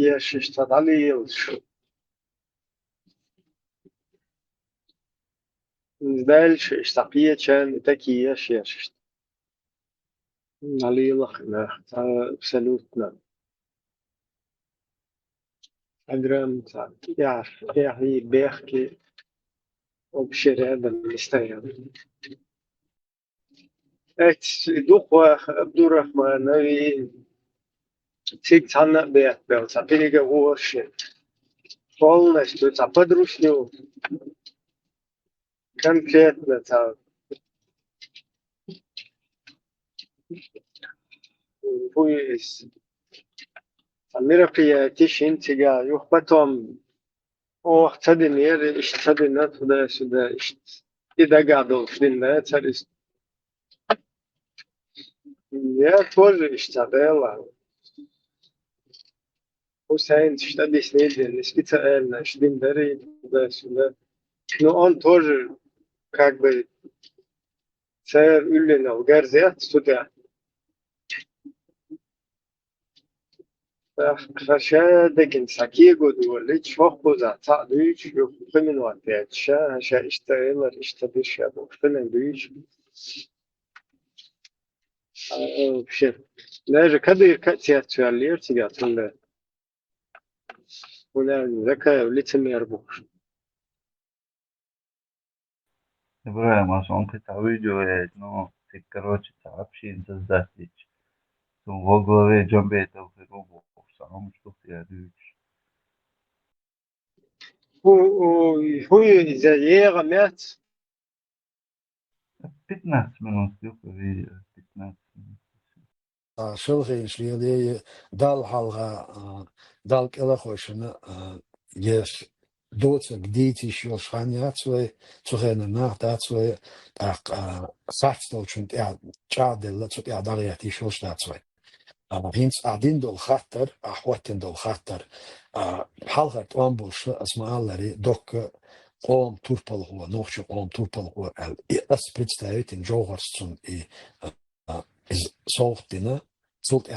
يششت علي شو دالش اشتقية كان تكي يششت علي لخنا بسلوتنا أدرم يعرف يعني بيحكي وبشر هذا المستيقظ ات دوخوا عبد الرحمن نبي تيك تانا بيت بيو تابيني هوش فولنش تو تابدروش نيو كان كيت نتا بويس أميرا في تيشين تيجا يخبطهم أو تدين ير تدين نتودا سودا إذا قعدوا في النهاية تريس يا تور اشتغل Hussein ständig снизу, специально, швиндери, туда-сюда. Но он тоже как бы царь Улинов, горзят сюда. خشا دقن ساكي قدو ليش فوق ذا تعديش يخفن واتيات شا اشتغل اشتدش ابو خفن دويش بشر لا كده كتيات سؤالير تيجاتون ولا ذكاء ولتم يربوش Ибраим, а он это видео, но ты, короче, вообще не сдастись. Во главе Джамбета в Рубу, самому что я даю. هو زي مات 15 минут, видео, 15 минут. شلغي شليلي دال حلقة دال كلا خوشنا يس دوت جديتي شو شانيات سوي تغينا نهضات سوي تاق ساعتو شنت يا تشاد لا تشوت يا دارياتي شو شتات سوي هينس قاعدين دول خاطر أحوتين دول خاطر حلقة وامبوش اسمع الله دوك قوم توربل هو نوخش قوم توربل هو الأس представитель جوهرسون is صوتنا صوت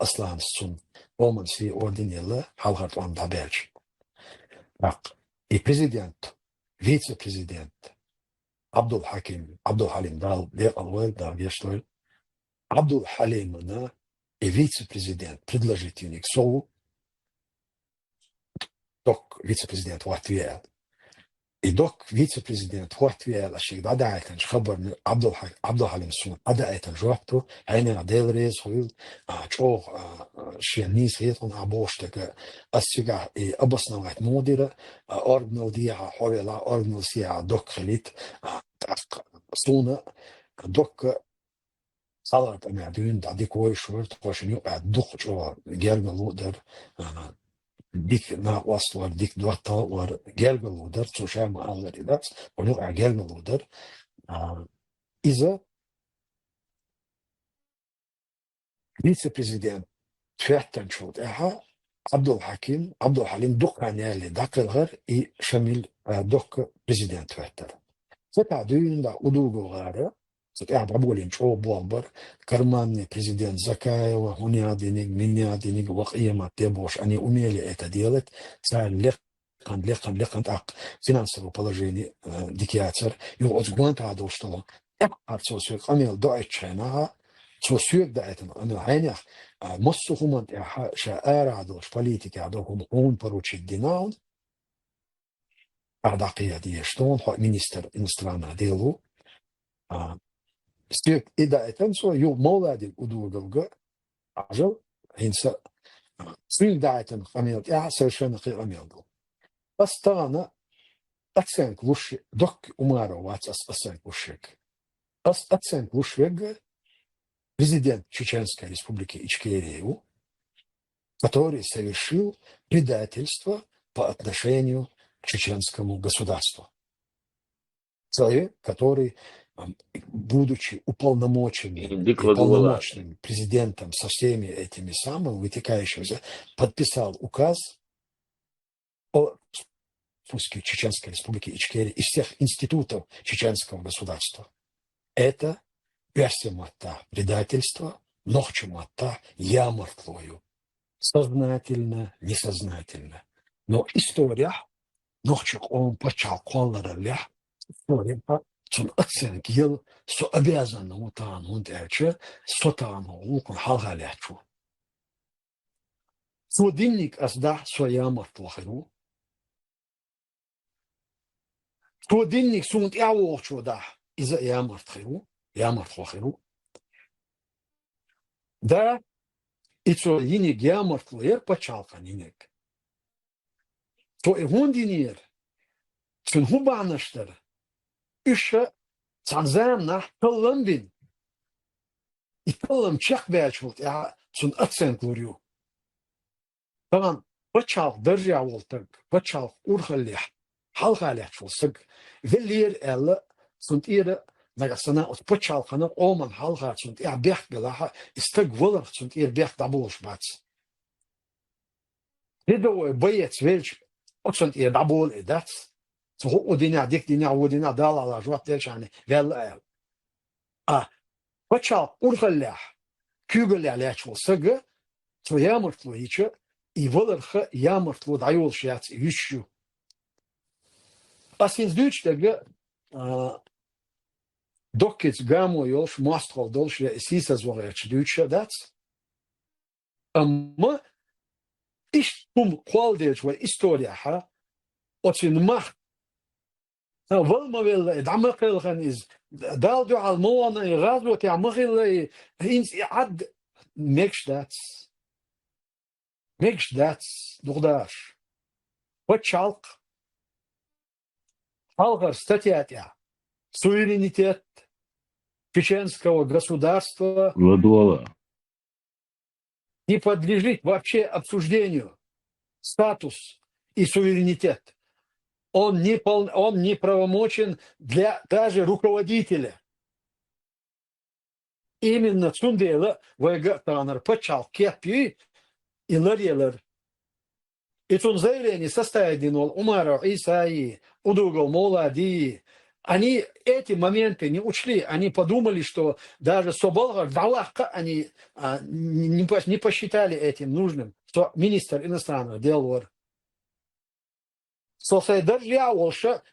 أصلا سون ومن في أوردينيلا حلقة وام دابيج بق البريزيدنت فيتس بريزيدنت عبد الحليم دال دي أول دا بيشتغل عبد الحليم أنا вице-президент предложительник СОУ, док вице-президент Латвии, и док вице-президент Латвии, الشيء ده عادة خبر عبد الحليم سون عادة جوابته أنا عدل رئيس هو شو شينيس هيتون عبوشتك السجع أبصنا وقت مودرة أرنو دي حوالي أرنو سيا دك خليت صونا دك صارت أنا دين دعدي كوي شورت عشان يقعد دخ شو جالنا لودر ديك ما وصل ديك دوتا ور جالنا لودر شو شام الله ريدات ونقع جالنا لودر إذا فيتس بريزيدنت فعلا شو ده عبد الحليم دك يعني اللي دك الغر شمل دك بريزيدنت فعلا فتعدين دا أدوغو غارة قاعد عبولين شو بوامبر كرمان بريزيدنت زكايا هوني دينيك مني دينيك وقية ما تبوش أني أميلي إتا ديالت سال لقن تاق فينانسовое положение дикиатер يو أزغوانت هذا وشتلا أبقى سوسيق أميل دويتشينها سوسيق دايتن أنا عينيخ مصو همان شاعر عدوش بوليتيكي عدوهم هون بروتش الديناون أعداقية ديشتون هو مينستر إنسترانا ديلو Стек и да, это все, ю молодец удугавга, ажал, инса, свин да, это хамил, я совершенно хамил. Астана, оценк лучше, док умару, оценк лучше. Оценк лучше, президент Чеченской республики Ичкерию, который совершил предательство по отношению к чеченскому государству. Человек, который будучи уполномоченным и полномочным президентом со всеми этими самыми вытекающими, подписал указ о спуске Чеченской республики Ичкерия из всех институтов чеченского государства. Это персимата предательство, нохчумата ямартлою. Сознательно, несознательно. Но история, ночек он почал коллера история, сон оценки ел, со обязан утан, он дяче, сотан, укон халгалячу. Судинник азда своямат лохеру. Судинник сунт явочу да, из-за ямат херу, ямат лохеру. Да, и цо yinik ямат лохер почал канинек. То и гундинир, цун хубанаштер, иша цанзам на толламбин. И толлам чах бячвут, я цун оценк лурю. طبعا بتشال درجة والتر بتشال أورخليه حلقة شوسق فيلير إلا سنت إيره نجسنا بتشال خنا أومن حلقة سنت إيه بيح جلاها استقبل سنت إيه بيح دبولش باتس هذا بيت فيلش سنت إيه دبول إداتس سو ودينا ديك دينا ودينا دال على جوات ليش يعني فيل بتشال أورخليه كوبل عليه شوسق سو يامر تلويتش и волерха ямарт луд айол шяц ющу. Асинс дючтеге доккets гамо йолш мастрол долш я сиса зворяч дюча дац. Амма иш пум qualdeж ва история ха очин мах волмавел дамакел хан из далду ал моана и разво те амахил инс ад мекш дац. Мекш дац дурдаш. Почалк Алгар статья суверенитет чеченского государства Владола. не подлежит вообще обсуждению. Статус и суверенитет. Он не правомочен для даже руководителя. Именно Цундела Вайгатанар почал кепи и ларелар. И тут заявление составлено Умара Исаи, Удугал Молади. Они эти моменты не учли. Они подумали, что даже Соболгар, Далахка, они не посчитали этим нужным, что министр иностранных дел.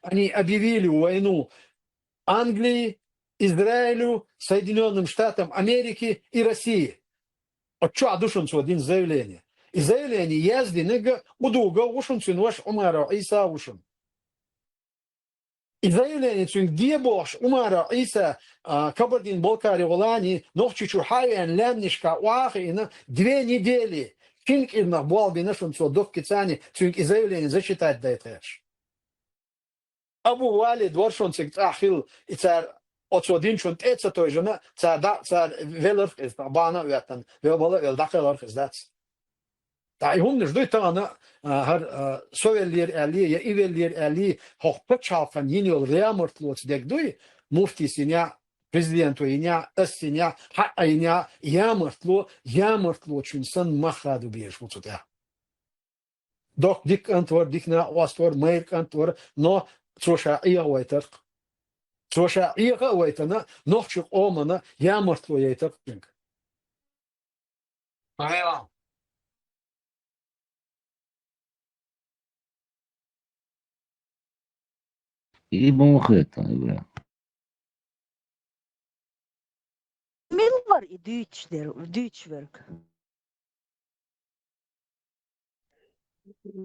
Они объявили войну Англии, Израилю, Соединенным Штатам Америки и России. Вот что одушенцу один заявление. И заявление язди нега удуга ушенцу ваш Умара Иса ушен. И заявление, где бош Умара Иса Кабардин Балкари Волани, Новчичу Хайян Лямнишка Уахина 2 недели. Кинг ирнах буалби нашенцу до Кицани, и заявление зачитать дайтеш. Абу Вали дворшонцик ахил и царь от один чунт эца той жена царь велерх из бана ветан велбала велдахеларх из дац. Da hun is doet aan haar sovellier ali, ja ivellier ali, hoog pachal van jinul reamert loods dek doe, mufti sinia, president inia, estinia, ha inia, jamert lo chunsan machadu biers moet ja. Doch dik antwoord dik na antwoord, meer antwoord, no zoals ia waiter. Zoals ia waiter na, nog chuk omana, jamert lo jeter. Maar И бомхета, бля. Milvar i Deutschwerk.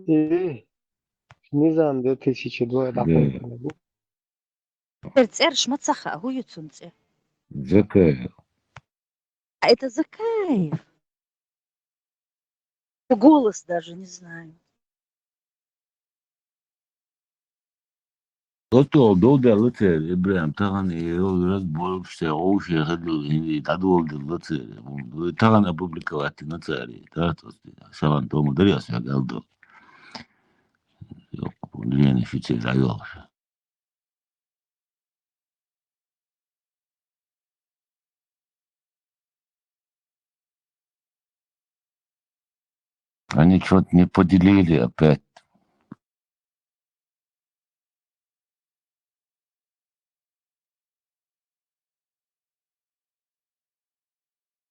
И Низам 2002 Да. дақиқаны. Цер шмацаха, гуюцунце. Закая. А это Закаев. Голос даже не знаю. Готов долда лыцер, Ибраим, таган и раз больше оуши хаду и тадол лыцер. Таган опубликовать на царе. Тато, шалан тому даряс я галдо. Лени фичи заёл. Они что-то не поделили опять.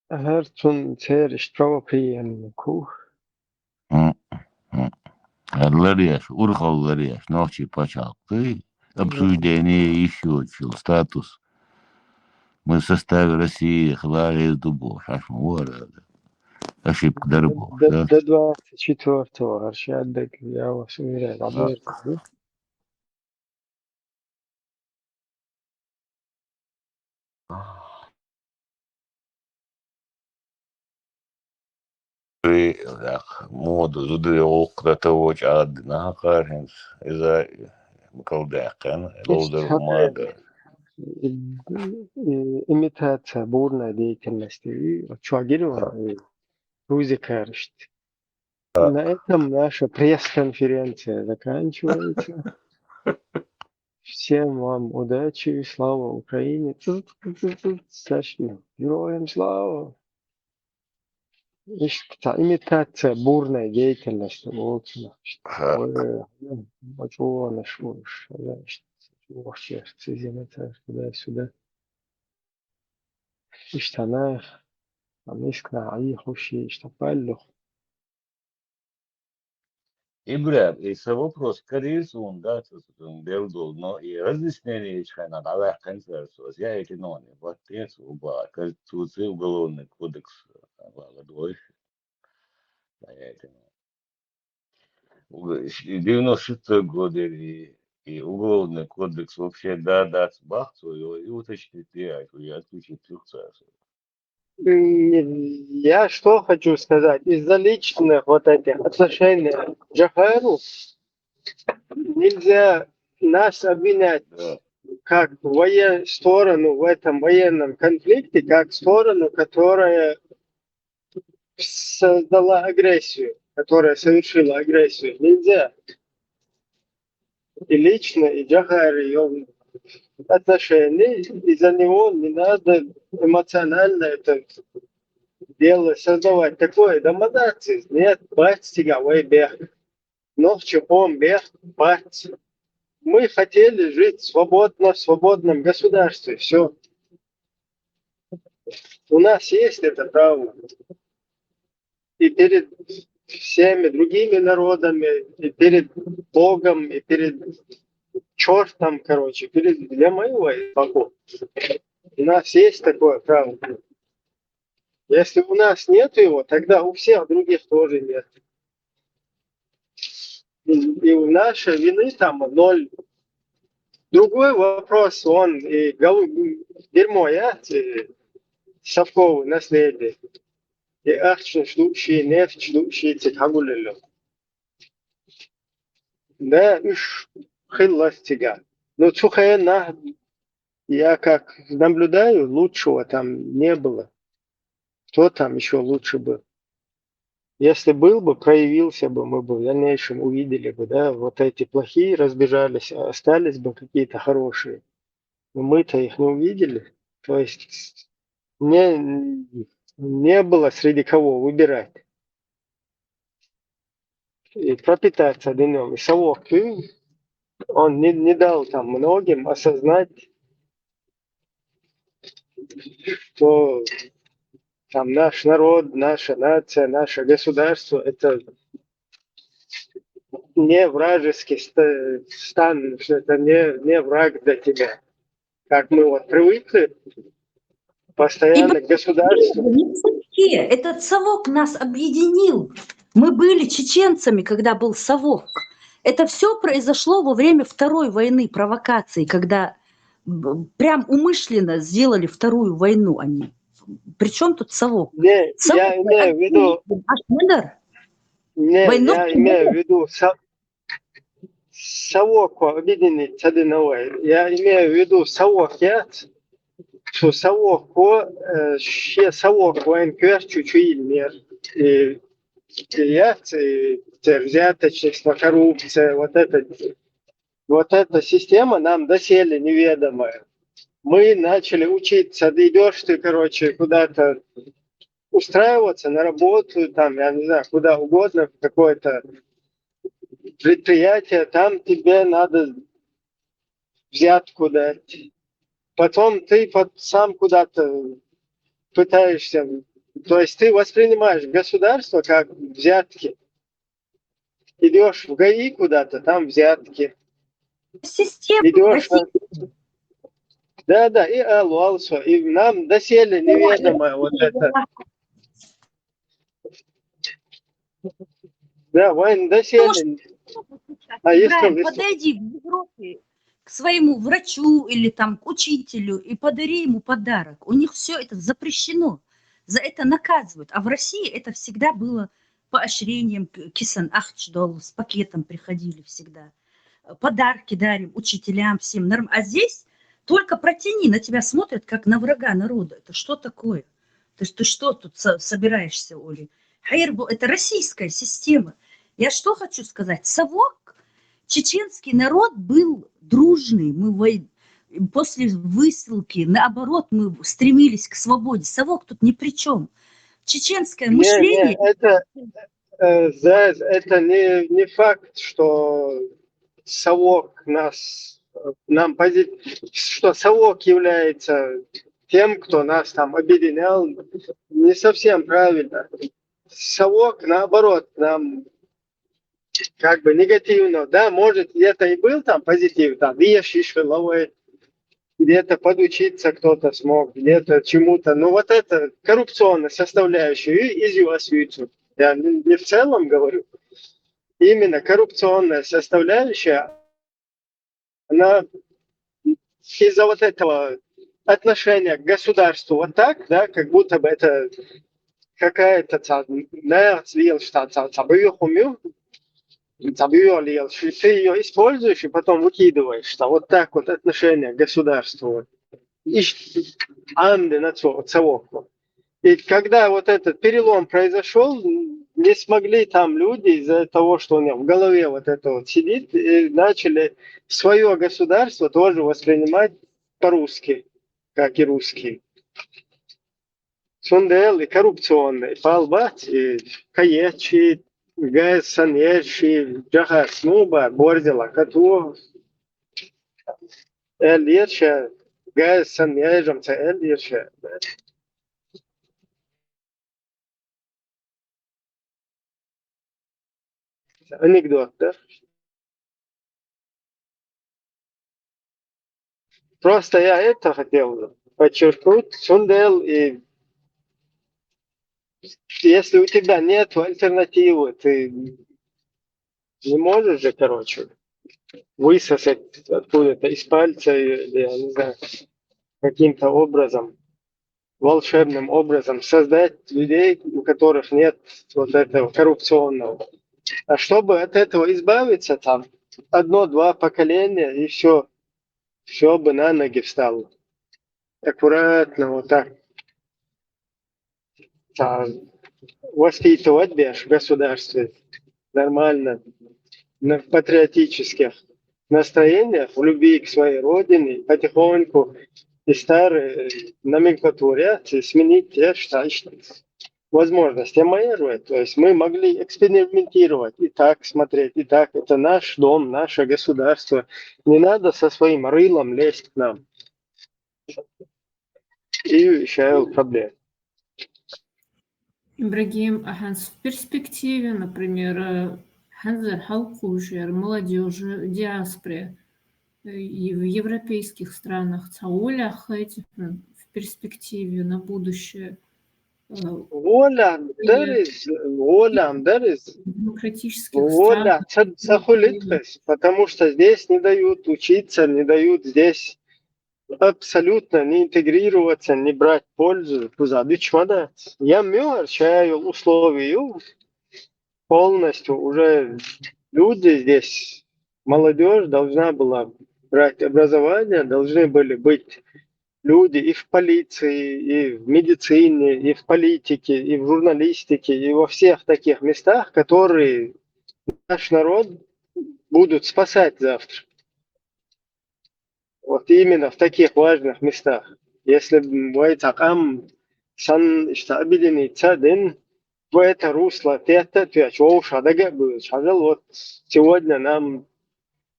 Her tun ser strava pigen ku. Лареш, урхал лареш, ночи почалты. Обсуждение еще учил, статус. Мы в составе России хлали из дубов. Аж мора. Ошибка дорогов, да? До 24-го Аршадек, я вас уверяю, Америка, да? Моду зудел кратовоч адна кархенс из-за мкалдекан лоудер мада. Имитация бурной деятельности. И отчуагирован, Рузи Каршт. На этом наша пресс-конференция заканчивается. Всем вам удачи, слава Украине. Сашня, героям слава. Имитация бурной деятельности. Вот, бачуана шуш, вообще, туда-сюда. Иштана, амискна, аихуши, иштапаллюх. И, бля, и вопрос коррезун, да, он делал, но и разъяснение, что надо, а концерт, я эти ноны, вот это, уба, Конституция, Уголовный кодекс, двое, поэтому. 96-й год и Уголовный кодекс вообще дать бахту и уточнить, и отключить фиксацию. Я что хочу сказать, из-за личных вот этих отношений к Джахару нельзя нас обвинять Да. как сторону в этом военном конфликте, как сторону, которая создала агрессию, которая совершила агрессию. Нельзя. И лично, и Джахар, ее отношения, из-за него не надо эмоционально это дело создавать. Такое домодаться. Нет, бать стиговой бег. Ночью он бег, бать. Мы хотели жить свободно в свободном государстве. Все. У нас есть это право. И перед всеми другими народами, и перед Богом, и перед чертом, короче, для моего Богу. У нас есть такое право. Если у нас нет его, тогда у всех других тоже нет. И у нашей вины там ноль. Другой вопрос, он и дерьмо, совковое наследие. И ахчен шлучи, нефть шлучи, цикагулело. Да, уж хиллас тига. Но цухая я как наблюдаю, лучшего там не было. Кто там еще лучше был? Если был бы, проявился бы, мы бы в дальнейшем увидели бы, да, вот эти плохие разбежались, а остались бы какие-то хорошие. Но мы-то их не увидели. То есть не было среди кого выбирать. И пропитаться днем. И совок, он не дал там многим осознать, что там наш народ, наша нация, наше государство – это не вражеский стан, что это не враг для тебя. Как мы вот привыкли постоянно к государству. Этот совок нас объединил. Мы были чеченцами, когда был совок. Это все произошло во время Второй войны, провокации, когда прям умышленно сделали Вторую войну они. Причем тут совок? Не, Совок я имею в виду, я имею в виду совок объединить цадиновой. Я имею в виду совок, что совок ще совок воен чуть-чуть мер. Взяточность, коррупция, вот эта система нам доселе неведомая. Мы начали учиться, да идешь ты, короче, куда-то устраиваться на работу, там, я не знаю, куда угодно, в какое-то предприятие, там тебе надо взятку дать. Потом ты сам куда-то пытаешься, то есть ты воспринимаешь государство как взятки. Идешь в ГАИ куда-то, там взятки. Система в Идешь, России. да, и алсо, и нам доселе неведомо вот это. Да, войн доселе. А если Ибраим, подойди в Европе к своему врачу или там к учителю и подари ему подарок. У них все это запрещено. За это наказывают. А в России это всегда было поощрением. Кисан Ахчдол с пакетом приходили всегда. Подарки дарим учителям всем. А здесь только протяни, на тебя смотрят, как на врага народа. Это что такое? Ты что тут собираешься, Оли? Хайрбу, это российская система. Я что хочу сказать? Совок, чеченский народ был дружный. Мы после высылки, наоборот, мы стремились к свободе. Совок тут ни при чем. Чеченское мышление... Это не факт, что совок что совок является тем, кто нас там объединял, не совсем правильно. Совок, наоборот, нам как бы негативно. Да, может, где-то и был там позитив, там, вещи швеловой, где-то подучиться кто-то смог, где-то чему-то. Но вот это коррупционная составляющая из его я не в целом говорю, именно коррупционная составляющая, она из-за вот этого отношения к государству вот так, да, как будто бы это какая-то ты ее используешь и потом выкидываешь. Что вот так вот отношение к государству. И когда вот этот перелом произошел, не смогли там люди из-за того, что у них в голове вот это вот сидит, и начали свое государство тоже воспринимать по-русски, как и русские. Сундел и коррупционный. Палбат и каечи, гайс санечи, джахас нуба, бордела, кату, эльеча, гайс санежам, це эльеча. Анекдот, да? Просто я это хотел подчеркнуть. Сундел, и если у тебя нет альтернативы, ты не можешь же, короче, высосать откуда-то из пальца или, я не знаю, каким-то образом, волшебным образом создать людей, у которых нет вот этого коррупционного. А чтобы от этого избавиться, там, одно-два поколения, и все бы на ноги встало. Аккуратно, вот так. Воспитывать в государстве нормально, в патриотических настроениях, в любви к своей родине, потихоньку и старые номенклатуре сменить те, что возможности омаировать. То есть мы могли экспериментировать и так смотреть, и так. Это наш дом, наше государство. Не надо со своим рылом лезть к нам. И еще проблем. Ибрагим, в перспективе, например, Ханзер Халкушер, молодежи, диаспоре и в европейских странах, Цаулях эти в перспективе на будущее. Воля, демократических воля, странах. потому что здесь не дают учиться, не дают здесь абсолютно не интегрироваться, не брать пользу. Я чаю условию полностью уже люди здесь, молодежь должна была брать образование, должны были быть люди и в полиции, и в медицине, и в политике, и в журналистике, и во всех таких местах, которые наш народ будут спасать завтра. Вот именно в таких важных местах. Если Вайтакам сан объединиться, в это русло, вот сегодня нам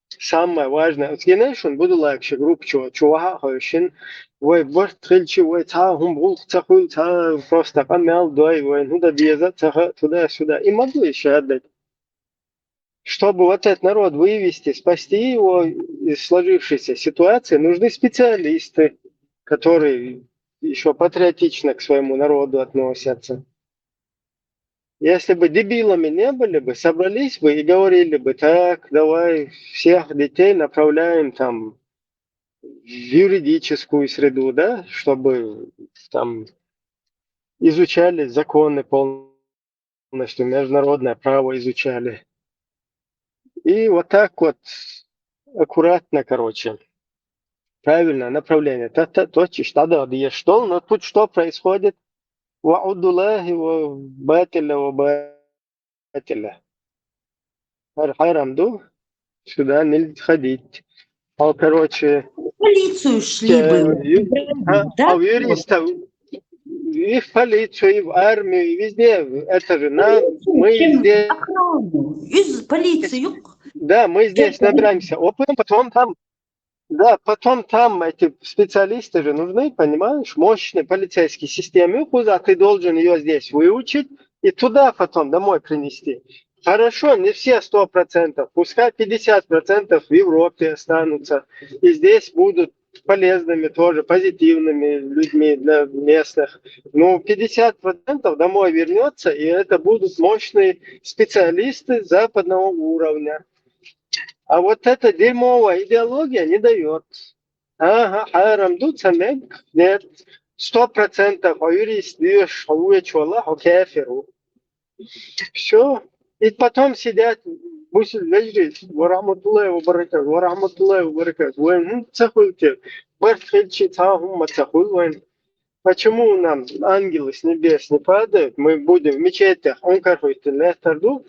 самое важное. Знаешь, он буду легче групп чуваха хойшин, вой борт хильчи, вой та хумбул, цахул, та просто камел, дой, вой, ну да беза, туда-сюда. И могу еще отдать. чтобы вот этот народ вывести, спасти его из сложившейся ситуации, нужны специалисты, которые еще патриотично к своему народу относятся. Если бы дебилами не были бы, собрались бы и говорили бы: так, давай всех детей направляем там в юридическую среду, да, чтобы там изучали законы полностью, международное право изучали. И вот так вот аккуратно, короче, правильное направление. Точишь, тогда есть что, но тут что происходит? Ваудулахи ва батиля. Харамду, сюда нельзя ходить. А, короче, В полицию шли бы, да? в юристов, и в полицию, и в армию, и везде. Это же нам, мы Чем здесь, охрану? Из полиции. да, мы здесь набираемся опытом, потом там, да, потом там эти специалисты же нужны, понимаешь, мощные полицейские системы, куда ты должен ее здесь выучить и туда потом домой принести. Хорошо, не все 100%, пускай 50% в Европе останутся, и здесь будут полезными тоже, позитивными людьми для местных. Но 50% домой вернется, и это будут мощные специалисты западного уровня. А вот эта дерьмовая идеология не дает. Ага, харамду цамек, нет. 100%, а юрист, видишь, Аллаху кафиру. Все. И потом сидят, пусть лежит, варахматуллахи ва баракатуху, варахматуллахи ва баракатуху. Вэн цахуйте, бархельчи цахум мацахуй вэн. Почему нам ангелы с небес не падают? Мы будем в мечетях, он кархуйте, лехтарду,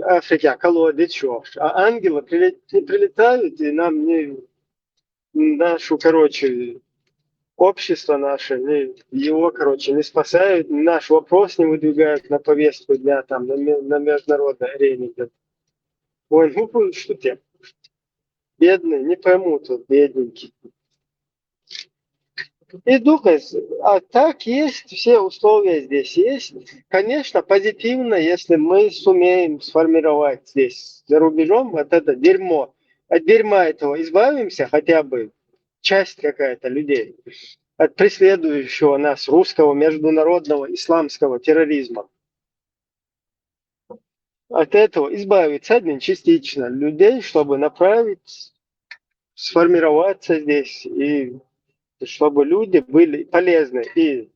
Африке, колодец, что? А ангелы прилетают и нам не нашу, короче, общество наше, его, короче, не спасают, наш вопрос не выдвигают на повестку дня, там, на международной арене. Ой, ну что те, бедные, не поймут, вот, бедненькие. И думай, а так есть, все условия здесь есть. Конечно, позитивно, если мы сумеем сформировать здесь, за рубежом, вот это дерьмо. От дерьма этого избавимся, хотя бы часть какая-то людей, от преследующего нас русского международного исламского терроризма. От этого избавиться одним частично людей, чтобы направить, сформироваться здесь и чтобы люди были полезны и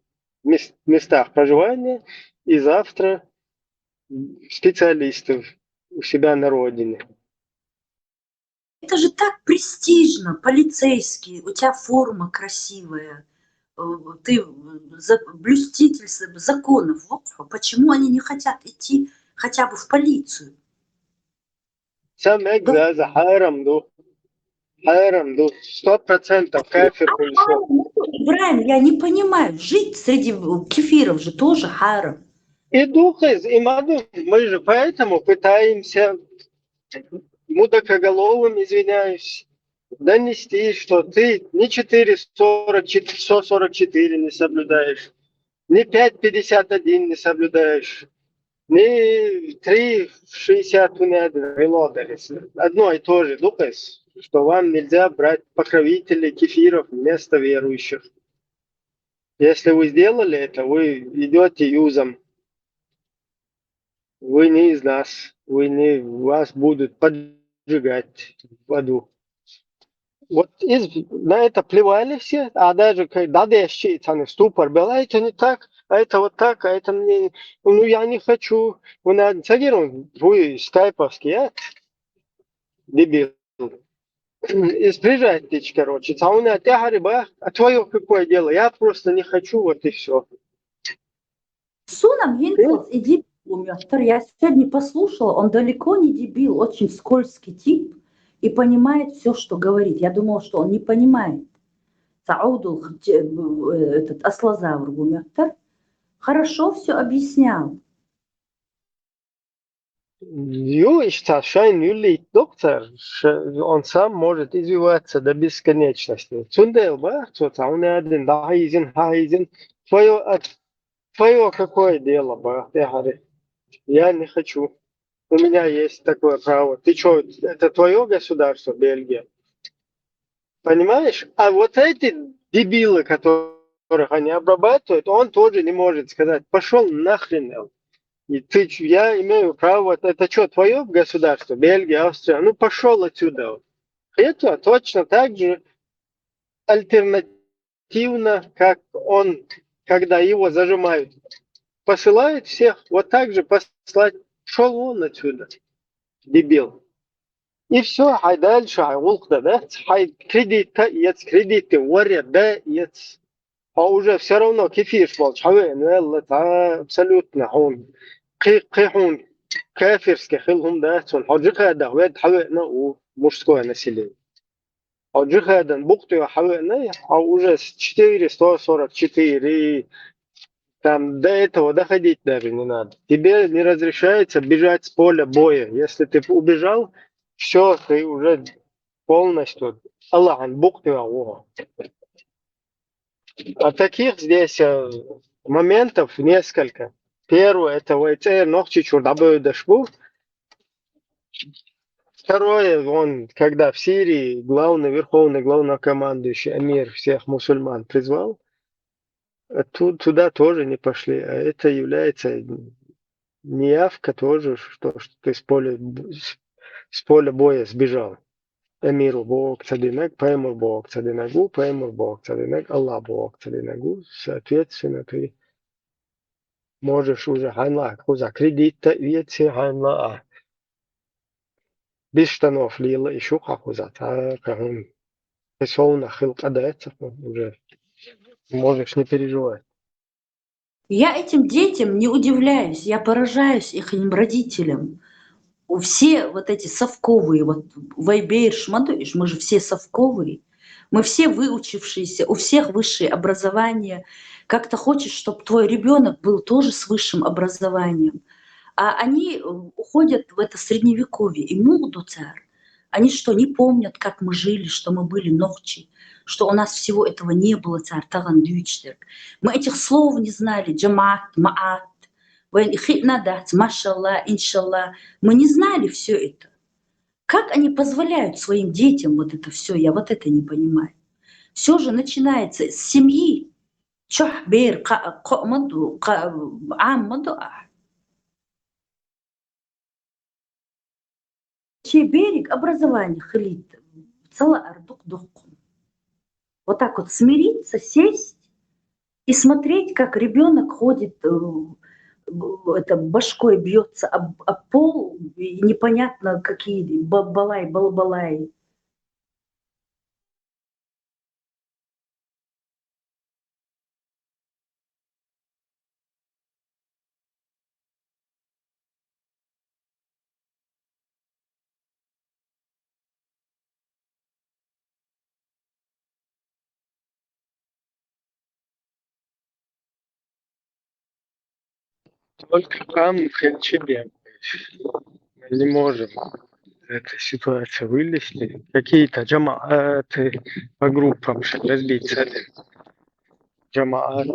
в местах проживания, и завтра специалисты у себя на родине. Это же так престижно, полицейский, у тебя форма красивая, ты блюститель законов. Вот почему они не хотят идти хотя бы в полицию? Сам за харамду. Харамду. 100% кафир пришел. Ибраим, я не понимаю, жить среди кефиров же тоже харам. И дух из имаду. Мы же поэтому пытаемся мудакоголовым, извиняюсь, донести, что ты не 4.144 не соблюдаешь, не 5.51 не соблюдаешь, не 3.60 одно и то же, Лукас, что вам нельзя брать покровителей кефиров вместо верующих. Если вы сделали это, вы идете юзом. Вы не из нас, вас будут поджигать в аду. Вот на это плевали все, а даже когда в ступор был, а это не так, а это вот так, а это мне, ну я не хочу. Вы скайповский, а? Дебил. Приезжайте, короче, а твое какое дело? Я просто не хочу, вот и все. Сунам Винфилд и дебил, я сегодня послушала, он далеко не дебил, очень скользкий тип и понимает все, что говорит. Я думала, что он не понимает. Саудул, этот ослозавр Гумяхтар, хорошо все объяснял. Доктор, он сам может извиваться до бесконечности. Твое какое дело, я не хочу. у меня есть такое право. Ты что, это твое государство, Бельгия? Понимаешь? А вот эти дебилы, которых они обрабатывают, он тоже не может сказать, пошел нахрен. И я имею право, это что, твое государство, Бельгия, Австрия, ну пошел отсюда. Это точно так же альтернативно, как он, когда его зажимают, посылает всех, вот так же послать, шел он отсюда, дебил. И все, хай дальше, хай улкда, да, хай кредиты, воря, да, а уже все равно кефиш болч, абсолютно, он, قيحون كافرسكي خلهم ده سون حوجك ده واد حوقنا ومужское население. حوجك ده بوقتي حوقنا уже 444 там до этого доходить даже не надо. Тебе не разрешается бежать с поля боя. Если ты убежал, все, ты уже полностью Аллах букты. А таких здесь моментов несколько. Первое, это ВЦ ногти чурдабы дошбу. Второе, он, когда в Сирии главный, верховный, главнокомандующий эмир всех мусульман призвал, туда тоже не пошли. А это является неявка тоже, что ты с поля боя сбежал. Эмиру Бог цадинек, пойму Бог цадинегу, пойму Бог цадинек, Аллах Бог цадинегу. Соответственно, ты можешь уже ханла, куза кредита, вецы ханла, без штанов лила и шуха куза, как он рисована хилка дается, уже можешь не переживать. Я этим детям не удивляюсь, я поражаюсь их родителям. Все вот эти совковые, вот Вайбейр, Шмадуиш, мы же все совковые, мы все выучившиеся, у всех высшее образование. Как-то хочешь, чтобы твой ребенок был тоже с высшим образованием. А они уходят в это средневековье, и муду царь. Они что, не помнят, как мы жили, что мы были ногчи, что у нас всего этого не было, царь Таган Дюйчтерк. Мы этих слов не знали, джамаат, маат, надать, машалла, иншалла. Мы не знали все это. Как они позволяют своим детям вот это все? Я вот это не понимаю. Все же начинается с семьи. Чохбер, аммаду, чей берег образования хлит, целая ардук духкун. Вот так вот смириться, сесть и смотреть, как ребенок ходит, это башкой бьется об пол, и непонятно какие балбалай. Только там в Хельчебе мы не можем из этой ситуации вылезти. Какие-то джамааты по группам разбиться. Джамаат,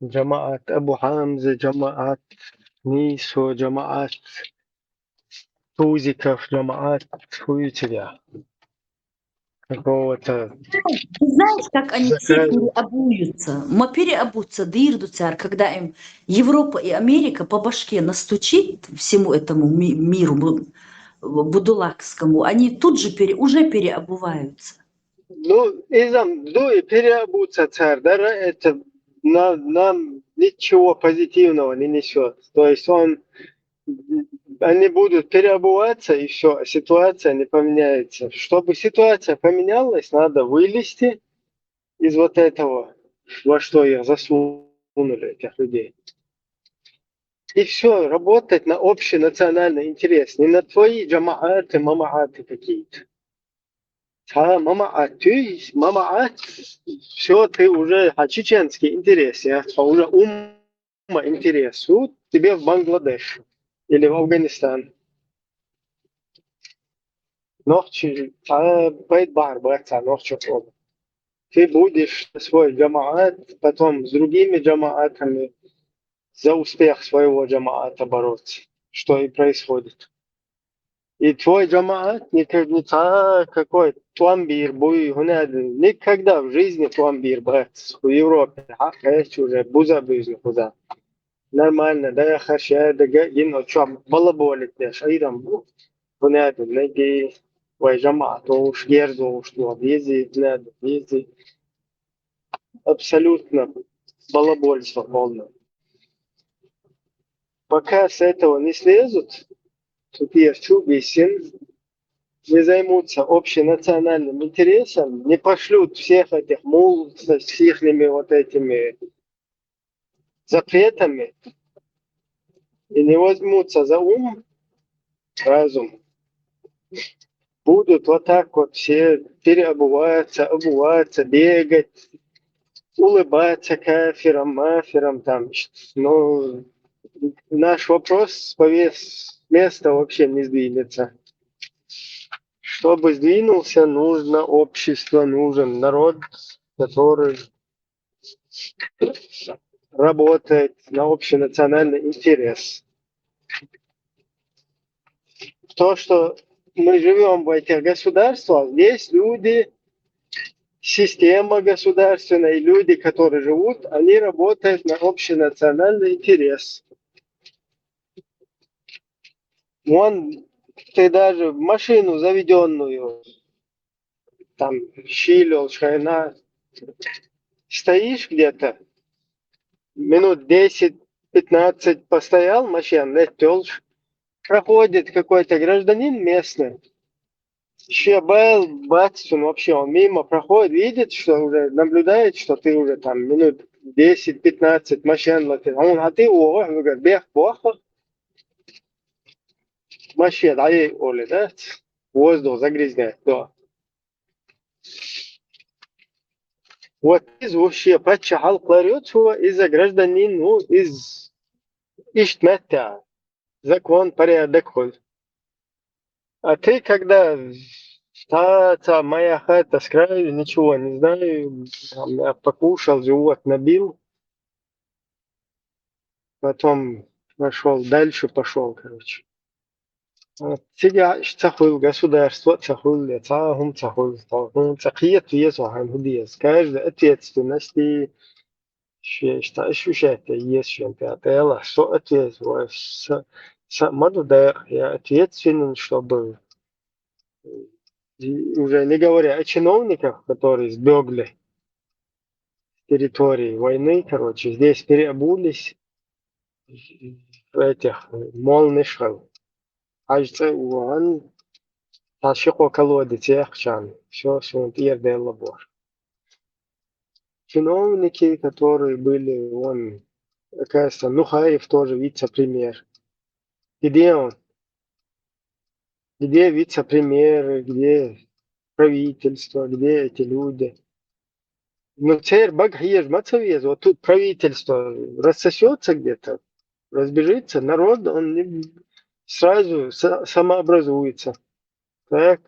جماعة أبو حمزة، جماعة نيسو، جماعة توزيكов, جماعة хуютия. Какого-то Ты знаешь, как они все заказывают. переобуются? Мы переобуться, дырду царь, когда им Европа и Америка по башке настучит всему этому миру будулакскому, они тут же уже переобуваются. Ну, и переобуться царь, да, это нам ничего позитивного не несет. То есть они будут переобуваться, и все, ситуация не поменяется. Чтобы ситуация поменялась, надо вылезти из вот этого, во что их засунули, этих людей. И все, работать на общий национальный интерес, не на твои джамааты, мамааты какие-то. Мамаат, все, ты уже чеченский интерес, уже интерес. Вот тебе в Бангладеш или в Афганистан. Нохчи, байт бар, байт, нохчи. ты будешь свой джамаат потом с другими джамаатами за успех своего джамаата бороться, что и происходит. И твой джамаат никогда какой туамбир буй никогда в жизни туамбир брат в Европе. Хочу уже буза бизнес куда. Нормально, да я хочу, да гин чем балаболит я шайдам. هناك نلاقي وجماعته وشجيرزه وشنو يزي надо يزي абсолютно балабольство полное. Пока с этого не слезут, тут Ерчу, Бесин, не займутся общенациональным интересом, не пошлют всех этих мул с их вот этими запретами и не возьмутся за ум, разум, будут вот так вот все переобуваться, обуваться, бегать, улыбаться кафирам, мафирам там. Но наш вопрос с повес места вообще не сдвинется. Чтобы сдвинулся, нужно общество, нужен народ, который работает на общенациональный интерес. То, что мы живем в этих государствах, здесь люди, система государственная, люди, которые живут, они работают на общенациональный интерес. Вон, ты даже машину заведенную, там, щилил, шайна, стоишь где-то, минут 10-15 постоял, машина, летел, проходит какой-то гражданин местный, Щебел, Батсон, вообще он мимо проходит, видит, что уже наблюдает, что ты уже там минут 10-15 машин летел. А ты, говорит, бег плохо, машина, а ей, Оли, да? Воздух загрязняет, да. Вот из вообще патчахал кларёцу из-за гражданин, ну, из Иштмета. Закон, порядок хоть. А ты, когда та моя хата с краю, ничего не знаю, там я покушал, живот набил, потом пошел дальше, пошел, короче. Сега цахул государство, цахул цахум, цахул цахум, цахиет весу худиес. Каждый ответственности что ощущает есть чемпионата, что ответственность. Самому да, я ответственен, чтобы уже не говоря о чиновниках, которые сбегли с территории войны, короче, здесь переобулись в этих молнышах. Кажется, он тащил колоды тех чан. Все, что он лабор. Чиновники, которые были, он, кажется, Нухаев тоже вице-премьер. Где он? Где вице-премьеры, где правительство, где эти люди? Ну, теперь Багхиеш Мацавез, вот тут правительство рассосется где-то, разбежится, народ, он сразу самообразуется. Так,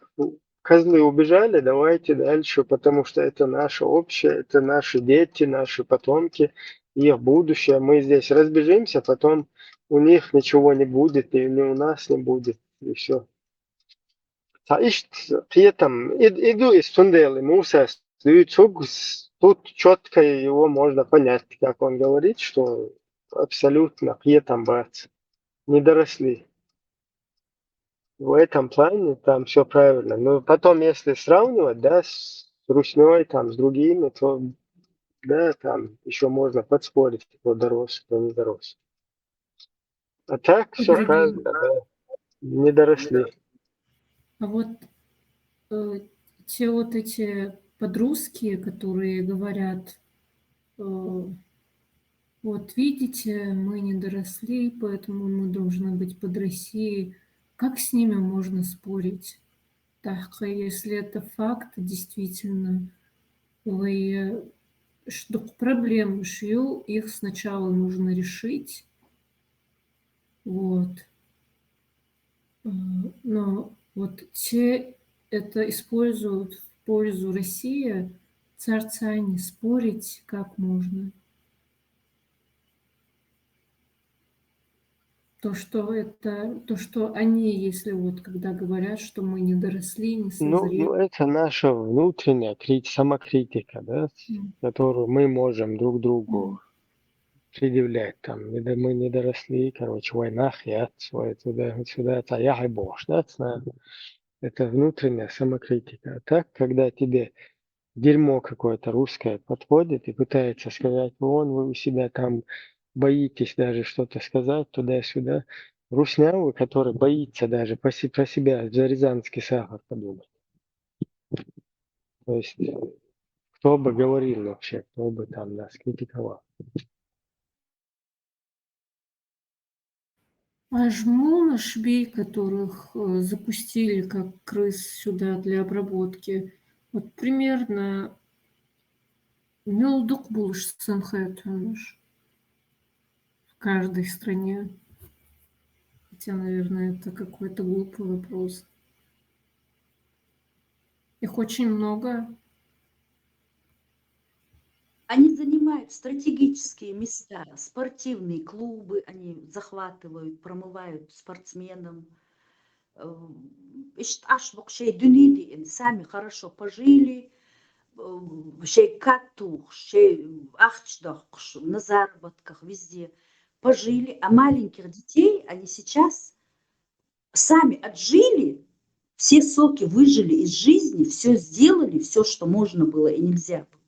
козлы убежали, давайте дальше, потому что это наше общее, это наши дети, наши потомки, их будущее. Мы здесь разбежимся, потом у них ничего не будет, и у нас не будет, и все. Там иду из туннеля, Муса, тут четко его можно понять, как он говорит, что абсолютно там бац, не доросли. В этом плане там все правильно. Но потом, если сравнивать, да, с Русней, там, с другими, то, да, там еще можно подспорить, кто дорос, кто не дорос. А так все Добрый правильно, день. да, не доросли. А вот те вот эти подростки, которые говорят, вот видите, мы не доросли, поэтому мы должны быть под Россией. Как с ними можно спорить? Так, если это факт, действительно, вы что проблемы шью, их сначала нужно решить. Вот. Но вот те это используют в пользу России, Царца не спорить как можно. То, что они, если вот когда говорят, что мы не доросли, не созрели. Это наша внутренняя самокритика, да, М, которую мы можем друг другу м. предъявлять. Там, мы не доросли, короче, война, хят, туда, сюда, это я бог, да, это внутренняя самокритика. А так, когда тебе дерьмо какое-то русское подходит и пытается сказать, вон вы у себя там боитесь даже что-то сказать туда-сюда. Руснявый, который боится даже про себя за рязанский сахар подумать. То есть, кто бы говорил вообще, кто бы там нас критиковал. А жму швей, которых запустили как крыс сюда для обработки, вот примерно мелдук булыш сэнхэтунуш в каждой стране. Хотя, наверное, это какой-то глупый вопрос. Их очень много. Они занимают стратегические места, спортивные клубы они захватывают, промывают спортсменам. Аш вообще дуниди сами хорошо пожили, шей катух, шей ахчдах, на заработках, везде пожили. А маленьких детей они сейчас сами отжили, все соки выжили из жизни, все сделали, все, что можно было и нельзя было.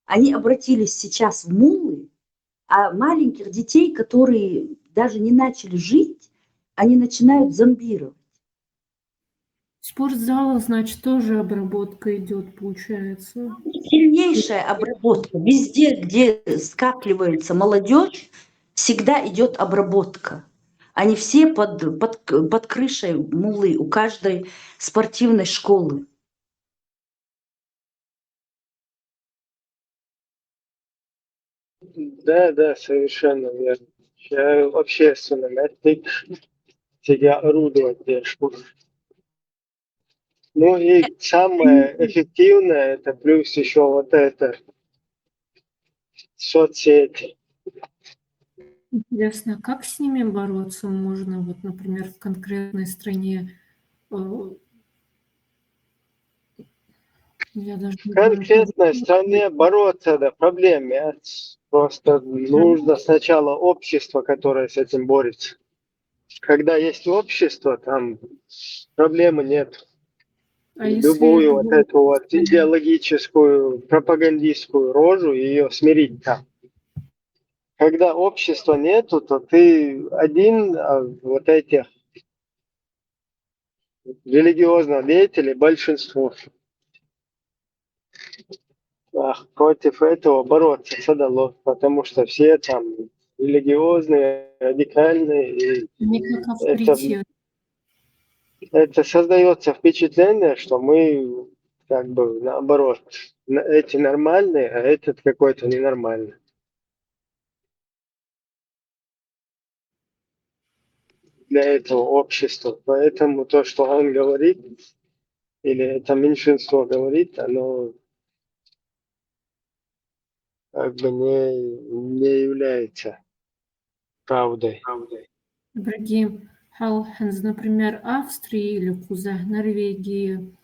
Они обратились сейчас в муллы, а маленьких детей, которые даже не начали жить, они начинают зомбировать. В спортзалах, значит, тоже обработка идет, получается. Сильнейшая обработка. Везде, где скапливается молодежь, всегда идет обработка. Они все под крышей муллы у каждой спортивной школы. Да, совершенно верно. Я общественным тебя орудовать тяжко. Ну и самое эффективное, это плюс еще вот это соцсети. Интересно, как с ними бороться можно, вот, например, в конкретной стране? Я даже В не знаю, конкретной стране бороться, да, проблем нет. Просто нужно сначала общество, которое с этим борется. Когда есть общество, там проблемы нет. А если это Любую вот будет эту вот идеологическую, пропагандистскую рожу, ее смирить там. Когда общества нету, то ты один, а вот этих религиозных деятелей большинство. Против этого бороться задало, потому что все там религиозные, радикальные, и не как это, авторитет? это создается впечатление, что мы как бы наоборот, эти нормальные, а этот какой-то ненормальный. Для этого общества. Поэтому то, что он говорит, или это меньшинство говорит, оно как бы не является правдой. Другим Халхенс, например, Австрии или Кузах, Норвегии,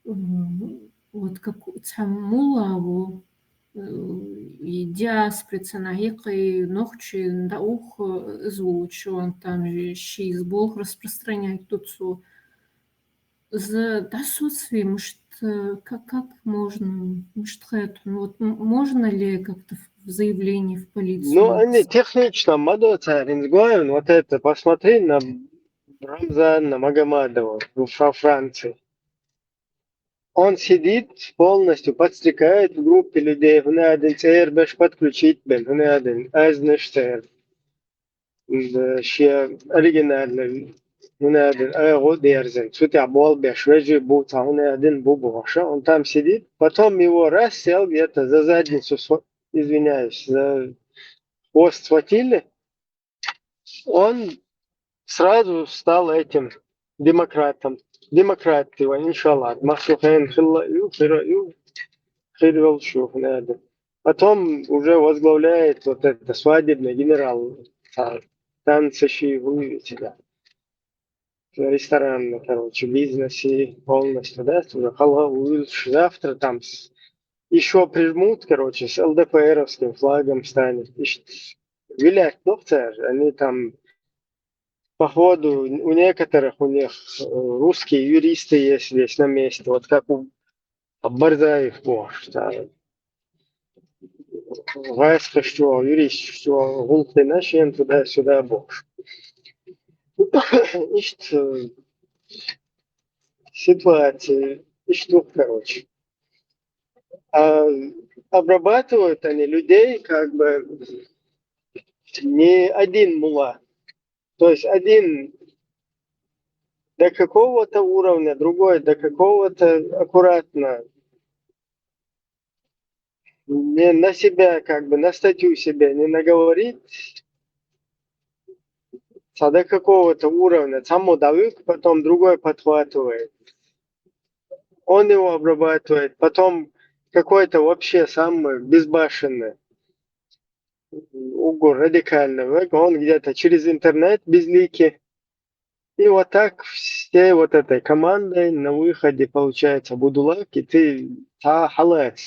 вот как Цамулаву, и диасприца и ногчи да ух звучу, он там щи из Бог распространяет тут за отсутствие, может, как можно, может, вот можно ли как-то в заявлении в полицию Ну, они написать? технично, Мадоца, Ринсгоен, вот это, посмотри на Рамзана Магомадова во Франции. Он сидит полностью, подстрекает в группе людей, он один цербеш подключить бен, он один азнеш церб. Ще оригинальный, он один аэро дерзен, сутя бол беш, вежи буца, он один бубоша, он там сидит, потом его раз сел где-то за задницу, извиняюсь, за хвост схватили, он сразу стал этим демократом. Демократ его, иншаллах. Махсухайн хилла ю, Хирвелшу, надо. Потом уже возглавляет вот это свадебный генерал, танцевщий выведение. Ресторан, короче, бизнес и полностью, да, туда завтра там еще прижмут, короче, с ЛДПРовским флагом станет. Вилять, они там, походу, у некоторых у них русские юристы есть здесь на месте, вот как у Барзаев, Вайска, что юрист, что гулты наши, туда-сюда, бог. Ищет ситуации, ищут, короче. А обрабатывают они людей как бы не один мула. То есть один до какого-то уровня, другой до какого-то аккуратно. Не на себя, как бы, на статью себе не наговорить, а до какого-то уровня. Само давит, потом другой подхватывает. Он его обрабатывает, потом какой-то вообще самый безбашенный, угор радикальный, он где-то через интернет безликий. И вот так всей вот этой командой на выходе получается будулак, и ты халает,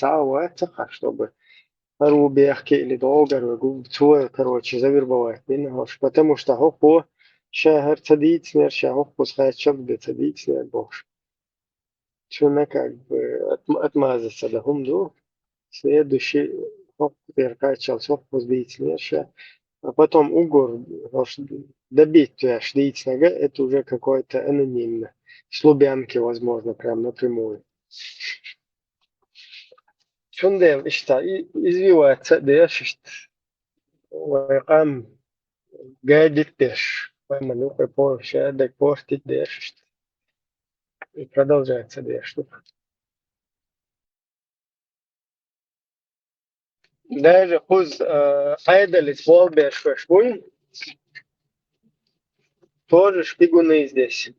чтобы рубехки или долгар, свой, короче, завербовать, потому что хопо, шагар цадицнер, шагопу сказать, что где цадицнер, боже. Что как бы отмазаться до гумду, следующий хоп, перкачал, хопу сдицнер, а потом угор добить тебя шдицнага, это уже какое-то анонимно. С Лубянки, возможно, прям напрямую. Шундел, извиваться, дешит. Вайкам гадит деш. Манухай Porsche, дек портит дешит. И продолжается деш. Даже хуз айдалец волбеш швой, тоже шпигуны здесь.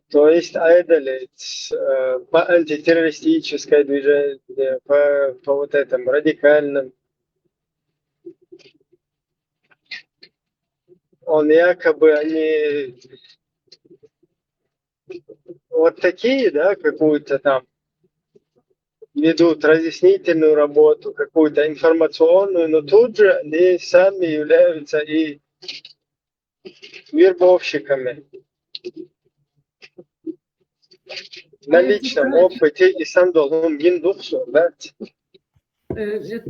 То есть айдалец по антитеррористической движению, по вот этому радикальным. Он якобы, они вот такие, да, какую-то там ведут разъяснительную работу, какую-то информационную, но тут же они сами являются и вербовщиками. На личном опыте и сам должен гиндухсу, да?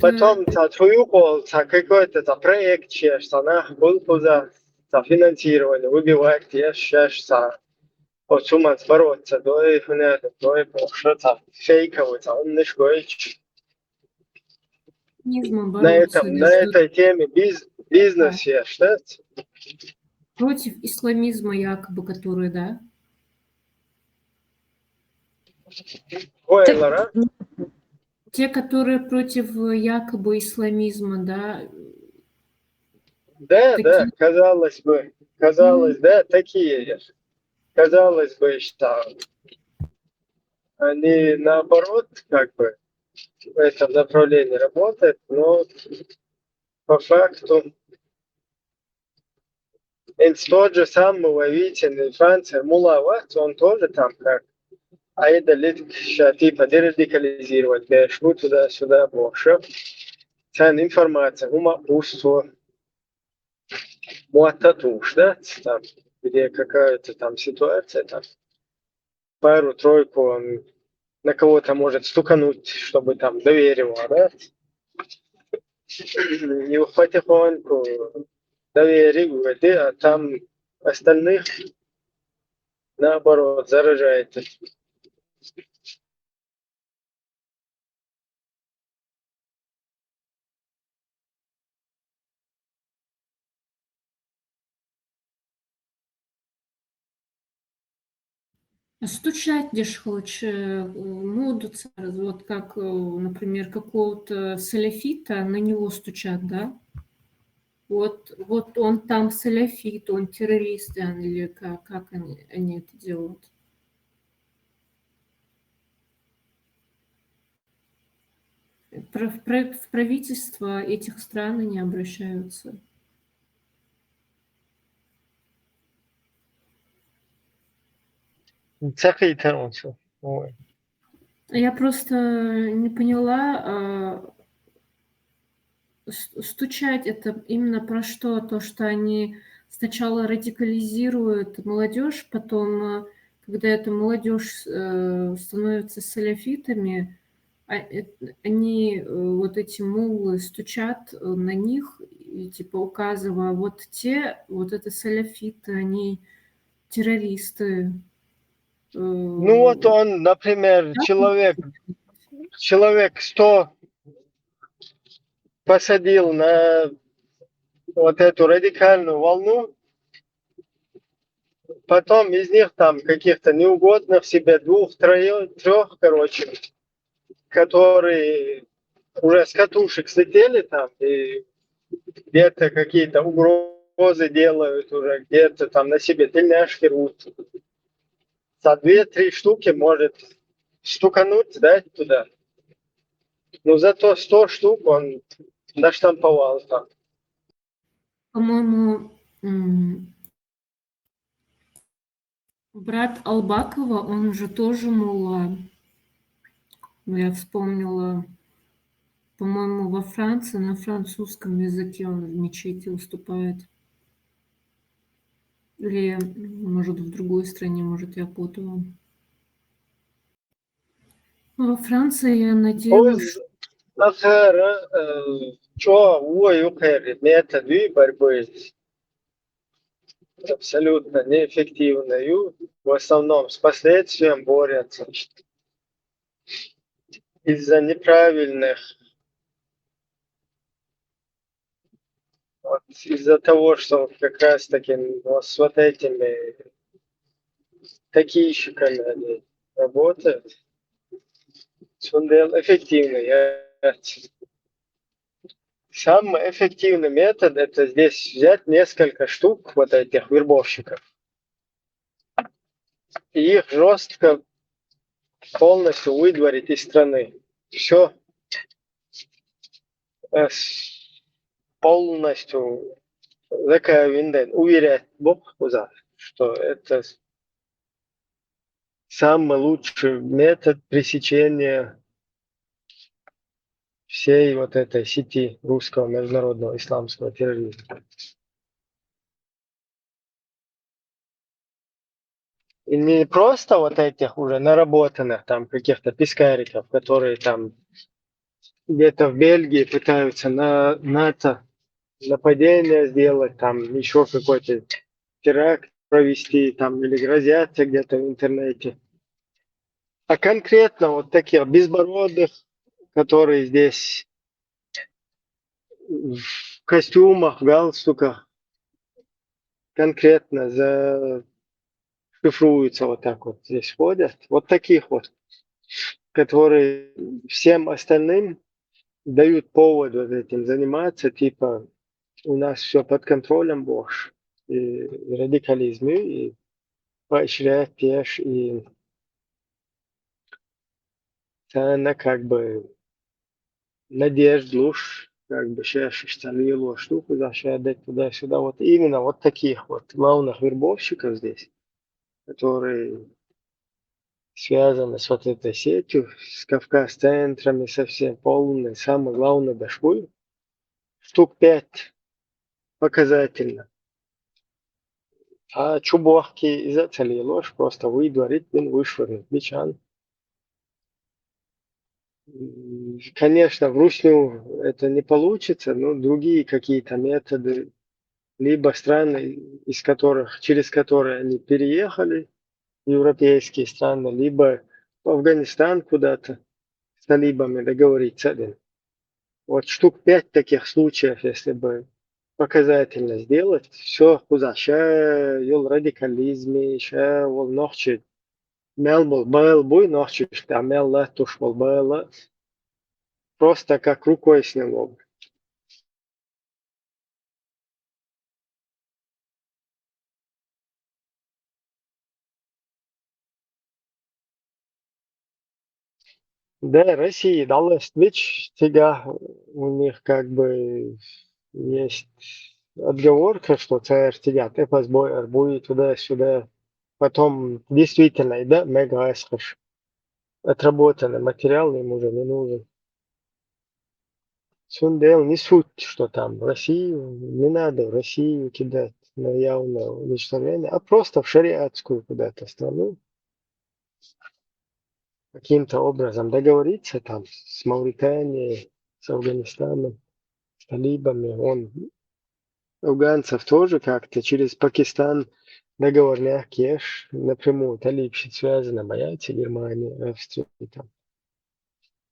Потом твою какой-то проект, что на был за финансирование, выбивать, сейчас сумма бороться, до их что-то фейковый, он не школьч. На этой теме бизнес, что? Против исламизма якобы, который, да? Ойлера. Те, которые против якобы исламизма, да? Да, такие... да, казалось, да, такие. Казалось бы, что они наоборот, как бы, в этом направлении работают, но по факту тот же самый воительный Франция Мулават, он тоже там как айдалит, типа дерадикализировать, бешму туда-сюда, больше. Цен информация, ума пусто, муататуш, да, там, где какая-то там ситуация, там, пару-тройку он на кого-то может стукануть, чтобы там доверило, да? И потихоньку доверивает, а там остальных наоборот заражает. Стучать дешь хочешь, мудуться, вот как, например, какого-то саляфита, на него стучат, да? Вот он там саляфит, он террорист, или как они это делают? в правительство этих стран и не обращаются. Цахитер он всё. Ой. Я просто не поняла, стучать это именно про что? То, что они сначала радикализируют молодежь, потом, когда эта молодежь становится салафитами, они, вот эти муллы, стучат на них, и, типа, указывая, вот те, вот это салафиты, они террористы. Ну вот он, например, Так? человек 100 посадил на вот эту радикальную волну, потом из них там каких-то неугодных себе 2, 3, короче, которые уже с катушек слетели там и где-то какие-то угрозы делают уже, где-то там на себе тельняшки рвут. За 2-3 штуки может стукануть, да, туда. Но зато 100 штук он наштамповал там. По-моему, брат Албакова, он же тоже мулла. Я вспомнила, по-моему, во Франции на французском языке он в мечети выступает. Или, может, в другой стране, может, я путаю. Во Франции я надеялась, Ахара, что ой, методы борьбы абсолютно неэффективную. В основном с последствием борются из-за неправильных, вот, из-за того, что как раз таки вот с вот этими такийщиками они работают. Сундел эффективный. Самый эффективный метод это здесь взять несколько штук вот этих вербовщиков и их жестко полностью выдворить из страны. Все полностью уверять Бог, что это самый лучший метод пресечения всей вот этой сети русского международного исламского терроризма. И не просто вот этих уже наработанных там каких-то пескариков, которые там где-то в Бельгии пытаются на НАТО нападение сделать, там еще какой-то теракт провести, там или грозятся где-то в интернете. А конкретно вот таких безбородых, которые здесь в костюмах, в галстуках конкретно зашифруются вот так вот здесь ходят. Вот таких вот, которые всем остальным дают повод вот этим заниматься, типа у нас все под контролем, Бог, и радикализм, и поощрять теж, и она как бы надежд, луж, как бы шашешь лило штуку, зашадать туда-сюда. Вот именно вот таких вот главных вербовщиков здесь, которые связаны с вот этой сетью, с Кавказ-центрами, совсем полной, самый главный башкой, штук 5 показательно. А чубохки из-за ложь просто выдворить, вышвырнуть, бичан. Конечно, вручную это не получится, но другие какие-то методы, либо страны, из которых, через которые они переехали, европейские страны, либо в Афганистан куда-то с талибами договориться. Вот штук 5 таких случаев, если бы показательно сделать, все куда. Ща юл радикализме, ща вол нохчи мел был буй нохчи, что мел туш был, просто как рукой сняло. Да, Россия далась ведь тебя, у них как бы есть отговорка, что царь тебя, ты позбой, будет туда-сюда. Потом действительно, да, мега эскаш. Отработанный материал им уже не нужен. Сундел не суть, что там в Россию, не надо в Россию кидать на явное уничтожение, а просто в шариатскую куда-то страну каким-то образом договориться там с Мавританией, с Афганистаном, с талибами. Он афганцев тоже как-то через Пакистан договорняк ешь напрямую талибщик связано, боятся Германии, Австрии там,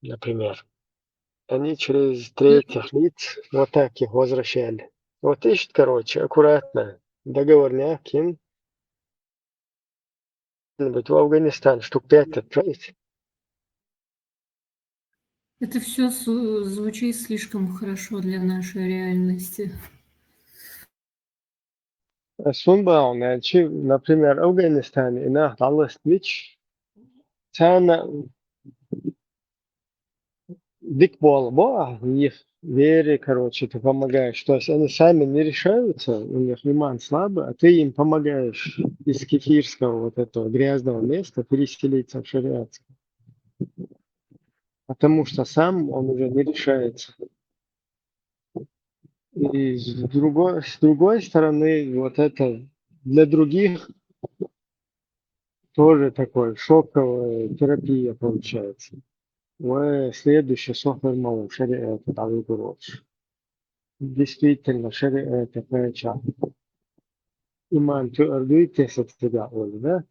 например. Они через третьих лиц вот так их возвращали. Вот ищут, короче, аккуратно договорняк им быть в Афганистан штук 5 отправить. Это все звучит слишком хорошо для нашей реальности. Sunbaun, например, Афганистан, и на Даллас-Вич, цена дикбол, их вере, короче, ты помогаешь. То есть они сами не решаются, у них иман слабый, а ты им помогаешь из кефирского вот этого грязного места переселиться в шариатское. Потому что сам он уже не решается. И с другой стороны, вот это для других тоже такой шоковая терапия получается. Следующий софтвер мол, шариат, там короче. Действительно, шариат такая ча. Иман, ты ордуйтесь от тебя, Оля, да?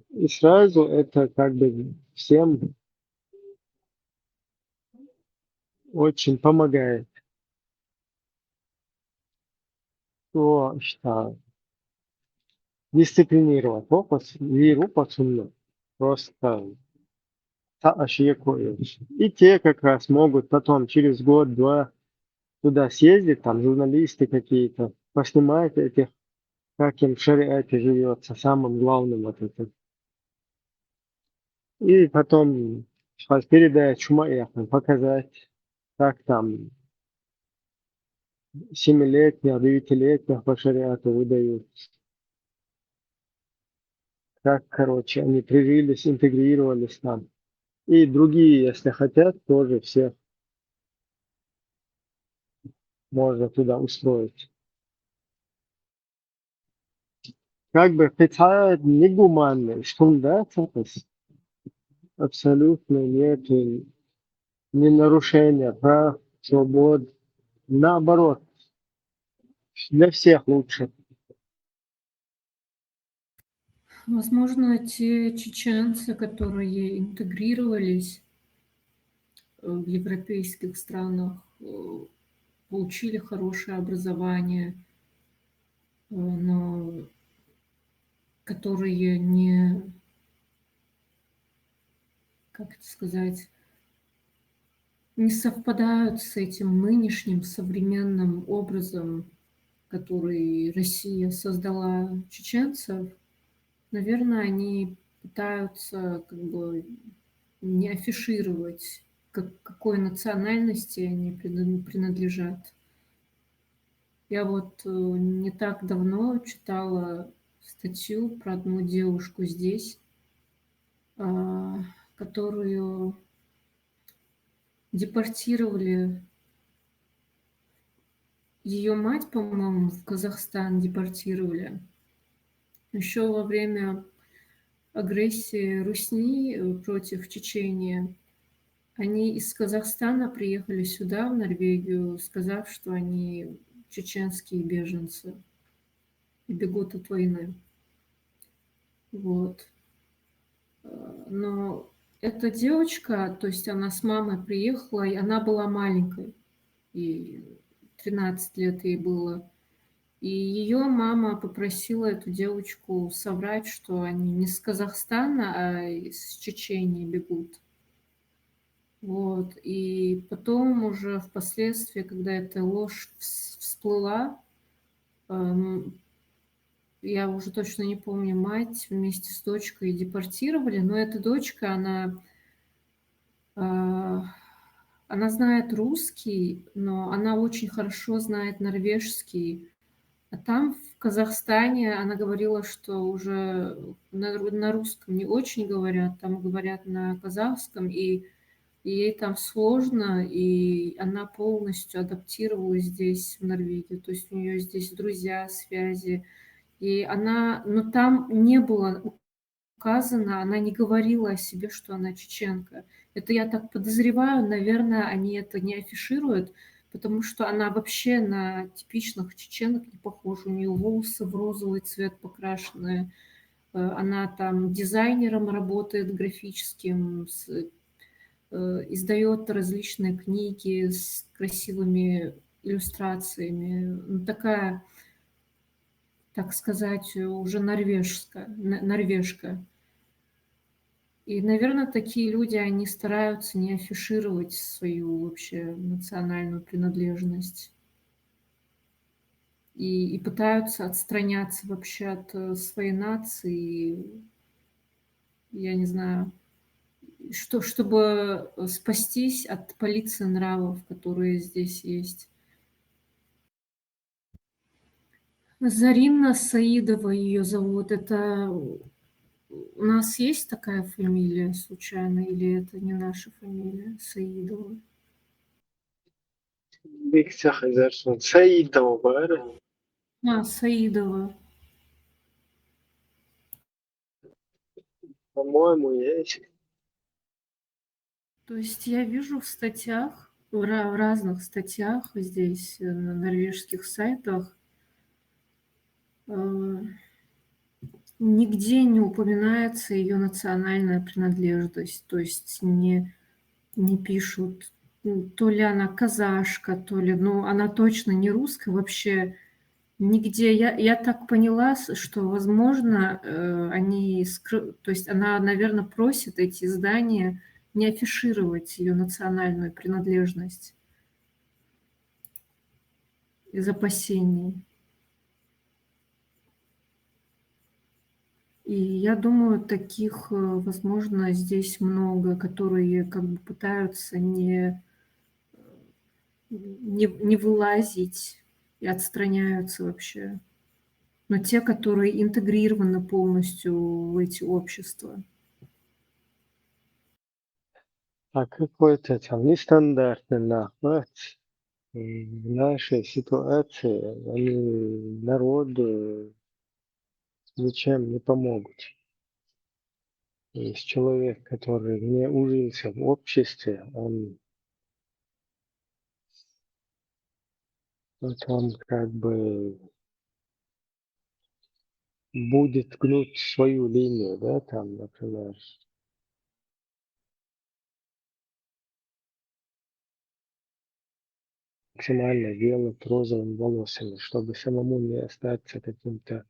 И сразу это как бы всем очень помогает. То, что дисциплинировать опыт, веру пацану. Просто Ашиякоевич. И те как раз могут потом через год-два туда съездить, там журналисты какие-то, поснимать этих, как им в шариате живется, самым главным вот это. И потом сейчас передачу Шумаеху показать, как там 7-летних, 9-летних по шариату выдают. Как, короче, они прижились, интегрировались там. И другие, если хотят, тоже всех можно туда устроить. Как бы хотя негуманный, что да, абсолютно нет ни нарушения прав, свобод. Наоборот, для всех лучше. Возможно, те чеченцы, которые интегрировались в европейских странах, получили хорошее образование, но которые не, как это сказать, не совпадают с этим нынешним современным образом, который Россия создала чеченцев. Наверное, они пытаются как бы не афишировать, какой национальности они принадлежат. Я вот не так давно читала статью про одну девушку здесь, а, которую депортировали. Ее мать, по-моему, в Казахстан депортировали. Еще во время агрессии Русни против Чечении. Они из Казахстана приехали сюда, в Норвегию, сказав, что они чеченские беженцы и бегут от войны. Вот. Но эта девочка, то есть она с мамой приехала, и она была маленькой, и 13 лет ей было. И ее мама попросила эту девочку соврать, что они не с Казахстана, а из Чечении бегут. Вот. И потом уже впоследствии, когда эта ложь всплыла, я уже точно не помню, мать вместе с дочкой депортировали, но эта дочка, а, она знает русский, но она очень хорошо знает норвежский. А там, в Казахстане, она говорила, что уже на русском не очень говорят, там говорят на казахском, и ей там сложно, и она полностью адаптировалась здесь, в Норвегии. То есть у нее здесь друзья, связи. Но там не было указано, она не говорила о себе, что она чеченка. Это я так подозреваю, наверное, они это не афишируют, потому что она вообще на типичных чеченок не похожа. У нее волосы в розовый цвет покрашенные. Она там дизайнером работает графическим, издает различные книги с красивыми иллюстрациями. Ну, такая, так сказать, уже норвежка. И, наверное, такие люди, они стараются не афишировать свою вообще национальную принадлежность. И пытаются отстраняться вообще от своей нации. Я не знаю, чтобы спастись от полиции нравов, которые здесь есть. Зарина Саидова ее зовут. Это у нас есть такая фамилия случайно, или это не наша фамилия Саидова? Биксах Изерсон. Саидова бар. Саидова. По-моему, есть. То есть я вижу в статьях, в разных статьях здесь, на норвежских сайтах, э, нигде не упоминается ее национальная принадлежность. То есть не пишут, то ли она казашка, то ли, ну, она точно не русская вообще. Нигде. Я так поняла, что, возможно, то есть она, наверное, просит эти издания не афишировать ее национальную принадлежность из опасений. И я думаю, таких, возможно, здесь много, которые как бы пытаются не вылазить и отстраняются вообще. Но те, которые интегрированы полностью в эти общества. А какой-то там нестандартный нахват в нашей ситуации, они народу ничем не помогут. То есть человек, который не ужился в обществе, он потом как бы будет гнуть свою линию, да, там, например, максимально делать розовыми волосами, чтобы самому не остаться каким-то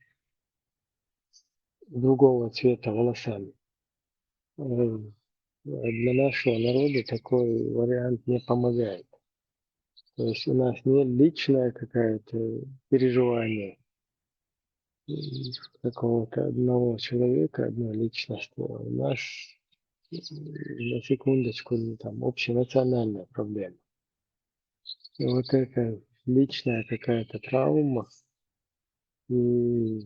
другого цвета волосами. Для нашего народа такой вариант не помогает. То есть у нас не личное какое-то переживание какого-то одного человека, одной личности. А у нас, на секундочку, там общенациональная проблема. И вот эта личная какая-то травма, и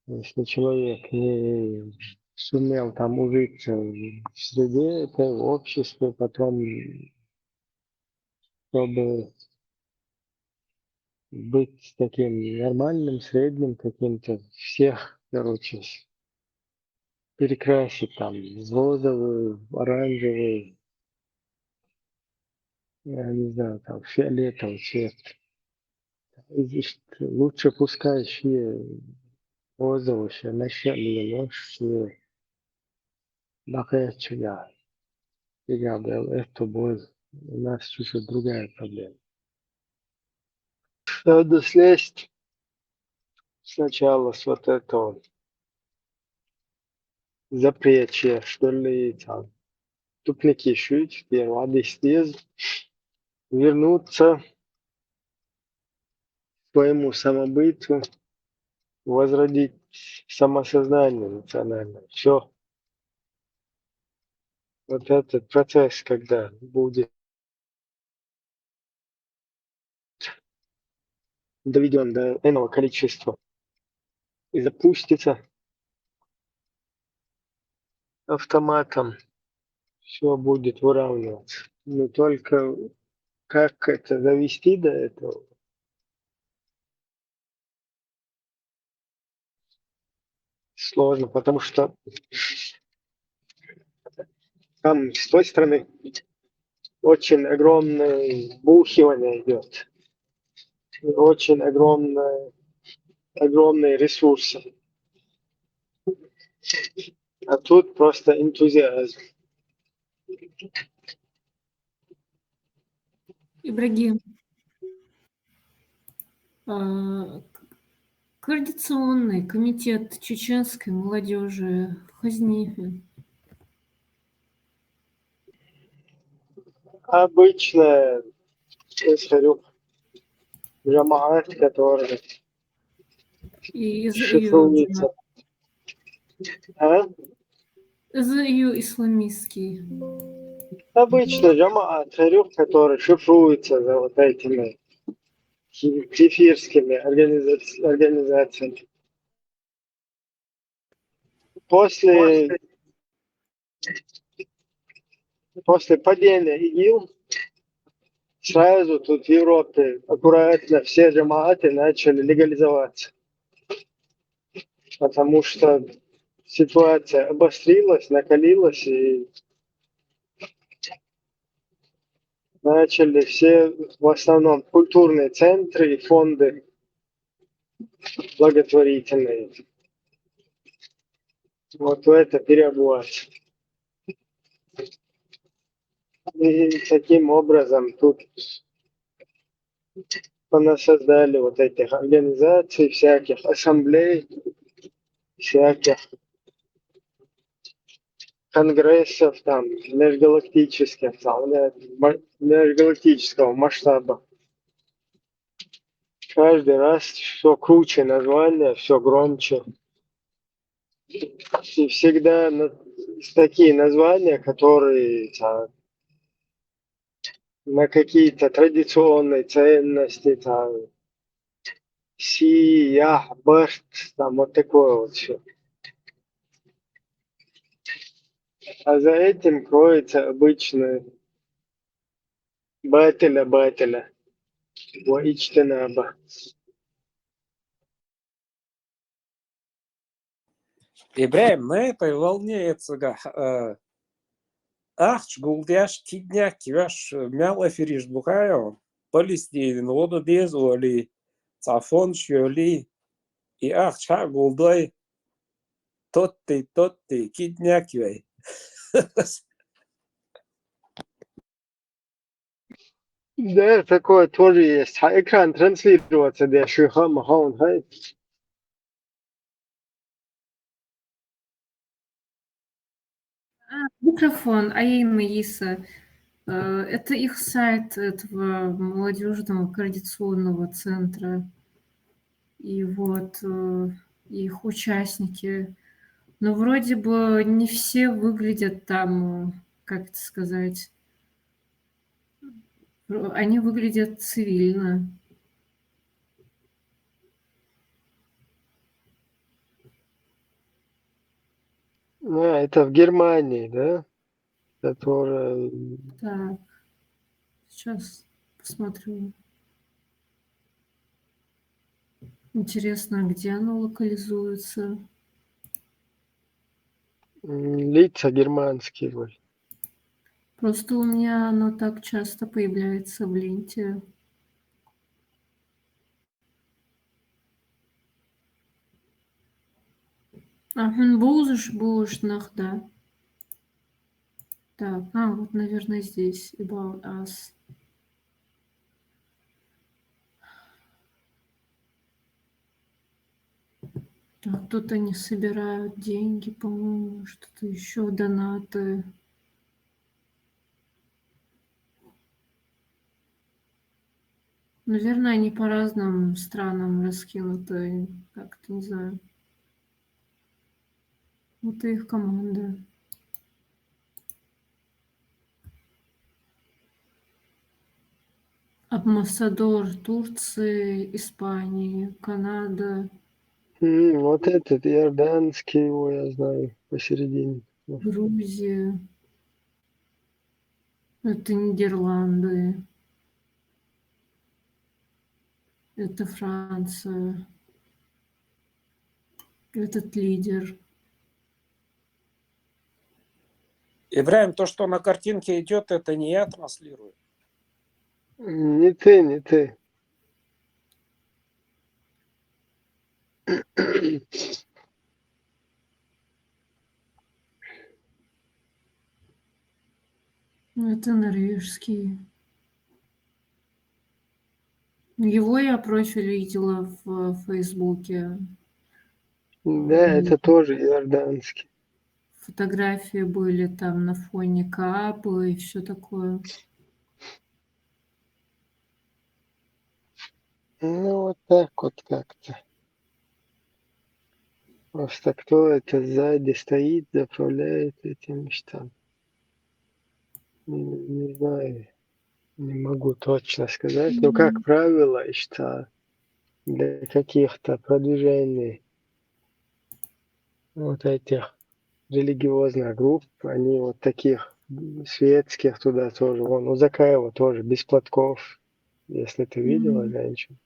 если человек не сумел там ужиться в среде, это в обществе, потом, чтобы быть таким нормальным, средним каким-то, всех, короче, перекрасить там в розовый, в оранжевый, я не знаю, там фиолетовый цвет. Лучше пускай розовый, начали ночь, бахая я был, это был, у нас чуть-чуть другая проблема. Надо слезть сначала с вот этого запретия, что ли, там, тупники шить, воды слез, вернуться, своему самобытию, возродить самосознание национальное. Все. Вот этот процесс, когда будет доведен до иного количества и запустится автоматом, все будет выравниваться. Но только как это довести до этого, сложно, потому что там с той стороны очень огромное бухивание идет, очень огромные ресурсы. А тут просто энтузиазм. Ибрагим, а, Координационный комитет чеченской молодежи в Хазнифе. Обычно, я говорю, джамаат, который И из ее, шифруется. А? исламистский. Обычно джамаат, говорю, который шифруется за вот этими кефирскими организациями. После падения ИГИЛ сразу тут в Европе аккуратно все джамааты начали легализоваться, потому что ситуация обострилась, накалилась, и начали все, в основном, культурные центры и фонды благотворительные. Вот в это переобуваться. И таким образом тут понасоздали вот этих организаций, всяких ассамблей, всяких конгрессов там межгалактических, там, межгалактического масштаба. Каждый раз все круче названия, все громче. И всегда такие названия, которые на какие-то традиционные ценности, там, си, я, башт, там вот такое вот все. А за этим кроется обычно бателя, воичтенаба. Ибраим, на этой волне ахч гулдяш кидня киваш мял эфириш бухаю, Палестин, воду безуали, цафон шьоли, и ахча гулдой тот ты, кидня кивай. Да, такое тоже есть. А экран транслируется, да, шихам, хаун, хай. Микрофон, Аина Иса. Это их сайт этого молодежного координационного центра. И вот их участники. Но вроде бы не все выглядят там, как это сказать, они выглядят цивильно. Это в Германии, да? Которая... Так, сейчас посмотрю. Интересно, где оно локализуется? Лица германские. Вот. Просто у меня оно так часто появляется в ленте. Булш, да. Так, вот, наверное, здесь. About Us. Так, тут они собирают деньги, по-моему, что-то еще, донаты. Наверное, они по разным странам раскинуты, как-то, не знаю. Вот и их команда. Амбассадор Турции, Испании, Канада, Вот этот иорданский, его я знаю посередине. Грузия. Это Нидерланды. Это Франция. Этот лидер. Ибраим, то, что на картинке идет, это не я транслирую. Не ты, не ты. Это норвежский. Его я профиль видела в Фейсбуке. Да, это тоже иорданский. Фотографии были там на фоне Каабы и все такое. Ну, вот так вот как-то. Просто кто это сзади стоит, заправляет этим штабом. Не знаю, не могу точно сказать. Но, как правило, что для каких-то продвижений вот этих религиозных групп, они вот таких светских туда тоже. Вон у Закаева тоже без платков, если ты видела женщин.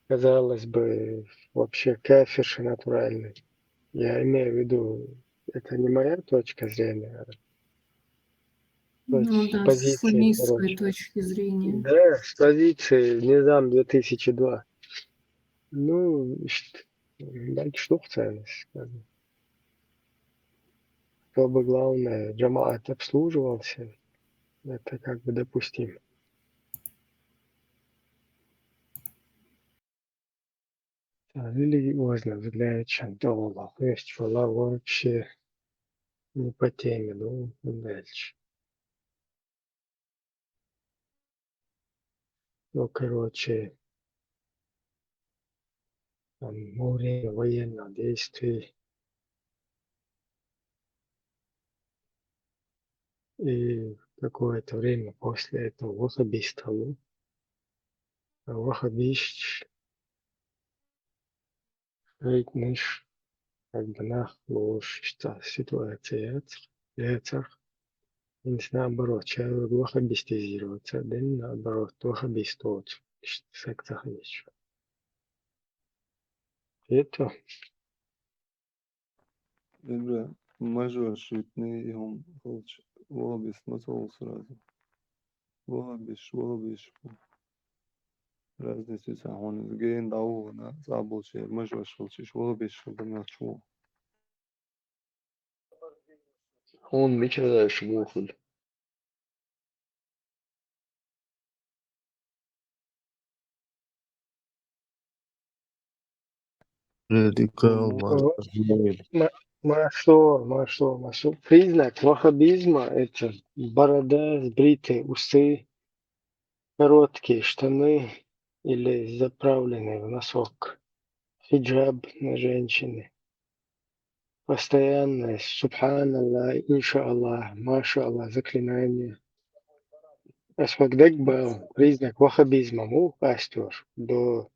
Казалось бы, вообще кафирши натуральный. Я имею в виду, это не моя точка зрения, Ну с да, с позиции, исламистской короче. точки зрения. Да, с позиции Низам 2002. Ну, дальше что ценность, скажем. Чтобы, главное, джамаат обслуживался, это как бы допустимо. Религиозно взгляд Чантола. То есть была вообще не по теме, ну, дальше. Ну, короче, там, во время военных действий и какое-то время после этого ваххабиста, ну, ваххабист, наш, как бы нах, ложь, что ситуация, яцах, и наоборот, человек ваххабистизироваться, да наоборот, ваххабистовать, сектах есть. Это Emre, major шутный, и он получил лобби смотрел сразу. Лобби. Разница он гейн дау на забыл шер, major шутишь, лобби шутный начал. он начинаешь мухоль. Радикал, Машло. Признак ваххабизма – это борода, сбритые усы, короткие штаны или заправленные в носок, хиджаб на женщине, постоянное субханаллах, иншаллах, машаллах, заклинание. Асмагдек был признак ваххабизма, пастор, до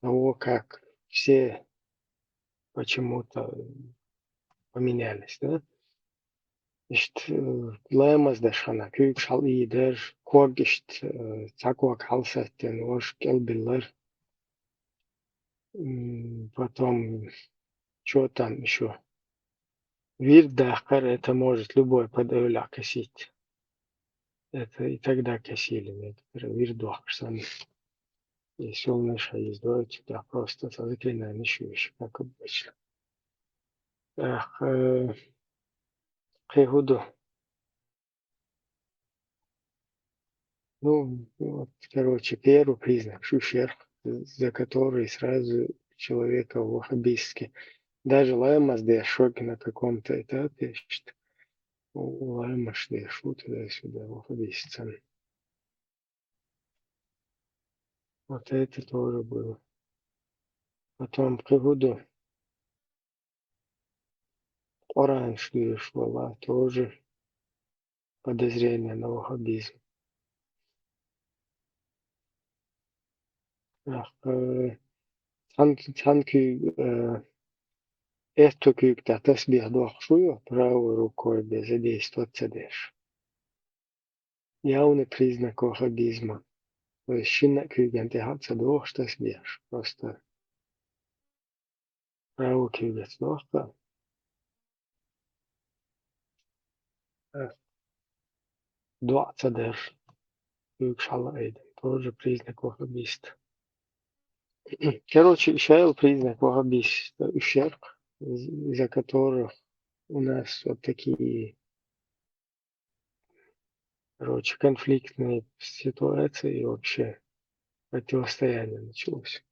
того, как все почему-то поменялись, да? Лаймаз дашана, күйік шал иедер, куак цакуак халсаттен, ош келбиллер. Потом, что там еще? Вир дахкар, это может любой подавля косить. Это и тогда косили некоторые. Вир дахкар, если он наша есть, давайте да, просто заклинаем еще, как обычно. Эх, Хейгуду. Ну, вот, короче, первый признак шушер, за который сразу человека ваххабистски. Даже лаймас дешок на каком-то этапе, что лаймаш дешу туда-сюда ваххабистцам. Вот это тоже было. Потом приводу оранжевые слова тоже подозрение на ваххабизм. Санки эстокюкта тасбих дохшую правой рукой без задействовать цедеш. Явный признак ваххабизма. То есть шиннакюген тихатся дох тасбих. Просто правый кюгец дохта. Два цедеш. Кюкшала эйден. Тоже признак ваххабиста. Короче, еще признак ваххабиста ущерб, из-за которых у нас вот такие, короче, конфликтные ситуации и вообще противостояние началось.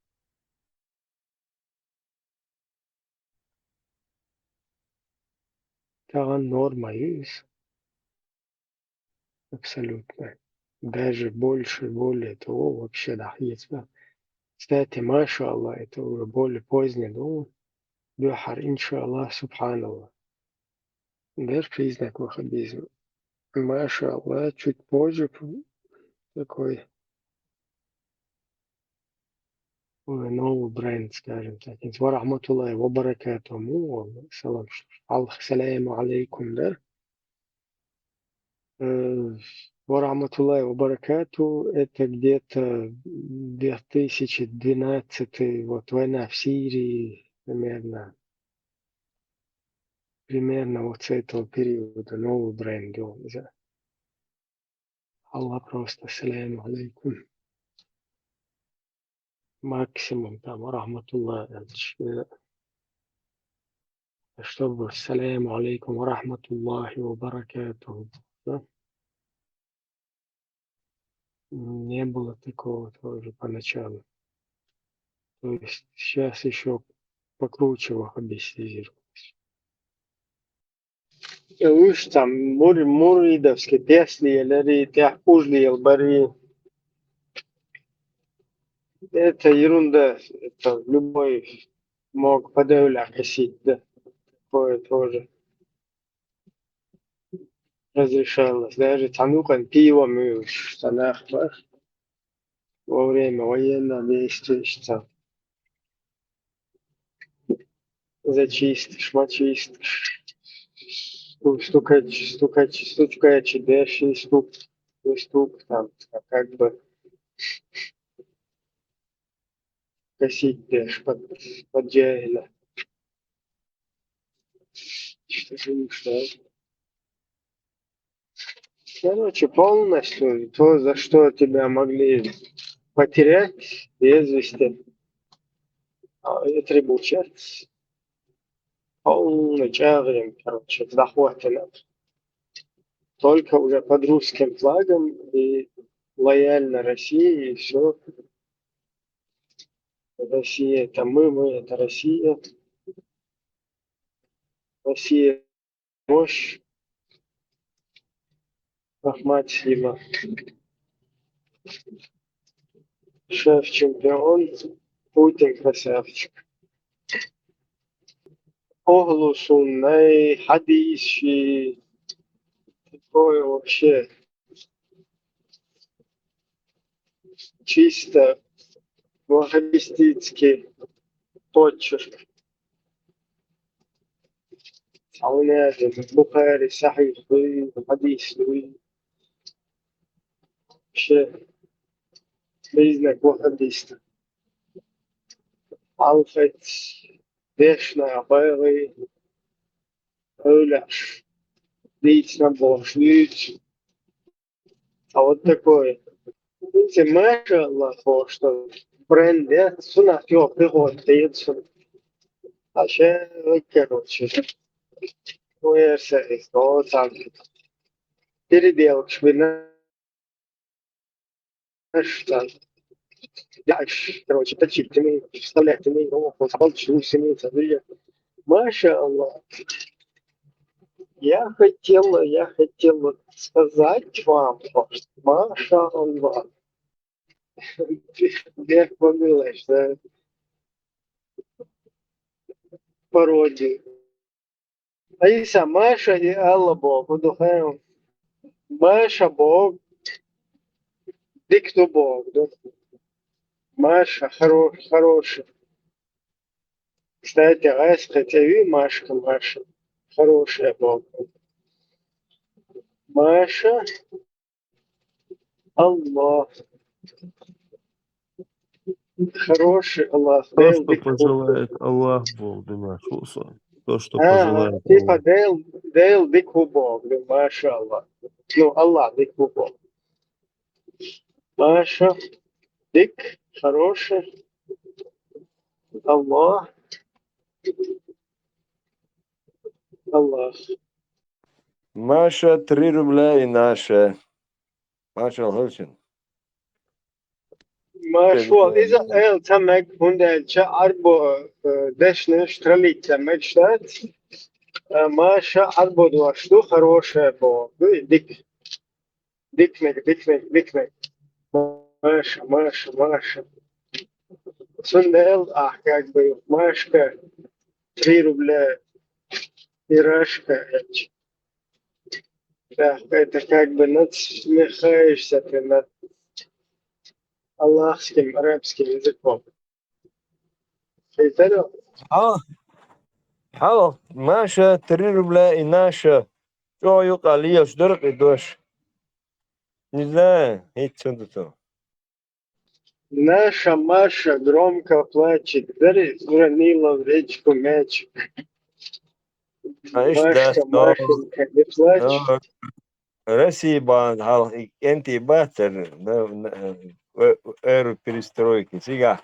Это норма есть, абсолютно. Даже больше, более того, вообще да, есть. Кстати, маша Аллах, это уже более позднее, но бюхар, инша Аллах, субханаллах. Даже признак ваххабизма. Маша Аллах чуть позже такой новый бренд, скажем так. Ва рахматуллахи ва баракатуху. Салам. Ассаляму алейкум, да? Ва рахматуллахи ва баракатуху. Это где-то 2012, вот война в Сирии, примерно вот с этого периода новый бренд. Аллах просто ассаляму алейкум. Максимум там рахматуллахи. Чтобы ассаляму алейкум ва рахматуллахи ва баракатуху. Да? Не было такого тоже поначалу. То есть сейчас еще покруче ваххабистизируют. Уж там муридовские теслиелери, тяхпужлиелбари. Это ерунда. Это любой мог подавля косить, да. Такое тоже разрешалось. Даже танукан пивом и в штанах во время военного действия что зачистишь, мочистишь. Стукач, дальше стук, там, как бы косить дальше под джahila. Что? Короче, полностью то, за что тебя могли потерять без вести, отребучать, полный джавлин, короче, захватено. Только уже под русским флагом и лояльно России, и все. Россия это мы это Россия. Россия мощь, Ахмад Сима, шеф-чемпион, Путин красавчик. Оглушенный, хадищий, такое вообще чисто ваххабистический почерк. Саунядин, Бухари, Сахих, хадис, вообще признак ваххабиста. Алфет, Дешна, Бэвы, Öляш, лично божнить. А вот такое. Видите, маша Аллах, что бренд, да, сунах его приход, дается. А ще, короче, уэрся, что там, переделок, швина, там, дальше, короче, точить, вставлять, получился, маша Аллах. Я хотел сказать вам, что маша Аллах. Грех помилуешь, да? Пародию. Аиса, Маша и Алла Бог. Удухаем. Маша Бог. Дикту Бог. Да? Маша хороший. Кстати, Аська, тебе Машка, Маша. Хорошая Бог. Маша. Аллах. Хороший Аллах. То, Дейл что Дикту Бог. пожелает Аллах, Бог, Дима, Шуса. То, что Ага, пожелает типа Аллах. Дейл Дикту Бог. Да, Маша Аллах. Ну, Аллах Дикту Бог. Маша. Дик. Хороший. Аллах. Аллах. Маша 3 рубля и наша. Маша Алховчин. Машвал, إذا تمك هناك أربع دشنا شترليت تمك شتات ماشا أربع دواشتو хорошая بو ديكمك ماشا سندل как бы Машка 3 рубля пирожка да, это как бы надсмехаешься ты над аллахским арабским языком. Это Алло, Маша 3 рубля и наша. Что юкали, я что и дождь. Не знаю, это что. наша Маша громко плачет, уронила в речку мяч. А ишь Машка, даст, Машенька, не плачь. Россия бан, энти батер, эру перестройки. Сега,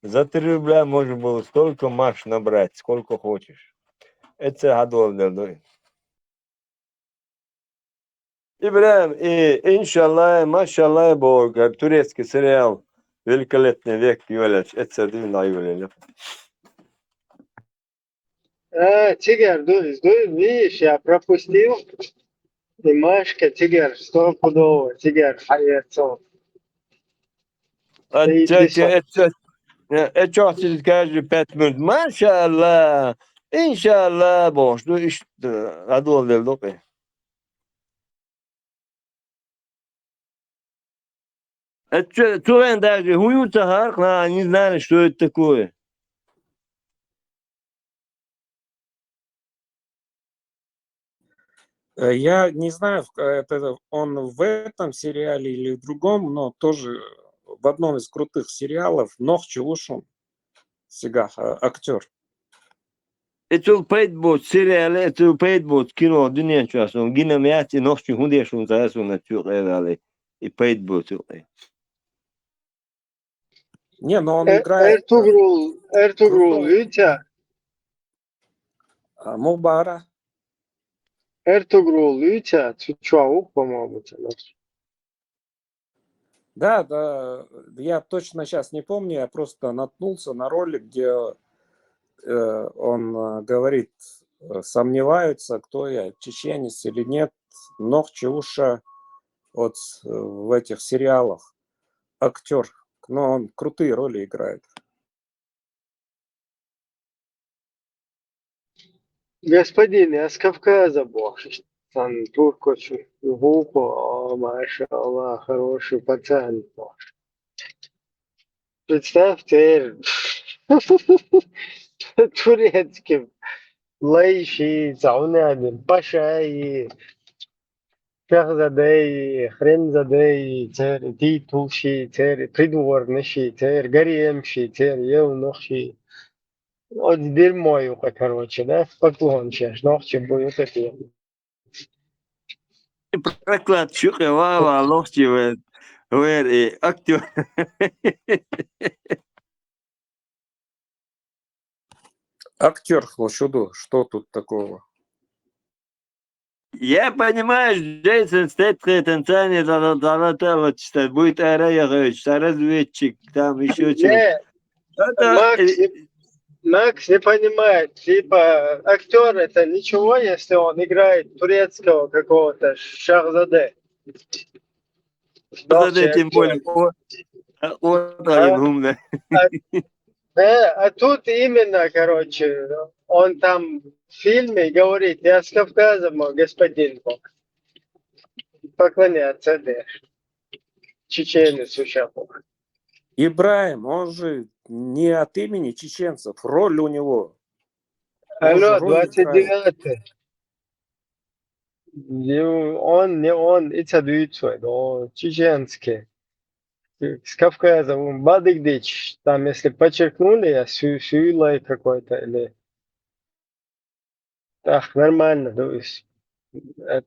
за 3 рубля можно было столько Маш набрать, сколько хочешь. Это гадовно, Ибраим, и иншаллах, машаллах, Бог, турецкий сериал «Великолепный век» Юлич, это дивно, Юлич. Тигр, видишь, я пропустил. И Машка, Тигр, стопудово, Тигр, хайерцов. Это что ты скажешь 5 минут? Машаллах, иншаллах, Бог, что ишь, гадовно, лопе. Это что, даже хуются, они знали, что это такое. Я не знаю, это он в этом сериале или в другом, но тоже в одном из крутых сериалов Нох Чулушун, сега актер. Это пейтбот сериал, это пейтбот кино, dünya çarşı. Yine miyati nohçu hunde şun zaten çok evvel. И пейтбот. Не, но он играет Эртугрул, видите? Мубара. Эртугрул, видите? Чуаук, по-моему, Да, я точно сейчас не помню, я просто наткнулся на ролик, где он говорит, сомневаются, кто я, чеченец или нет, Нох Чауша вот в этих сериалах, актер, но он крутые роли играет. Господин, я с Кавказа, бог. Там турк очень глупо, машаллах, хороший пацан. Представьте, турецким лайши, заунами, пашаи, шахзадей, хрензадей, титулши, придворныши, гаремши, евнухши. Вот дерьмо его, короче, да, поклон сейчас, ногти будут такие. Проклад чука вава лохчи вер и актер. Актер Хлошуду, что тут такого? Я понимаю, Джейсон Стэтхэм, Танцания, вот что будет аэроягович, разведчик, там еще что-то. Макс не понимает, типа актер это ничего, если он играет турецкого какого-то Шахзаде. Шахзаде, тем более. Вот А, один умный. а тут именно, короче, он там в фильме говорит, я с Кавказа, мой господин Бог. Поклоняться, да. Чеченец еще Бог. Ибраим, он же не от имени чеченцев, роль у него. Он же Алло, роль играет. 29-й. Он, не он, и цадуицой, но чеченский. С Кавказа, Бадыгдич, там, если подчеркнули, я Сюйлай какой-то, или... Так, нормально, то есть...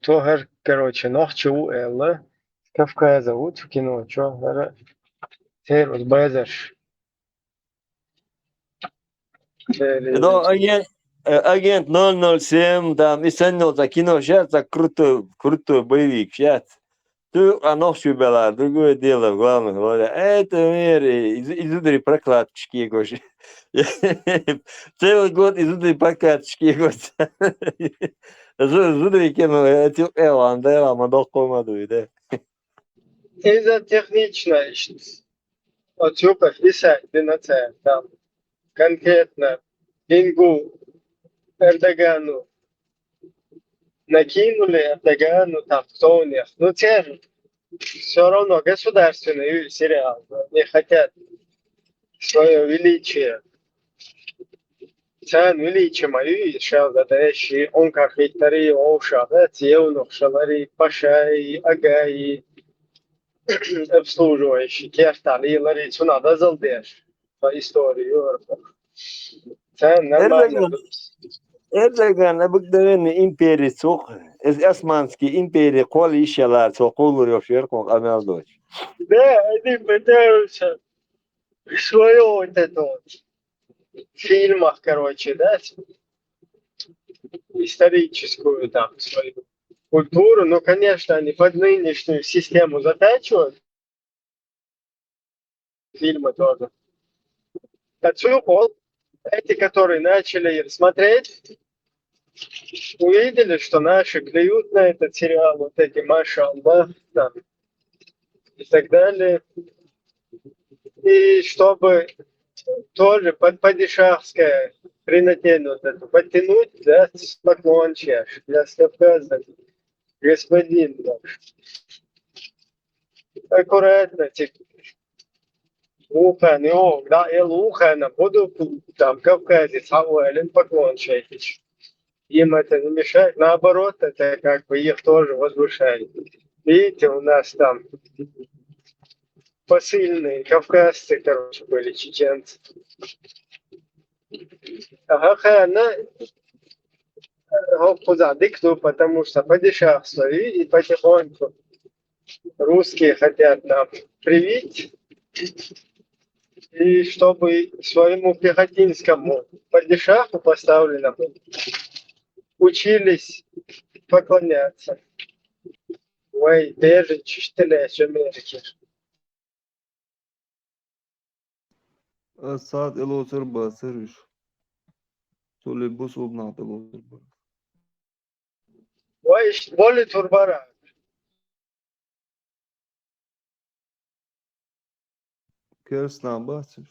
Тогар, короче, нахчу, Элла, с Кавказа, вот в кино, чё, Сервус, Базарш. Но агент 007, там, и Санёта, кино, сейчас так крутой боевик, сейчас. Ты ночью была, другое дело в главных ролях. Это мир, изудри прокладочки, гош. Целый год изудри прокладочки, гош. Изудри кино, это Элан, да, Элан, мадок комаду, да. Из-за техничности. Вот сюка писать, диноцея, там, конкретно, деньгу Эрдогану накинули, Эрдогану, там, кто у них. Ну, те все равно государственный сериал. Не хотят свое величие. Sen величие еще задачи, он как хитари, оша, евнух, шалари, пашай, агаи, обслуживающий, кефтали, лари, цуна, дазалдеш, по истории. Sen нормально. Erdogan обыкновенный империя цох, Османский империя, коли ищала цох, улур ёшерком, амел дочь. Да, они пытаются свое вот это вот в фильмах, короче, да, историческую там свою культуру, но, конечно, они под нынешнюю систему затачивают, фильмы тоже. Отсюда эти, которые начали смотреть, увидели, что наши клюют на этот сериал, вот эти Маша-Аллах там и так далее. И чтобы тоже под падишахское принятие вот эту подтянуть, да, с поклончия, для Кавказа, господин, да. Аккуратно, типа, ухан, да, ухана, буду там кавказец, хавуэлен поклончия. Им это не мешает, наоборот, это как бы их тоже возвышает. Видите, у нас там посыльные кавказцы, короче, были чеченцы. Ага, она дыкту, потому что падишахство, и потихоньку русские хотят нам привить, и чтобы своему пехотинскому падишаху поставленному учились поклоняться. Ой, бежит, чистилешь, Америки. Saat eloter basırır. Tole bus obnat eloter bas. Ой, более турбара. Kersna basır.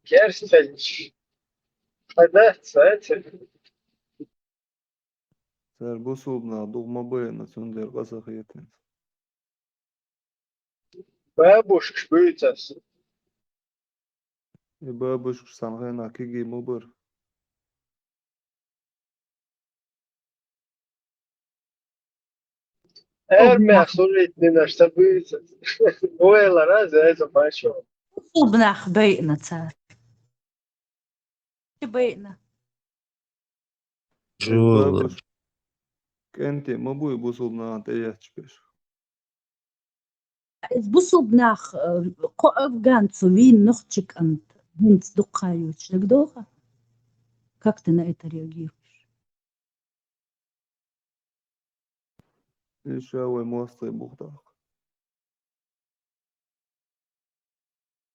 Керстельч. Да, кстати. Ser bus obnat doğma bayana sönder kasakh yeten. Бабушка шпыцас. Babush sanghena kigi mobur. Эрмя сурит не наш события. Ой, раз это пошел. Убнах бейна царь. Бейна. Живой, Babush kenti mobuy bus obnat eyachpesh. Бусубнах афганцу вин нохчик ант. Вин сдухаючь. Догдоха? Как ты на это реагируешь? Ишавай мосты бухтах.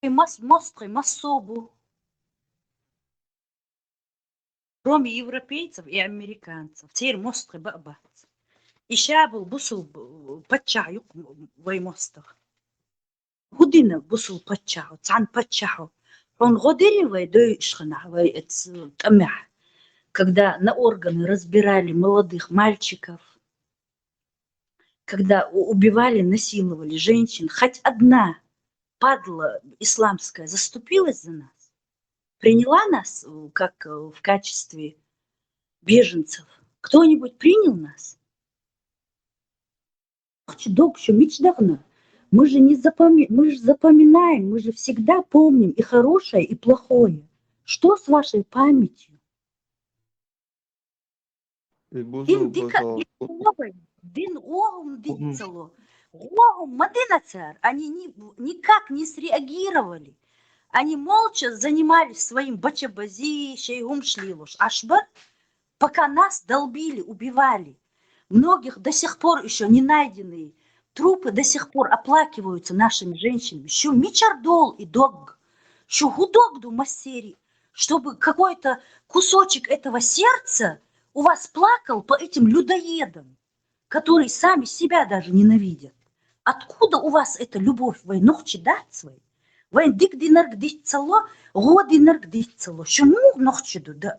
Мострый, массобу. Кроме европейцев и американцев. Теперь мострый бабац. İşe busul paçayuk vaymostah. Hudina busul paçahu, tan paçahu. Он годыревый, да и шханавый, это тамях. Когда на органы разбирали молодых мальчиков, когда убивали, насиловали женщин, хоть одна падла исламская заступилась за нас, приняла нас как в качестве беженцев. Кто-нибудь принял нас? Мы же мы же запоминаем, мы же всегда помним и хорошее, и плохое. Что с вашей памятью? Бузул базал. Дин огум дицало. Огум мадинацар. Они никак не среагировали. Они молча занимались своим бачабази, шейгум шлилуш. Ашбар, пока нас долбили, убивали. Многих до сих пор еще не найденные трупы до сих пор оплакиваются нашими женщинами. Щу мичардол и дог, щу гудогду массери, чтобы какой-то кусочек этого сердца у вас плакал по этим людоедам, которые сами себя даже ненавидят. Откуда у вас эта любовь? Вы нохчи дать свои? Вы дик динарк дичцало, год динарк дичцало. Чему нохчи да?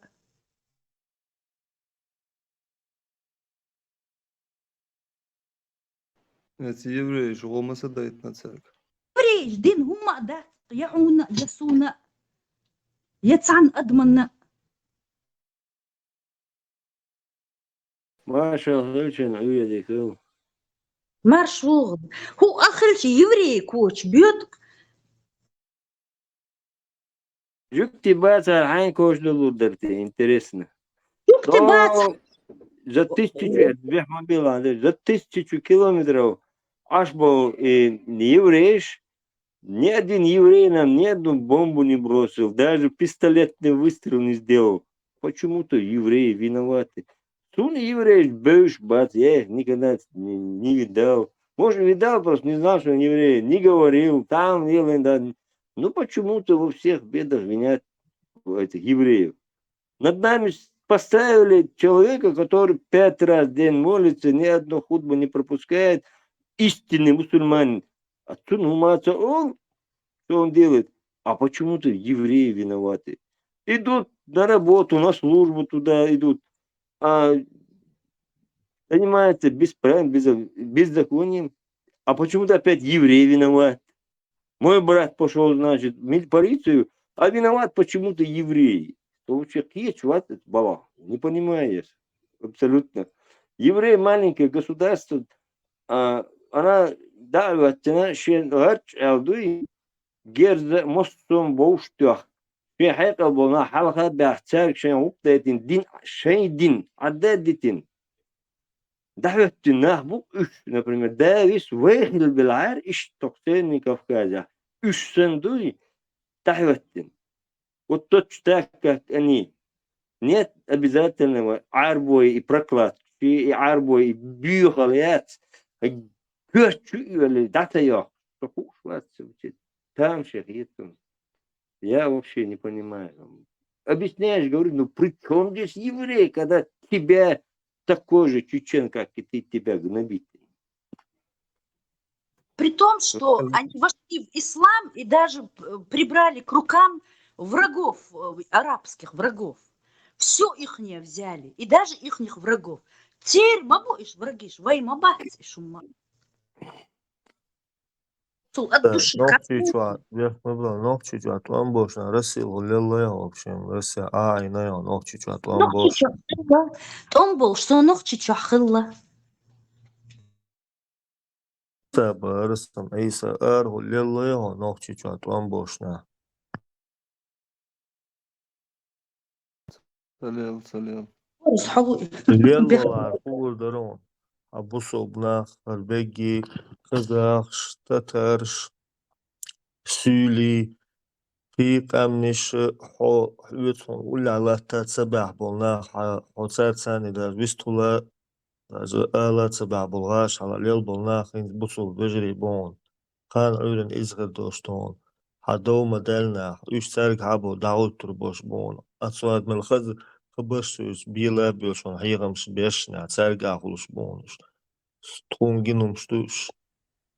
Это евреи, что olmasa da etme церковь. Евреи, дин гума да, яуна, ясуна, яцан адмана. Маша Хылчин уедет. Маршрут. Ху ахрчи евреи коч бьет. Жукти баца хайн кожду лудерти, интересно. Юг ты бац. За 1000 километров аж был не евреиш, ни один еврей нам ни одну бомбу не бросил, даже пистолетный выстрел не сделал. Почему-то евреи виноваты. Сун еврей бэш бац, я их никогда не видал. Может, видал, просто не знал, что он еврей, не говорил, там, да. Ну, почему-то во всех бедах винят этих евреев. Над нами поставили человека, который 5 раз в день молится, ни одну хутбу не пропускает, истинный мусульманин. Отсюда он, что он делает? А почему-то евреи виноваты. Идут на работу, на службу туда идут, занимаются беззаконием. А почему-то опять евреи виноваты. Мой брат пошел, значит, в полицию, а виноват почему-то евреи. Не понимаешь. Абсолютно. Евреи маленькое государство, она даватина шенгарч алдуи герзе мостом боуштях. في حقيقة بنا حلقة بحثك شيء وقتين دين شيء دين عدد دعوة النهب إيش например داويس واحد بالعار إيش تقتني كفكازة إيش صندوق دعوة вот тот так они нет обязательного арбой и прокладки и арбой и бьюхалят гёчу или дата я там шахитом я вообще не понимаю. Объясняешь, говорю, ну при чем здесь еврей, когда тебя такой же чечен, как и ты, тебя гнобит? При том, что они вошли в ислам и даже прибрали к рукам врагов, арабских врагов. Все ихнее взяли, и даже ихних врагов. Теперь мабо иш врагиш, вайма бац иш ума. От души. Ногчичу атлан Россия гулялла, в общем, Россия айна, ногчичу атлан бошна. Он был, что ногчичу ахилла. Таба Рустам Иса ар гулялла, ногчичу атлан бошна. Салям. Леллалар кулдарон. Абусобнах, Арбеги, Казахш, Татарш, Süli, Piqamnish, Hütson, Ulala, Tatsabah, Bolnach, Hotsatsan, der Vistula, also Ala Tsabah, Bolgash, Halalil, Bolnach, in Busul, Vijri, Bon, Khan Uren, Israel, Doston, Hado, Madelnach, Üsterg, Habo, Daud, Turbosh, Bon, Atswad, Melchaz, Kabassus, Bila, Bilson, Hirams, Beshna, Tsarga, Hulus, Bonus. Strunginumstuş.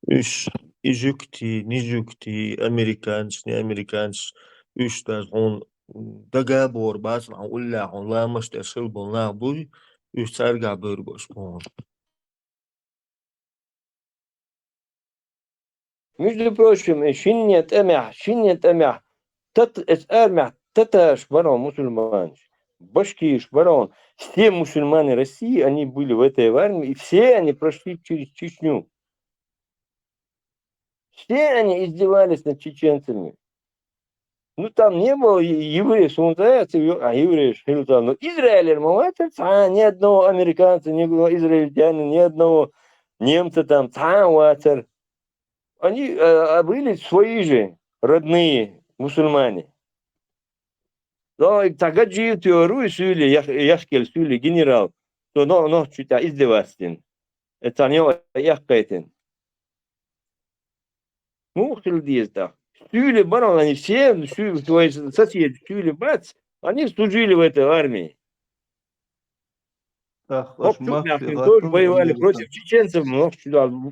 Üç ijükti, nijükti, Amerikanç, ne Amerikanç. Üç der on daga bor bas ma ulla on la mış derşil bolna buy. Üç serga bör boş bon. Между прочим, шиннет эмях, тат эс эрмях, таташ барон мусульман. Башкиш, барон. Все мусульмане России, они были в этой армии, и все они прошли через Чечню. Все они издевались над чеченцами. Ну, там не было евреев, евреев шилта. Но Израиль, ни одного американца, ни одного израильтянина, ни одного немца там, они были свои же, родные мусульмане. Но Тагаджи теорию сюли, яхкел сюли, генерал, то но чуть издевастен. Это не яхкайтен. Ну, хилдиз да. Сюли барон, они все, твои соседи, сюли бац, они служили в этой армии. Тахлаш Тоже макси воевали Америка. против чеченцев, но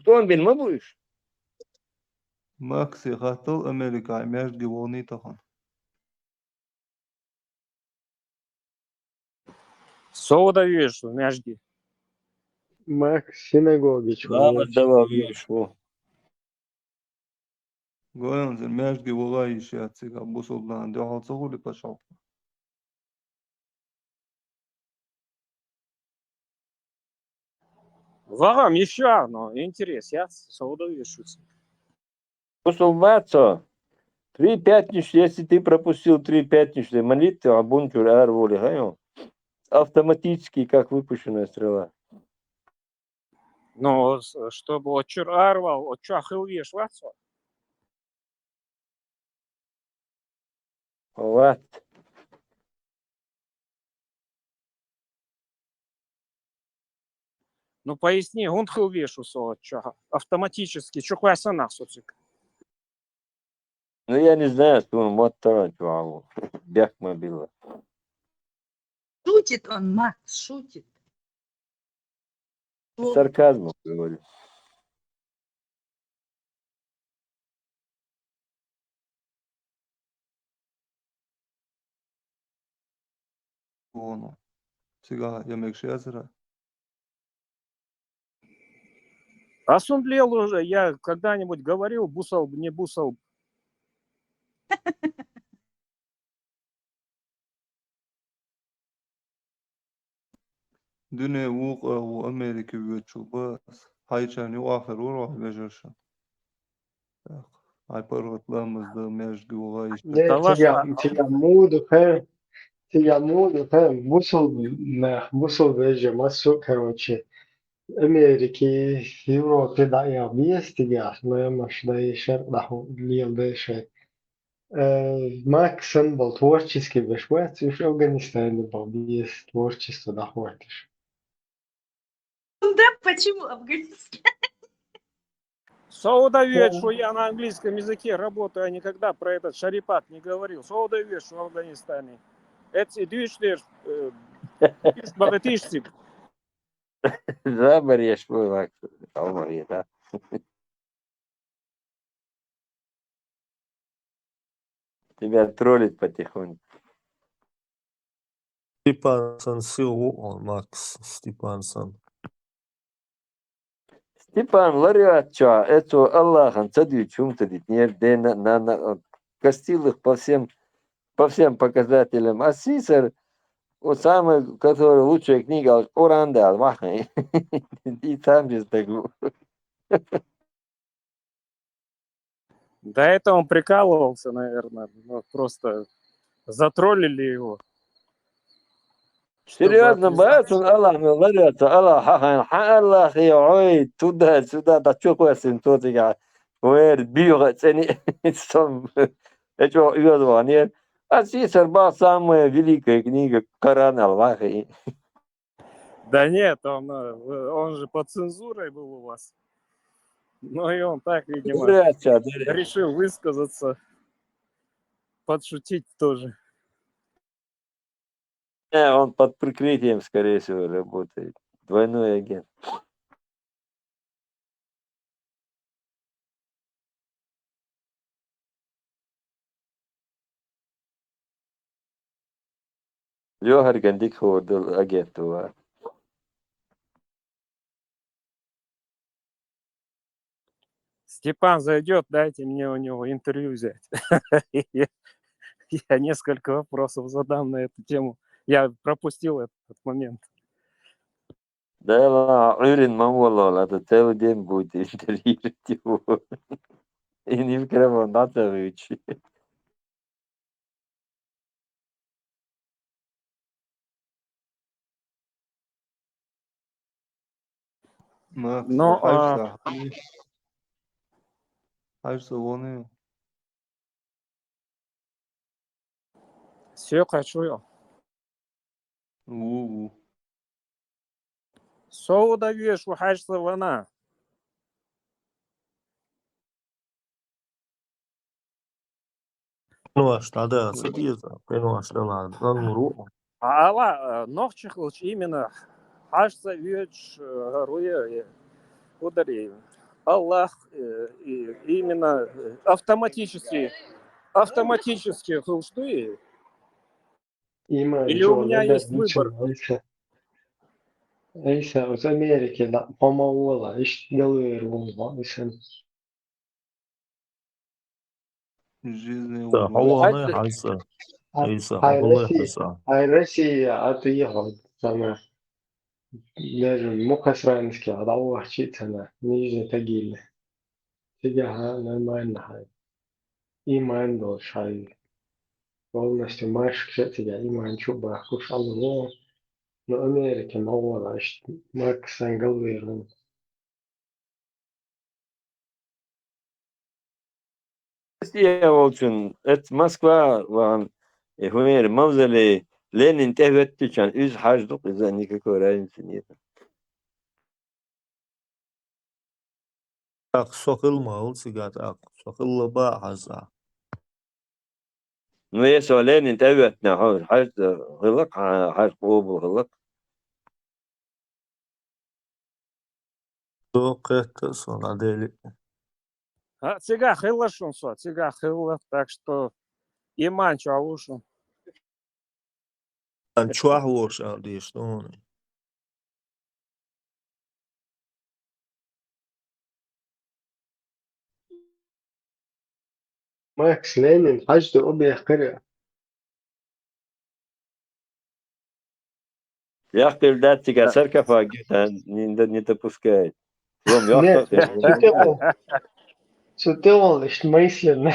он бен мабуш. Макси гатыл Америка, меж гивони тахан. Соуда видишь, мяжги. Мак синагоги Да, чувачи. давай, видишь, во. Гоянзер меж гивола иши ацига бусулдан дехал цогули пашал. Вагам еще одно интерес, я соуда видишь. Мусульманцо, 3 пятничные, если ты пропустил 3 пятничные молитвы, абунчур арволи, автоматически, как выпущенная стрела. Ну, чтобы очур арвал, очахил видишь, вацо. Вот. Ну, поясни, он хил видишь, автоматически, что класса нас, Ну, я не знаю, что он вот тарантюал. Бях мобила. Шутит он, Макс, шутит. Сарказмом говорю. Воно. Сега ямек шезера. Асумблел уже, я когда-нибудь говорил, бусал, не бусал. Düne vuq u Amerika göçü bas. Hayçani u ahir ura vejerşa. Ay pargatlamızda меж гивола иши. Не, Талаш, тебя моду, мусул веже масу, короче. Америки, Европе, да, я есть, я, но я маш да и шер, да, лил деши. Максим был творческий, бешвец, и в Афганистане был, есть творчество, да, хватишь. Да, почему афганистан? Соуда видишь, что я на английском языке работаю, а никогда про этот шарипат не говорил. Соуда видишь, что в Афганистане. Это движешь, богатышцы. Заборешь, мой Алмари, да. Тебя троллит потихоньку. Степансон сил он, Макс Степансон. Степан, лариат, чё, это Аллахан, цадю, чум-то ведь нет, на костил их по всем показателям. А Сисар, вот самая, которая лучшая книга, Коран, да, Аллаха. И там же так. До этого он прикалывался, наверное. Ну, просто затроллили его. Серьезно, боятся, Аллах, лариатся, Аллах, я, ой, туда, сюда, да что квасим, тут я, ой, бьют, это что, нет. А Сисар была самая великая книга Коран Аллаха. Да нет, он же под цензурой был у вас. Ну и он так, видимо, решил высказаться, подшутить тоже. Он под прикрытием, скорее всего, работает. Двойной агент. Лёгар гандик ходил агенту. Степан зайдет, дайте мне у него интервью взять. Я я несколько вопросов задам на эту тему. Я пропустил этот момент. Да ла урин мамола ла это целый день будет интервьюировать его. И не в Кривонатович. Макс, Но حاج صواني все хочу. وو Соуда веш وحاج صواني. Пенуаш, да, садится. Пенуаш, да ладно. Ну, руку. Ала нохчихлч именно حاج веш руя удари. Аллах именно автоматически хлшты. إيمان Или у جو меня لدى есть выбор? نيشن عيسى وز أمريكا لا ماما والله إيش دلوير والله إيش جيزني Да, والله هو حاسة حاسة هاي والله رسي حاسة. هاي رسي أعطيه سما لازم مو كسرانسكي أضعوه شيء سنة نيجي تقيل تجاها ما إنها إيمان دوش هاي والله ماشي شيء تجاه إيمان شو بحكوش الله no Amerika ma والله إيش ماكس أنجلوير Россия, в общем, это Москва, ван, и хумер, мавзолей, Ленин теветтичан, из хаждук, из-за никакой разницы нет. Так, сокыл мал сигат, так, сокыл ба хаза. Ну, если Ленин теветна, хаж غلق, хаж قوب غلق. То кэт сонадели. Тига хылышын со, тига хылы. Так что иман чавушын. Чуах вош, а что он? ماكس لينين حاجته أبي قرأ Яхтель датчика саркофаги-то не допускает. Слом нет яхта, شو تقول إيش ميسلنا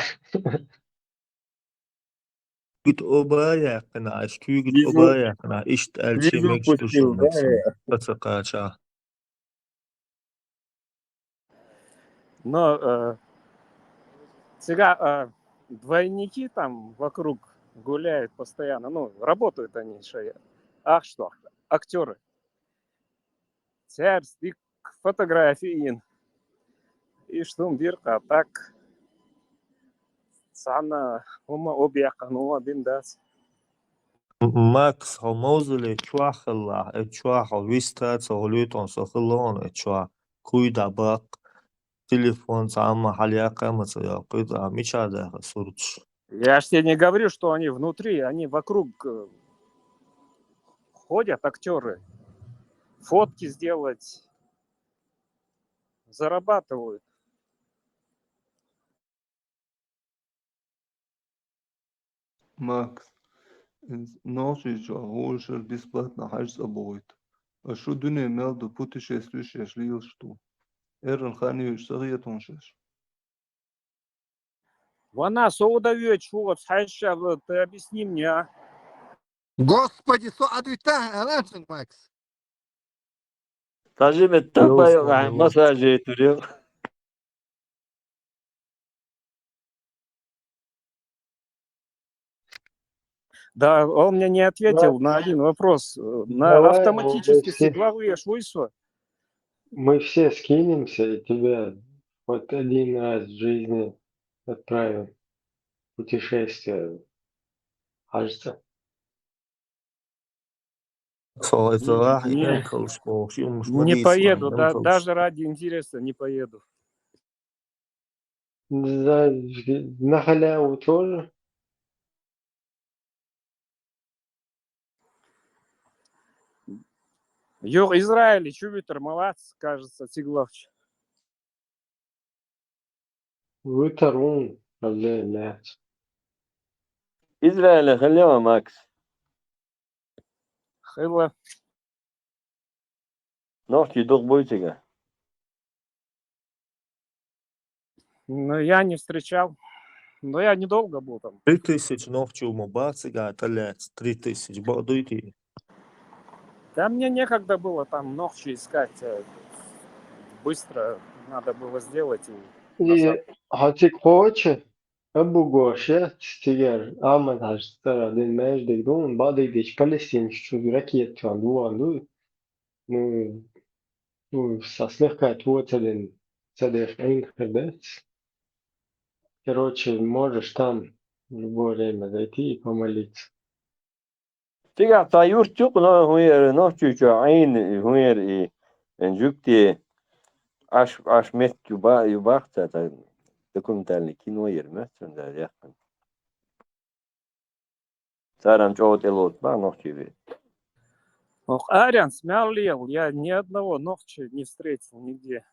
Küt obaya kana, küt Визу, obaya kana, işt elçi визу пустил, mekstuşun да? meksin. Kasa kaça. Но тига двойники там вокруг гуляют постоянно. Ну, работают они еще. Ах что, актеры. Тяр фотографии. И что бирка так. Sana huma obyakanuma bindas. Max homozele çuahla, çuah vista çoluton sokulon, çuah kuyda bak. Телефон сама халяка мацая, кuyda мичада сурч. Я ж тебе не говорю, что они внутри, они вокруг ходят, актеры. Фотки сделать, зарабатывают. Макс ночью уже бесплатно حجز будет. А что дунья мелду путешествующие шлил что? Эрн ханивич сагия тоншеш. Вона соудовеч, вот, хайша, ты объясни мне, а? Господи, ответь, Макс. Тажиме тапай, массажи турил. Да, он мне не ответил на один вопрос. На давай автоматически сиглавые швыйсва. мы все скинемся и тебя хоть один раз в жизни отправим в путешествие кажется Соğaytığa Не, hem kılışma, yumuş не vadiysa, поеду, hem да, kılış. даже ради интереса не поеду. на халяву тоже Юг Израиль, Чувитер, молодец, кажется, Тиглович. وترون الله. إسرائيل خليها ماكس Хыло. نحكي دوغ بويتيغا. Но я не встречал. Но я недолго был там. 3000 ночью мобацыга, талец, 3000 бодуйти. Да мне некогда было там ночью искать. Быстро надо было сделать и назад. Hatik Kovaç'ı bu goşe stiger Ahmet Haçlara den mecde don bade geç Palestin şu raket kan duandu nu saslehka tuotelen sadef ein kırdet. Короче, можешь там в любое время зайти и помолиться. تيجا طايور تقنا هوير نحكي عين هوير نجوكتي عش مت يباخت تكون تالي كينو يرمت ده يخن سارم جوت элот ба нахчи ве. Ох, Ариан смял, я ни одного ногча не встретил нигде.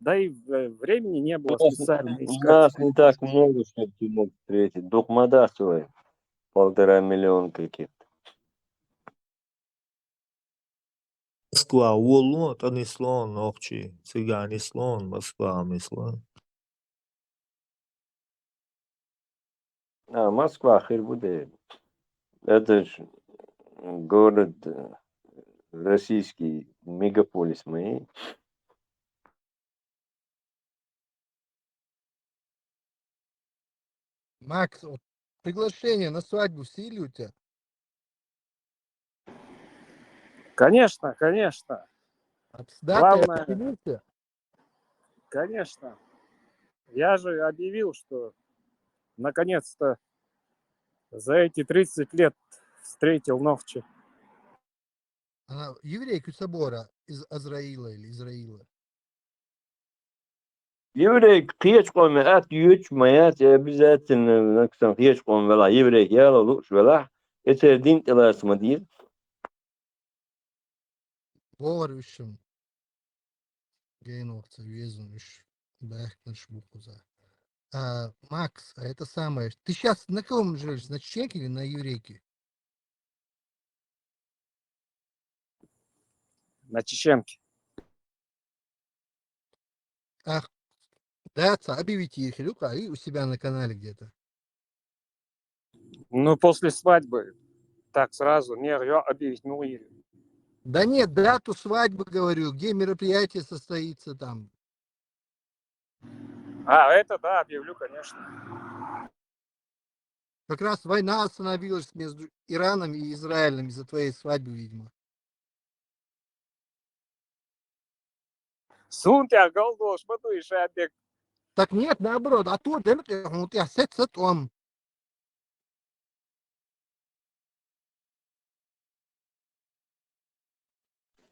Да и времени не было специально У искать. нас не так много, чтобы ты мог встретить. Духмада свой 1,5 миллиона каких-то. Москва, Уолло, Танислон, ночи, Цыганислон, Москва, Мислон. Москва, Хирбуде. Это ж город российский, мегаполис мы. Макс, вот приглашение на свадьбу в силе у тебя? Конечно, конечно. А с датой Главное, определился? конечно. Я же объявил, что наконец-то за эти 30 лет встретил Новчи. Она еврейка собора из Азраила или Израила. Еврей خيش قوم أت يوش مايات بذات نكسم خيش قوم ولا يوري يلا لوش ولا يتردين تلا اسمدير. Говорющим. Гейновцы, везуниш. Бэхнеш букуза. Макс, а это самое. Ты сейчас на ком живешь? На чеченке или на еврейке? На Чеченке. Ах, да, объявите их, Илюха, и у себя на канале где-то. Ну, после свадьбы. Так, сразу. Не, я объявить не уверен. Да нет, дату свадьбы, говорю, где мероприятие состоится там. Это да, объявлю, конечно. Как раз война остановилась между Ираном и Израилем из-за твоей свадьбы, видимо. Сунтя, голдош, подуешь, обег. Так нет, наоборот, а то, да, у тебя сет он.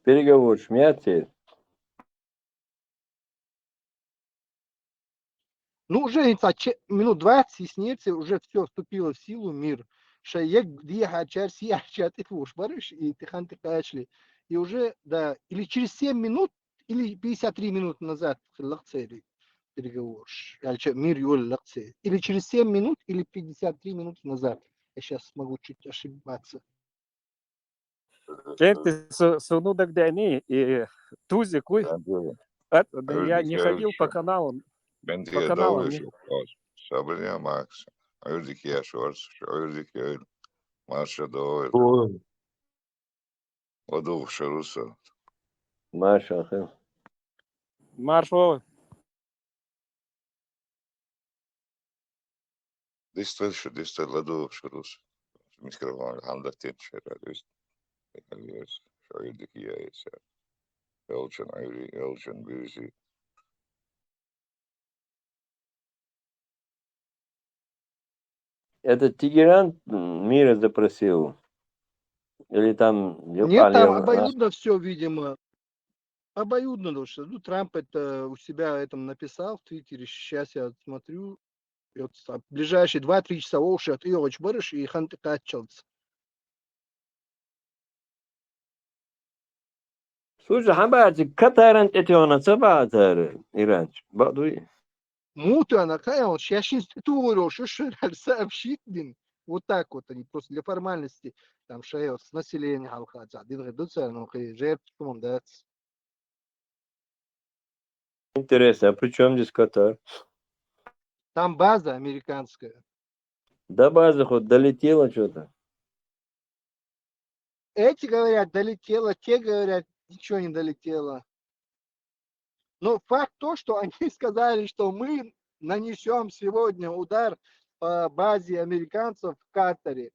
Переговор шмяте. Ну, уже минут 20 и снится, уже все вступило в силу, мир. Шаек, где хачар, сиячат, и твуш, барыш, и тихан тихачли. И уже, да, или через 7 минут, или 53 минуты назад, лакцери переговор. Мир юл лакцери. Или через 7 минут, или 53 минуты назад. Я сейчас могу чуть ошибаться. Ты суну дагдани и тузи куй. Я не ходил по каналам. Ben По diye каналам. davranışıyor. Sabrıya Max. Ördük ya şorts. Ördük ya Marsha doğru. Ой, O da uşarısa. Маша, ха. Маршал. Distel ladu uşarısa. Mikrofon hamdatin şerade. Ördük ya ise. Elçin ayri, elçin birisi. Это Тегеран мира запросил? Или там Нет, там обоюдно все, видимо. Обоюдно, потому что Трамп это у себя этом написал в Твиттере. Сейчас я смотрю. И вот ближайшие 2-3 часа уши от Иоч Барыш и Ханты Катчелц. Слушай, Хабатик, Катаран Этиона Цабатар, Иранч, Бадуи. Муты она какая, он сейчас институт, что сообщит, блин. Вот так вот они просто для формальности там шею с населением халхаца. Дидредуция, ну жертв да. Интересно, а при чем здесь Катар? Там база американская. До базы хоть долетело что-то. Эти говорят, долетело, те говорят, ничего не долетело. Но факт то, что они сказали, что мы нанесем сегодня удар по базе американцев в Катаре.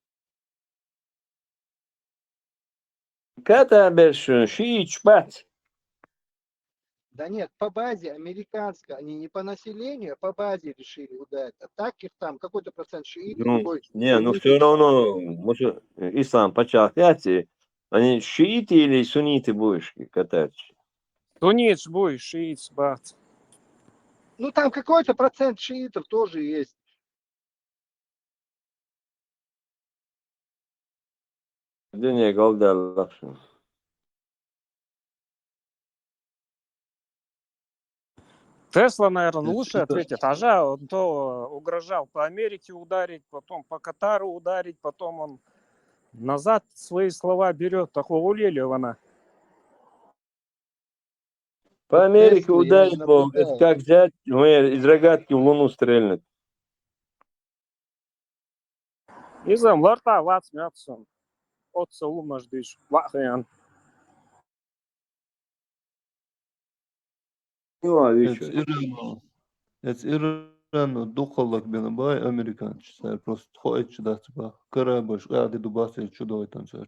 Катар бешун, шиич, бат. Да нет, по базе американской, они не по населению, а по базе решили ударить. А так их там какой-то процент шиитов, Ну, другой не, ну все суннитов. равно, может, ислам початки, они шииты или сунниты будешь катать? Суннит будешь, шиит, бат. Ну там какой-то процент шиитов тоже есть. Dünya kaldı şimdi. Тесла, наверное, лучше ответит. Ажа, он то угрожал по Америке ударить, потом по Катару ударить, потом он назад свои слова берет. Такого улелил она. По Америке Теслу я не ударит Бог. Это наблюдал. как взять из рогатки в луну стрельнуть. Изам ларта вац мятсон. От целу маждыш. Вахаян. Ну, а Это еще. Иран. Это Иран духаллак бена бай американч. Сэр просто ходит сюда типа. Карабаш, гады дубасы чудой там сэр.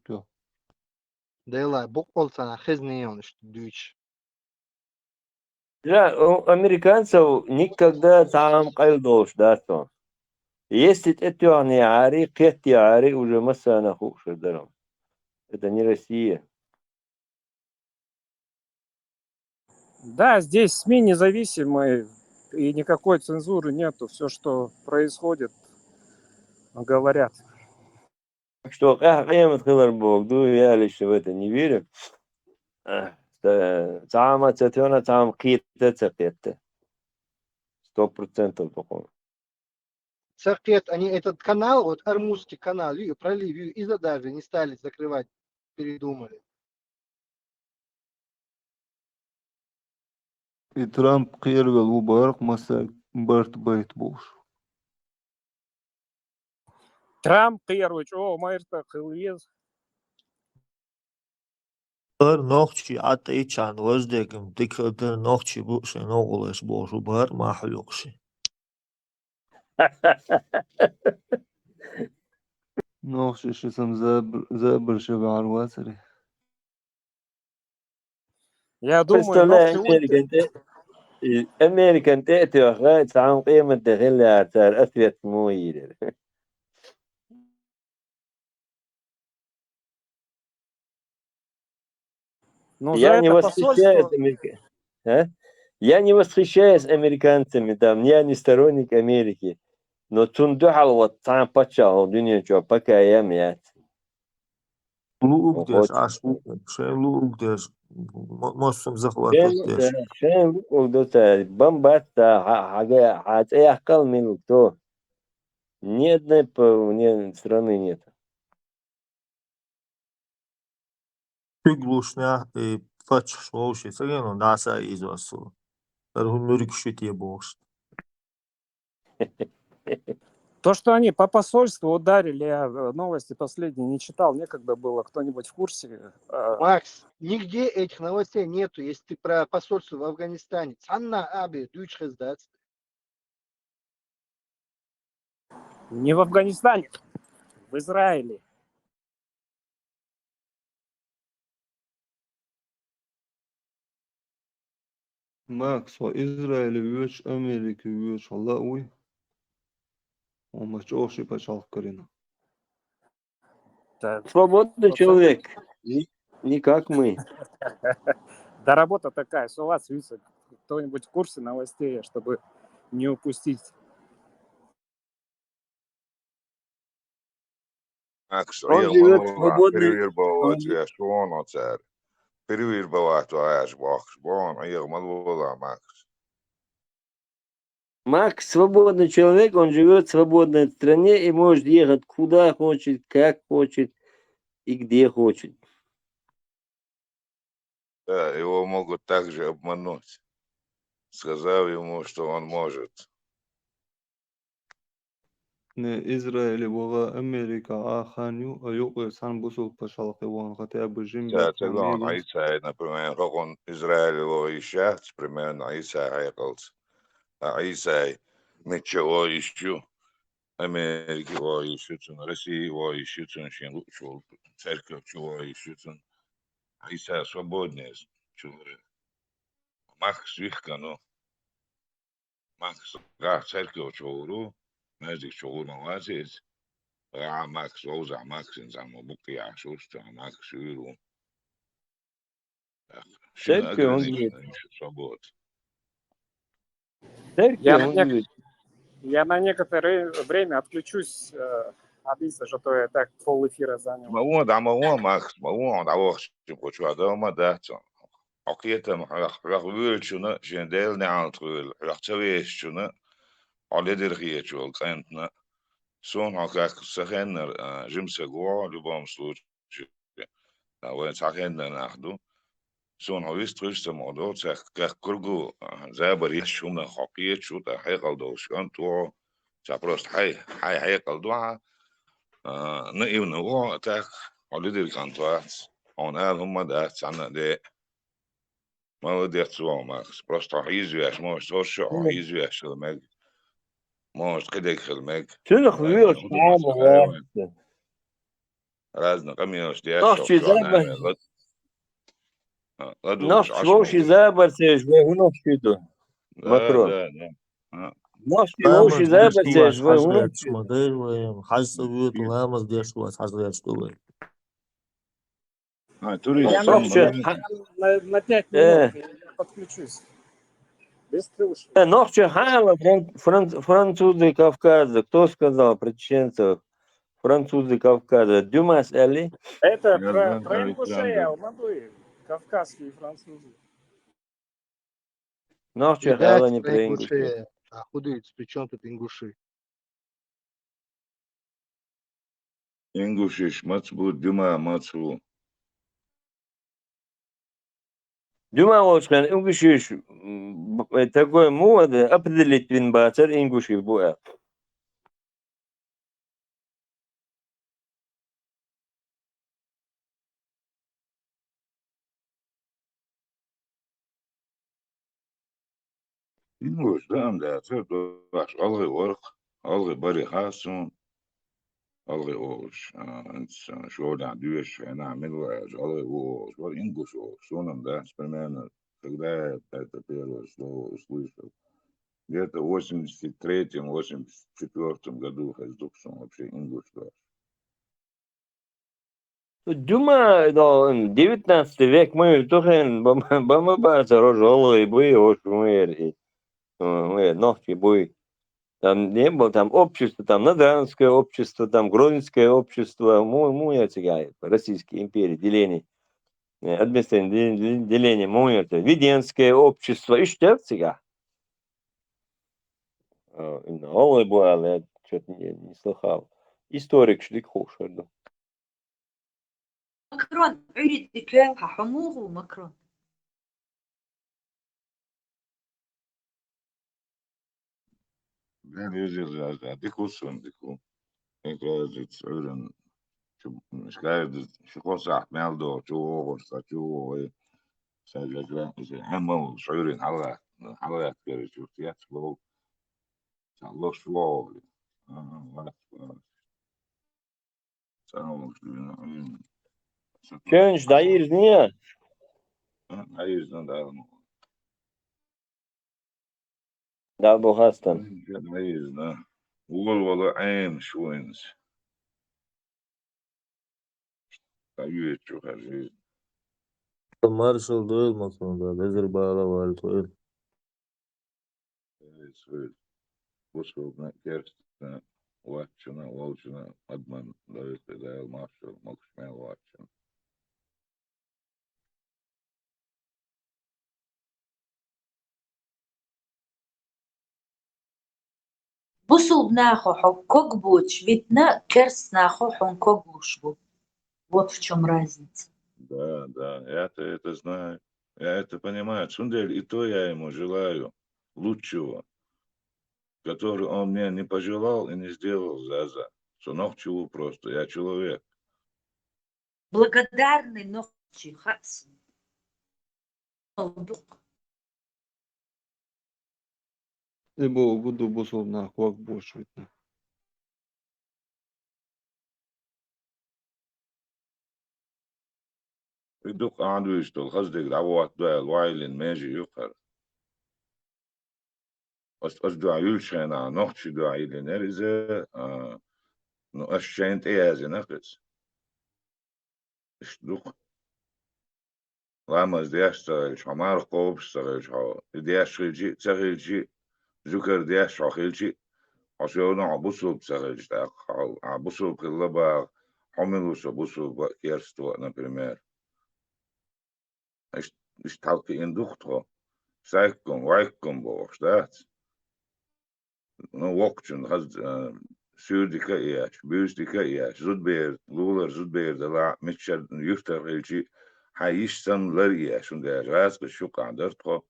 Дейла, буквально хезни он что дюч. Да, у американцев никогда там кайдош, да, что. Если это они ари, кетти ари, уже масса хуже даром. Это не Россия. Да, здесь СМИ независимые, и никакой цензуры нету. Все, что происходит, говорят. Так что, قيمة خضر Бог, я лично в это не верю. Там ацетена, там кита. 100% такого. Церкет, они этот канал, вот армузский канал, про Ливию, из-за даже не стали закрывать, передумали. И Трамп кирвел убарк маса барт байт буш. Трамп, первый, о, майрта, хилвез. نوخشي حتى يتشان وزدكم تكفر نوخشي بوشي نوغلش بوشو بار ما حلوقشي نوخش شسم زابر شبع الواسري. Я думаю, представляю, ногти Американ تأتي تعام قيمة دخلها صار أثبت مويل. Но за Я не это восхищаюсь посольство... Я не восхищаюсь американцами, там, я не сторонник Америки. Но тундухал вот там почал, дунья что, пока я мять. لوق عاش شيء لوق ديش موسم زخوات ديش شان لوق бомбата, хотя я минут, то ни одной страны нет. تقلوشنا فتش شوشي سجنو ناسا إيزوسو ترهم نورك شتي بوش То, что они по посольству ударили, я новости последние не читал, некогда было. Кто-нибудь в курсе? Макс, нигде этих новостей нету, если ты про посольство в Афганистане. Анна Аби, дюч хездац. Не в Афганистане, в Израиле. Макс, Израиль вьюч, Америка вьюч, Аллахуй. Он мач оши пачал корина. Свободный человек, не как мы. Да работа такая, что у вас, Виса, кто-нибудь в курсе новостей, чтобы не упустить? Макс, Он real живет manulla свободный. period boat ja suono tsär. перевербовать аж бахш, бон, а я малвола Макс. Макс свободный человек, он живет в свободной стране и может ехать куда хочет, как хочет и где хочет. Да, его могут также обмануть, сказав ему, что он может. إسرائيل وغا أمريكا آخانيو أيوق سان بوسو بشالقي وان غتي أبو جيمبي Целом, تاميغن Аиса, например, как он Израиль его ищет, примерно Аиса Хайкалс. А Аиса, мы чего ищу? Америки его ищут, России его ищут, церковь чего ищут. Аиса свободный человек. Макс Вихка, ну, Макс, да, церковь чего, мезик чего молодец. А Макс, Лоза, Макс, инзам, букия, шуста, Макс, Виру. Шина Церковь он говорит. ограничена, ищет свобод. Церковь Я на, он нек- говорит. я на некоторое время отключусь от Иса, что то я так пол эфира занял. Мало, Макс, мало, да, вот, что дома, да, Окетам, вылчуна, жендел не антрул, рахтавещуна, алидерхиечул, кентна, сон, как сахеннер, жимсего, в любом случае, да, вот сахеннер нахду, сон, вист, трюстам, одо, как кругу, забари, шумна, хокиечу, да, хайкалдош, антуо, просто хайкалдуа, наивного, так, алидеркантуац, он, هم ده سنة ده Молодец, Макс. Просто известно, может, тоже известно, может, когда хилмег, Шунах вьешь разно, разно, камилш, дешев, Нахчи что она, забар. ладуш, Нахчи аш воши могу. забарцеш, вегунахчиду. Да, Макрон. да, да. Нахчи لامز воши ديشتواس забарцеш, حزريات вегунахчиду. شمدير ويم حزر ويوت لامز ديشتواس حزريات شتوي Турист, сон, Нахчи, На 5 минут я подключусь. Без трюшек. нахчи хала французы Кавказа. Кто сказал про чеченцев? Французы Кавказа. Дюмас Али. Это про ингушей, Александр. Алматы, кавказские французы. Нахчи хала Видать, не про про ингушей. ингуши. А худеют, при чем тут ингуши? Ингушиш, мацбу, дюма, мацбу. Дюма Осхан, ингушиш, такой мода, определить винбацер, ингуши буя. Инглуш, да, це ваш, алгы орх, алгы бари хасун, алгы ош, шода, дюш, нعمل алгы ош, вот ингуш ош, соном, да, примерно, когда я это первое слово услышал, где-то в 83-м, 84-м году Хаздуксом вообще ингуш, да. Дюма, 19 век, мы тоже бамабаза рожолы, буи, ош, мы, ногти, буи. Там не было, там общество, там Надранское общество, там Гродненское общество, Российской империи, деление, административное деление, Веденское общество, и что сега? Олы было, я что-то не слыхал. Историк шлик хошерду. Макрон, عريد كيف حموه مكرون. Ben yüzyıl dikusun, diku. Ekrazit, öğren, şkaydı, şu kosa, meldo, çoğu, çoğu, sadece hem şöyle halat gerekiyor, tiyatro, sallos flow, Könç, dayır niye? hayır, da, Da bu hastan. hayır, da, Uğurlu ayn şuins, tabii çok acı. مارشال دويل مثلا ده بيزر بالا والتويل Evet, Boskovna kerstna vačuna, volčuna, adman, da je maršal, mogu smelo vačuna. Бусул нахо когбуч, видно, керс нахо когбушбу. Вот в чем разница. Да, я-то это знаю. Я это понимаю. Цундель, и то я ему желаю лучшего, который он мне не пожелал и не сделал за. Сунок чего просто, я человек. Благодарный, но хас. Ибо буду бусул на хуак бош видно. يدق عنده يشتغل قصدك دعوات بقى الوايلين ماجي يقر أصدع يلشان عن نقش دعيلين إرزا نو أشانت إيازي نقص اشتدق لامز دياشتغلش عمار قوب اشتغلش دياش خلجي تغلجي ذكر دياش خلجي عشان عبوسو بتغلش عبوسو بخلبا حملوس عبوسو كيرستو например ich talke in duchtro سايكم وايكم بوشتات نو وقتن هز سوديكا إياش بيوزديكا إياش زود بير لولر زود بير دلا متشر يفتر هيجي حيشتن لر إياش وندير غاز بشوق عندرتخو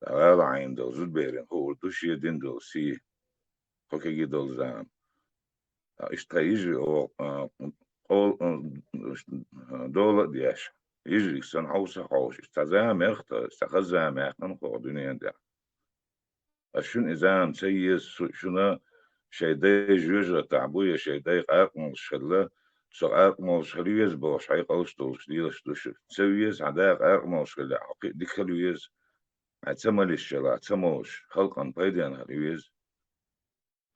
دلا عين دل زود بيرن هو دوش يدين دل سي خوكي دل زام اشتايجي او قول دولة دياش يجي سن حوسة حوش استزام يخت استخزام يخن قو دنيا دي أشون إزام سيس شنا شيداي جوجة تعبوية شيداي قاق مشخلة سقاق مشخليز بوش حي قوستوش ديلش دوش سويز عدا قاق مشخلة حقي ديك خلويز عتسمى للشلا عتسموش خلقا بيديان خلويز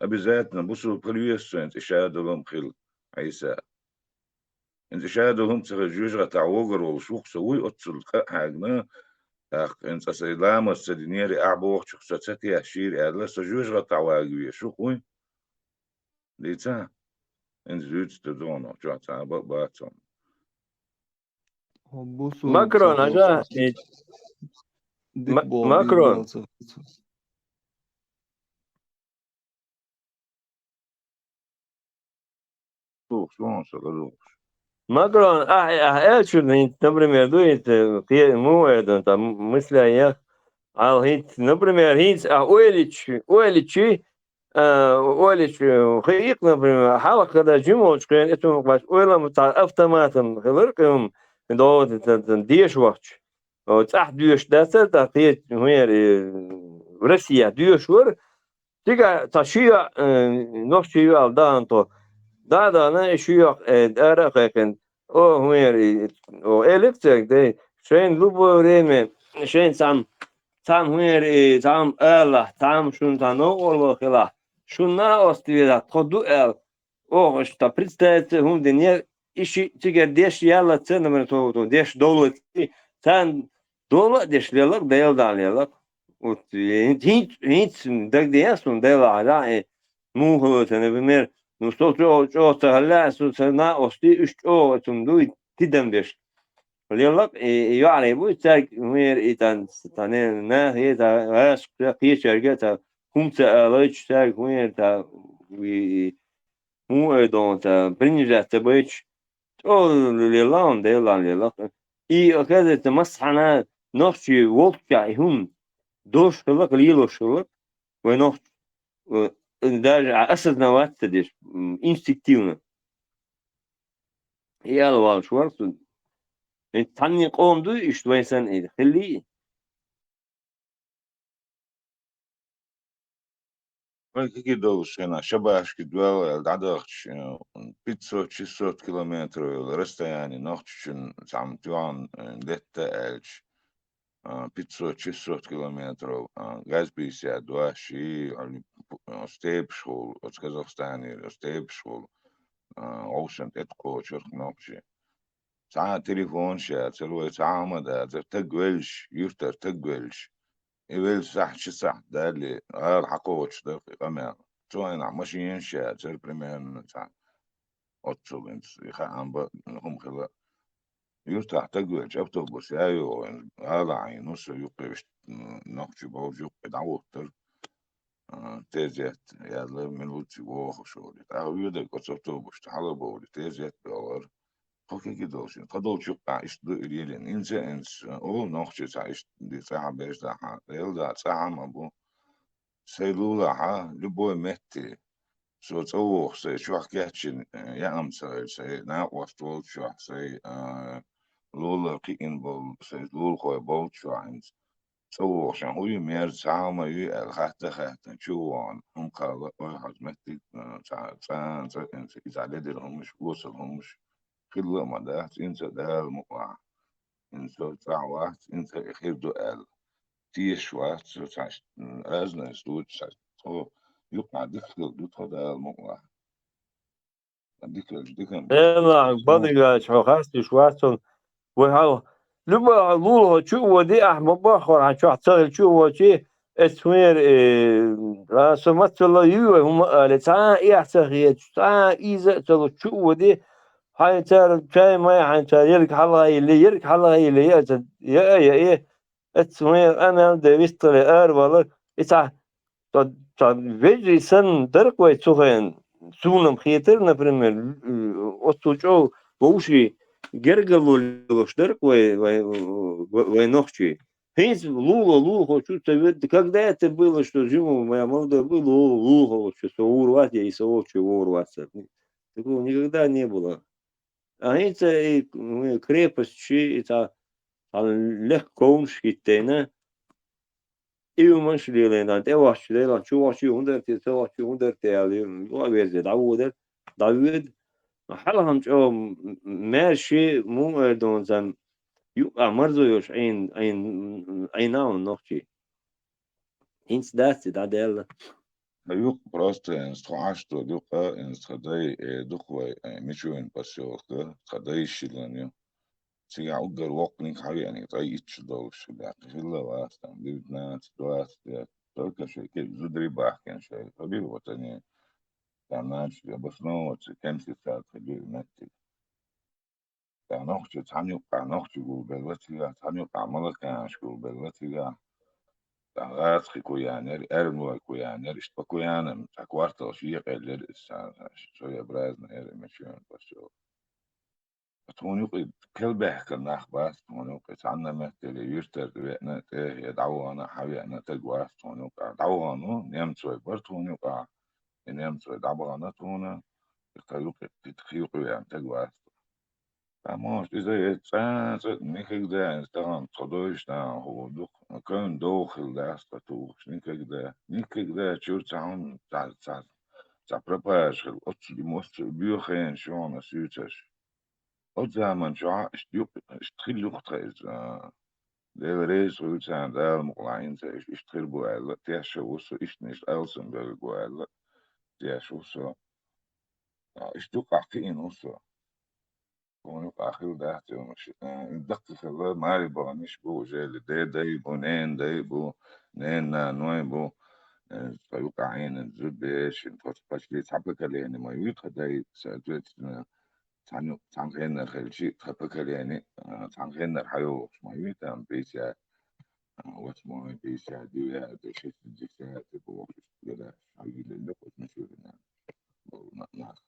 أبي ذاتنا بوسو خلويز سنت إشادة لهم خل عيسى انت إشادة لهم تخجوجة تعوغر والشوق سوي أتصل حاجنا انت سيلام السدينيري أعبوغ شخصتي أشير أدلا سجوجة تعواغوية شو قوي ليتا انت زوج تدونه جو تعبق باتهم بوسول ماكرون هذا ديك بول ماكرون بيزالسا. شو شلون شغلوه ماكرون شو هيت например дует му это там мысли я هيت например هيت ойлич خيق например حلقة كده جموش كان اسمه باش اويلا متاع автоматом غلركم دوت ديش وقت وتصح ديش داسة تقيت هير روسيا ديش ور تيجا تشيع نوشيو الدانتو دا أنا شيوخ أرقكن أو هير أو إلكتريك ده شين لوبو ريمة شين سام هير سام الله سام شون تانو الله خلا شون نا أستويلا تقدو أو что представить هم دنيا إشي تيجي ديش يلا تسنى من تو ديش دولة تان دولة ديش ليلك ديل داليلك وت هيت دك دياسون ديل على مو هو تنبمر Ну что هلا سنا أستي أو تمدوي تدمدش ليلك يعرفوا تاج مير إتان تانين نا هي تا عاش قيش شركة هم تألاش تاج مير تا وي مو أدون تا برينجا تبيش أو ليلان ديلان ليلك أكاد تمسحنا نفسي وقت هم دوش لك ليلوش لك ونفس даже осознавать-то здесь инстинктивно. Я ловал шварцу. Танни قومدو إشتويسن إيه خلي. كده وشنا شباش كدوال العدخش 500-600 كيلومتر الرستا يعني نختشن سام توان لتا ألش 500-600 كيلومتر غاز بيسيا دواشي استيب شغل كازاخستاني استيب شغل اوشن اتقو شرق نوبشي ساعة تليفون شا تلوي ساعة مدى تقولش يفتر تقولش يبل صح شي صح دالي غير حقوش دقيقة ما توين عمشين شا تل بريمير ساعة أتصل انت يخا عم هم خلا يفتح تقولش أبتوبوس يايو هذا عين نص يقيش نقش بوز يقي دعوتر تيزيت يلا من وتي ووخ شغلي تعويدك وتصوبش تحلبولي تيزيت بأور خكي كدوش تدول شقع إيش دقيلين إنس أو نوخش تعيش دي ساعة بيش دحا يلدا ساعة مبو سيلولا ها لبوي مهتي سو تصوخ سي شو حكيتشن يا أم سي نا وستول شو سي لولا قيين بول سي لول خوي بول شو عينز تصوخ شان هو يمير ساعة ما يو الخاتة شو عن هم قال واحد مهتي ساعة إذا لديهم مش وصلهم مش خلا ما ده إنسى ده المقع إنسى ساعة إنسى خير دقال تيش وقت ساعة أزنا سود ساعة هو يقع دخل دوت ده المقع ديكن لا بدي شو خاص شواتهم وهذا لما لولا شو ودي أحمد بخور عن شو حصل شو وشي اسمير راس مثل يو هم قال تعال يحتاج تعال إذا تلو شو ودي هاي ترى شيء ما يعني ترى يرك حلا اللي يرك حلا اللي يا اسمير أنا ده بيستلي والله إتع فيجي سن درك ويتسوهن سونم خيتر نفرمر أستوجو بوشي جرجلو لوش درك وينохчи. Хейс луло, что когда это было, что живу, моя молодая было луло, что урвать я и чего урваться. Такого никогда не было. А это крепость, это легко шкитена. إيوه لينا ده واش لينا شو واش يوندر تسوى شو يوندر تالي لا بيرد داود حالهم شو ماشي مو دون زن يبقى مرزو يوش أين ناون نوخشي هينس داستي دا ديلا يوق براست استخاشتو دوقا استخداي دوقوا مشوين بسيوكا خداي شيلانيو سيا أقدر وقني حالي يعني طيب يتشدوش لا خلا واسطة بيبنا تدواس تلك شيء كيف زدري كان شيء طبيعي وطني كانش بس نو كان في ساعة خليه نتي كانوخش تانيو كانوخش قول بلوتي تانيو كعمل كانش قول بلوتي تعرف كويانر أرمو كويانر إشتبا كويانر تكوارت شيء غير شوية برازنا إير مشيون بسيو توني قيد كل بحك النخبات توني قيد عنا مهتلي يرتر بيئنا تيه يدعوانا حبيئنا تقواس توني قيد دعوانو نيم سوي بر توني قيد نيم سوي دعوانا تونا يقلوك تتخيقوا يعني تقواس فماش إذا يتسان نيكك ده انستغام تخدوش ده هو دوخ كان دوخل ده استطوخ نيكك ده شور تعون تع برباش خل أتش دي موست بيوخين شوانا سيوتش أت زمان شعا اشتيوك اشتخيل لوخت ده ريس ويتسان ده المقلعين تاش اشتخيل بوالة تيش وصو اشتنش ألسن بوالة تيش وصو اشتوك عقين وصو ونوك آخر ده مش دقة الله ماري بغنيش بو جالي داي بو نين داي بو نين نوي بو فيوقع عين الزود بيش انتوش باش لي تحبك يعني ما يوقع داي سألتوت تان غينا الخلشي تحبك يعني تان غينا الحيو ما يوقع بيسا واسمه بيسا ديويا بيشيت الجيسات بو كده حقيقي اللي قلت مشهورنا ناس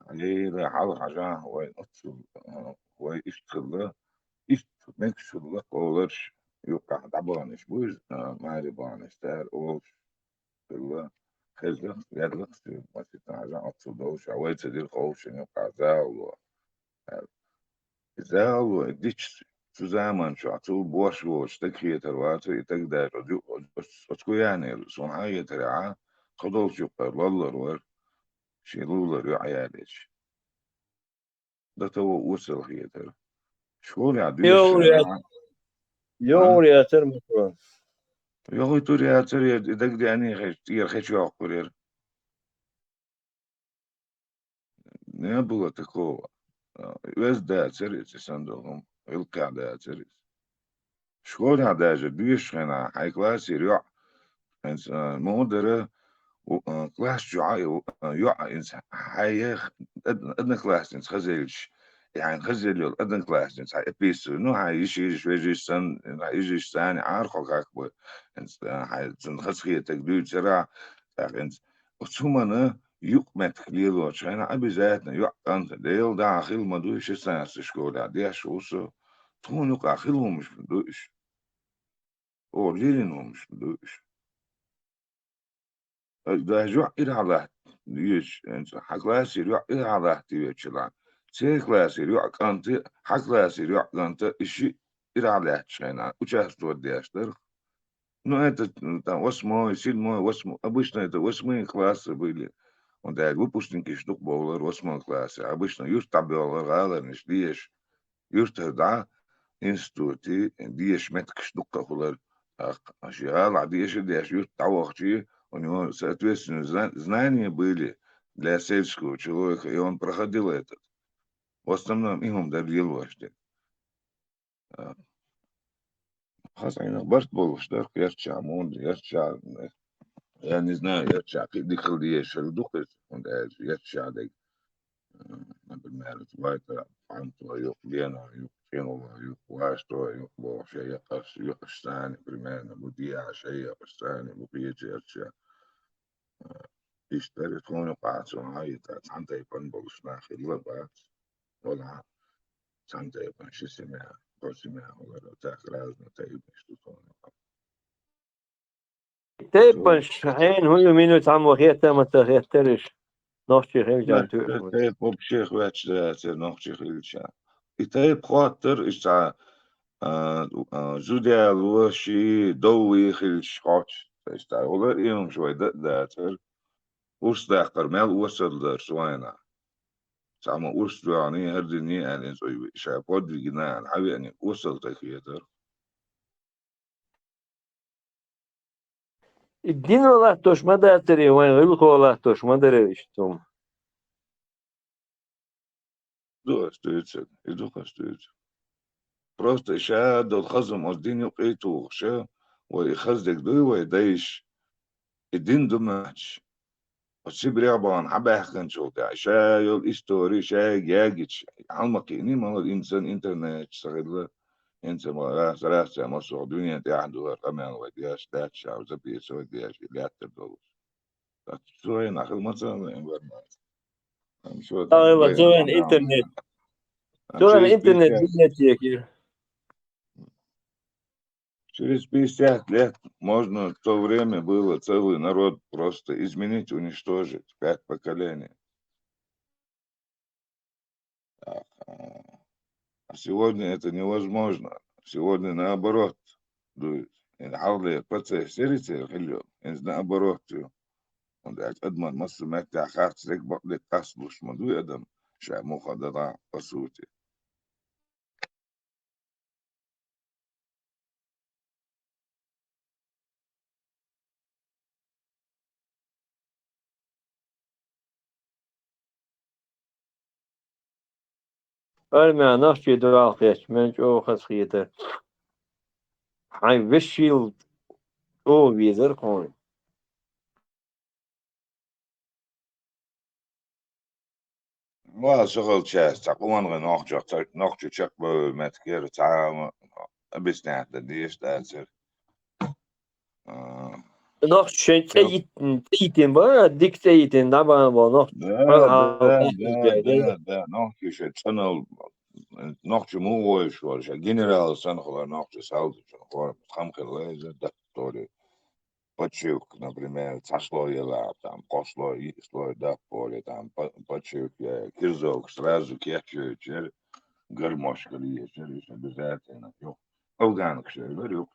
عليه حاول عشان هو ينصر هو يشتغل يشتغل قولش يوقع طبعا بوز ما يبغى نستاهل أوش الله خزق يدلق ما تتعجن أتصدوش عويت دي خوش يوقع زاو ديش شو زمان شو عطول بوش وش تكفي ترواتو يتقدر أتكو يعني سون حاجة ترعى خدوش يقر والله روار شيلولر يعيالش ده تو وصل هي ترى شغل عدوش يوري ترمكو يا أخي توري يا ترى دق دي أني خير شو أقول نبغى تكو بس ده ترى تصندوقهم القاع ده ترى شغل هذا جدوش خنا هاي كلاس يريع إنس مودرة كلاس جعاي يع إنس هاي أدنى كلاس إنس خزيلش يعني خزل يول أدن كلاس إنس هاي بيس نو هاي يجي سن هاي يجي سان عارخو كاكبو إنس هاي سن خسخية تقديد سرع إنس وثمنا يقمت كليلو شاينا أبي ذاتنا يقنت ديل داخل ما دوش سانس شكولا ديش وصو تون يقع خلهم مش بدوش أو ليلهم مش بدوش ده جوع إلى على ليش إنس حكلاس يروح إلى على تيجي سي كلاس يروح كانت حكلاس يروح كانت إشي إلى على شاينا وجهت وديش در نو أنت واسمه يصير مو واسمه обычно это восьмые классы были. Он да выпускники штук болар восьмой классе. Обычно юж табелар галарниш диеш юж да институте диеш метк штука хулар ашиал диеш диеш юж тавахчи у него соответственно знания были для сельского человека, и он проходил этот. В основном им дарил вождь. Хасайна барт был штарк ярча мунд ярча. Я не знаю, ярча дихал диеш духет он да ярча да например, weiter Antler, yok Lena, yok Genova, yok Washington, yok Borsche, yok Stani, примерно, Budia, Shea, Stani, Bukia, اشتريت هون قاعد هاي سانتا يبان بولشنا خيلا بعد ولا سانتا يبان شو اسمها بوسمها ولا تاخر لازم تايب شو تيبن شحين هو يمينو تعمو خيتا متى خيترش نوشي خيل لا جاتو تايب بوبشيخ واتش نوخشي خيلشا تايب خاطر إشتا زوديا لوشي دوي خيلش خاتش إشتا ولا يوم شوي داتر ورس داخر مال وصل در سوانا سامو ورس دواني هردني يعني زوي شابود جنان حبي يعني وصل تكيتر الدين والله توش ما داتري وين غلقو والله توش ما دري اشتم دو استويتر يدو استويتر просто شاد الخزم والدين يقيتو شا ويخزدك دوي ويدايش الدين دماتش وتسيب ريابان حبا يحكن شو تاع شا يول استوري شا ياجيتش علمك إني ما الإنسان إنترنت شغل إنسان ما راس ما سو الدنيا تاعدو كمان ودياش تاتش أو زبي سو دياش اللي أتدوس شو هنا آخر مثلا شو تاني والله بين زوين انترنت زوين через انترنت 50 بيتي через 50 лет можно в то время было целый народ просто изменить, уничтожить, 5 поколений. А сегодня это невозможно. Сегодня наоборот. العرض процесс سيرتي خليه наоборот. Und أدمن مصر متى خاص لك بقدر تصلش مدوي أدم شا مخدرة بسوتي. ما نحكي دراخيش من جو خسخيته هاي ويشيلد او ويزر كون ما شغل شاس تقوم غن نخجر شق بمتكير تعام بس نحن ديش تأثير. نحكي شيء تيتين بقى ديك تيتين طبعا بقى ده نحكي شيء سنة نحكي مو ويش ولا شيء جنرال سنة خلا نحكي سعودي شنو خلا خمخ الليزة ده توري بتشوك например сошло ела там кошло слой да поле там бачук кирзок сразу кечу гармошка есть обязательно органик شيء говорю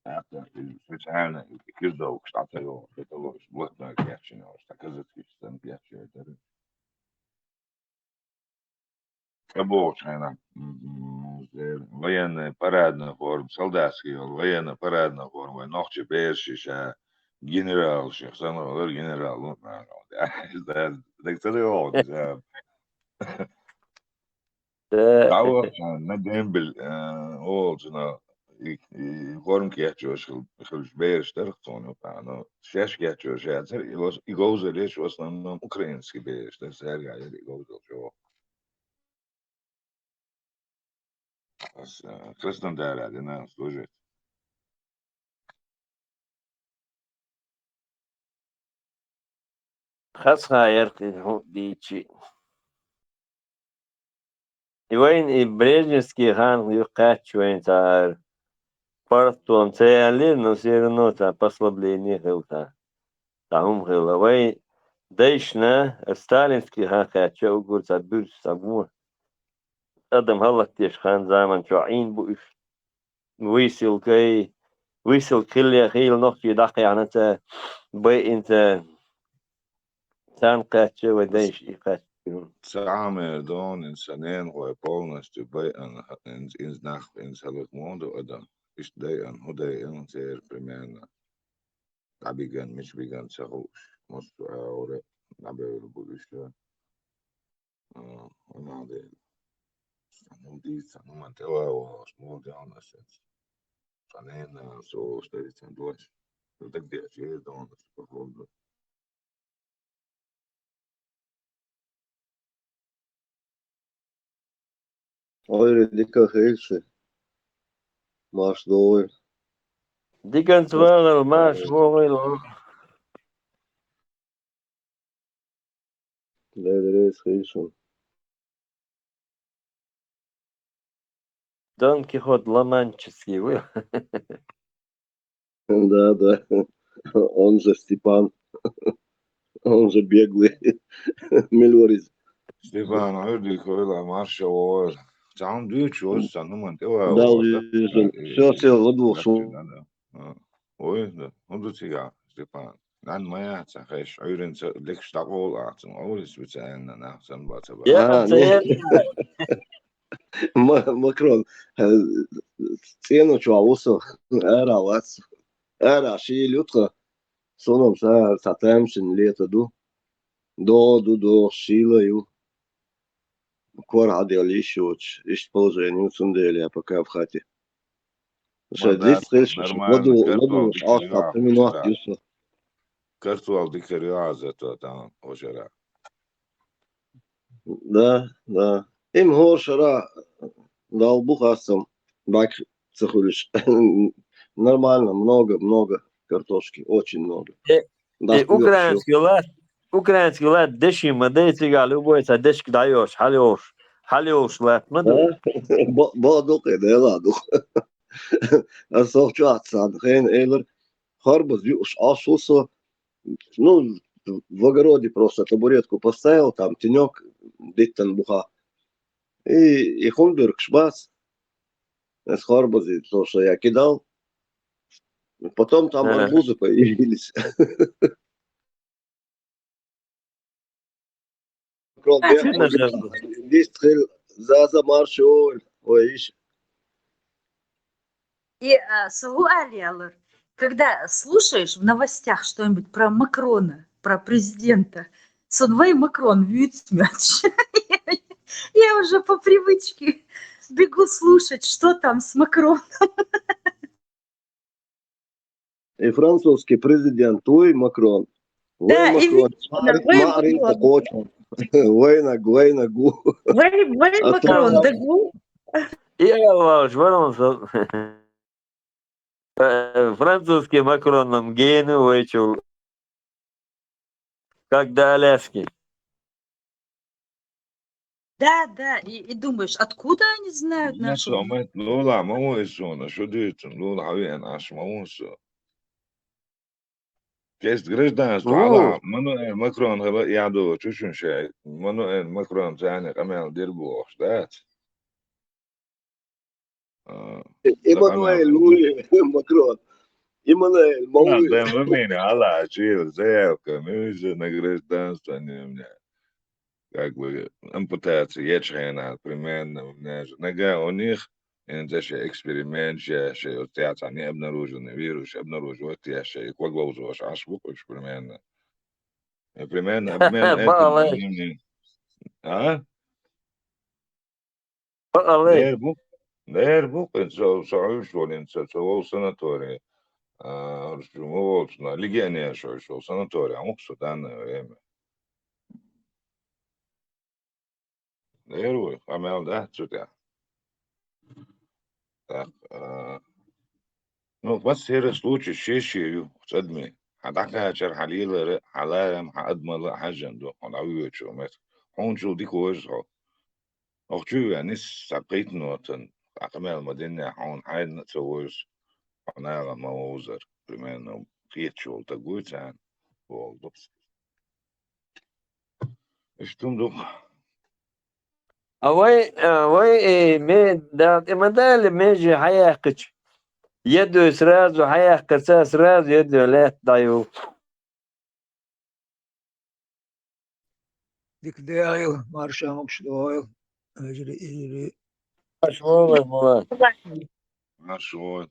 حتى специально кирзок штатаю это лучше блатной кечу что казацкий там кечу это обоучена военная парадная форма, солдатский, военная парадная форма, ногти бежишь, генерал, шеф-сану, генерал, ну, так это он, دعوة ندين بالأولزنا Горм кячош хлбеш терхтон, но шеш кячош, и гоуза речь в основном украинский беш, да серга и гоуза чего. Краснодар, да, служит. خاصها يرقي ديتشي وين بريجنسكي хан юкач вين тар партон цели, но все равно там послабление хилта. Там хила вين дайшна сталинский хан кача угур забюр сабу. Адам халак теш хан zaman شعين بوش ويسل كل خيل نقي دقي عن انت بي انت تان قاتشة ودايش إيقاتش Samen dan insanen hoe polnas bij in nacht in zelf mondo adam is de an hoe de in zeer primena abigan mis bigan sahu most ore nabe budisha ona de di sanu mantewa o small down assets sanen so steeds en doos dat ik de je dan bijvoorbeeld Öyle dikkat etse. Maaş doğru. دي كانت بقى ما شغل Neler etse. Дон Кихот Ломанческий был. Да. Он же Степан. Он же беглый. Мелорис. Степан Орди кола марша or там дючос сanu mantewa Да, o да все сел в двух шел. Ой, да, du siga, Stefan. Nan maya tsahesh ayren lik shtagol atun olis bitsen na san bataba. Я цех. Макрон. Цену чуавусу. Эра лац. Эра ши лютка. Соном са темшин лето ду. До шила ю. Кора делишуч. Ишт положение цунделя пока в хате. Мандат Здесь нормально воду остав минут юсу. Картуал дикариа зато там ожера. Да. Им горшара дал бухасом. Бак цехулиш. Нормально, много картошки, очень много. Да, украинский лад деши мадейцы галю бойца дешк даёшь, халёш лад маду. Бадук да ладу. Асохчу атсан, хен эйлер харбаз юш ашусо. Ну, в огороде просто табуретку поставил, там тенек, диттен буха. И хундурк шбац. С харбази, то, что я кидал. Потом там арбузы появились. Заза маршол. Ой, И Алер, когда слушаешь в новостях что-нибудь про Макрона, про президента, Сонвей Макрон, Вюцмяч, я уже по привычке бегу слушать, что там с Макроном. И французский президент, ой, Макрон. Да, Макрон. Вей Макрон. Вейна гу. Вей Макрон, да гу. Я ваш, французский Макрон нам гену вычел. Когда Аляски. Да, и думаешь, откуда они знают нашу... Лола, мамуэсона, что дыцун, лола, авен, аш мамусо. Есть гражданство, ала, Мануэль Макрон, я думаю, чуть-чуть шей, Мануэль Макрон, тянет, амел, дербух, да? Эммануэль Луи Макрон. Эммануэль Мауи. Да, мы меня, ала, чил, заявка, мы же на гражданство, не у меня. Как бы ампутация, ячхена, примерно, у меня же нога у них, это же эксперимент, что вот они обнаружены, вирус обнаружен, вот я же, и коглоузоваш, аж выключ примерно. Примерно обмен этим, а? Алей. Дэр букын союшолин цоцовол санатории. Ржумоволчна, легионер шел санаторий, а муксу данное время. Дэр амел, да, цутя. Так, ну, بس هي случай شيء صدمة. هتحكي شر حليل حلال أدمى حاجة عنده على عيوة شو مات. هون شو ديك وجهه. أختي يعني سقيت نوتن. أكمل مدينة هون حيد نتسويش. أنا لما وزر بمعنى قيت شو تقول عن والضبط. إيش تمدو؟ أوي مي دا ما ده اللي ميجي حياقش يدو سراز وحياق سراز يدو لا ضيو ديك دايو مارشا مكش دويل اجري شو والله شو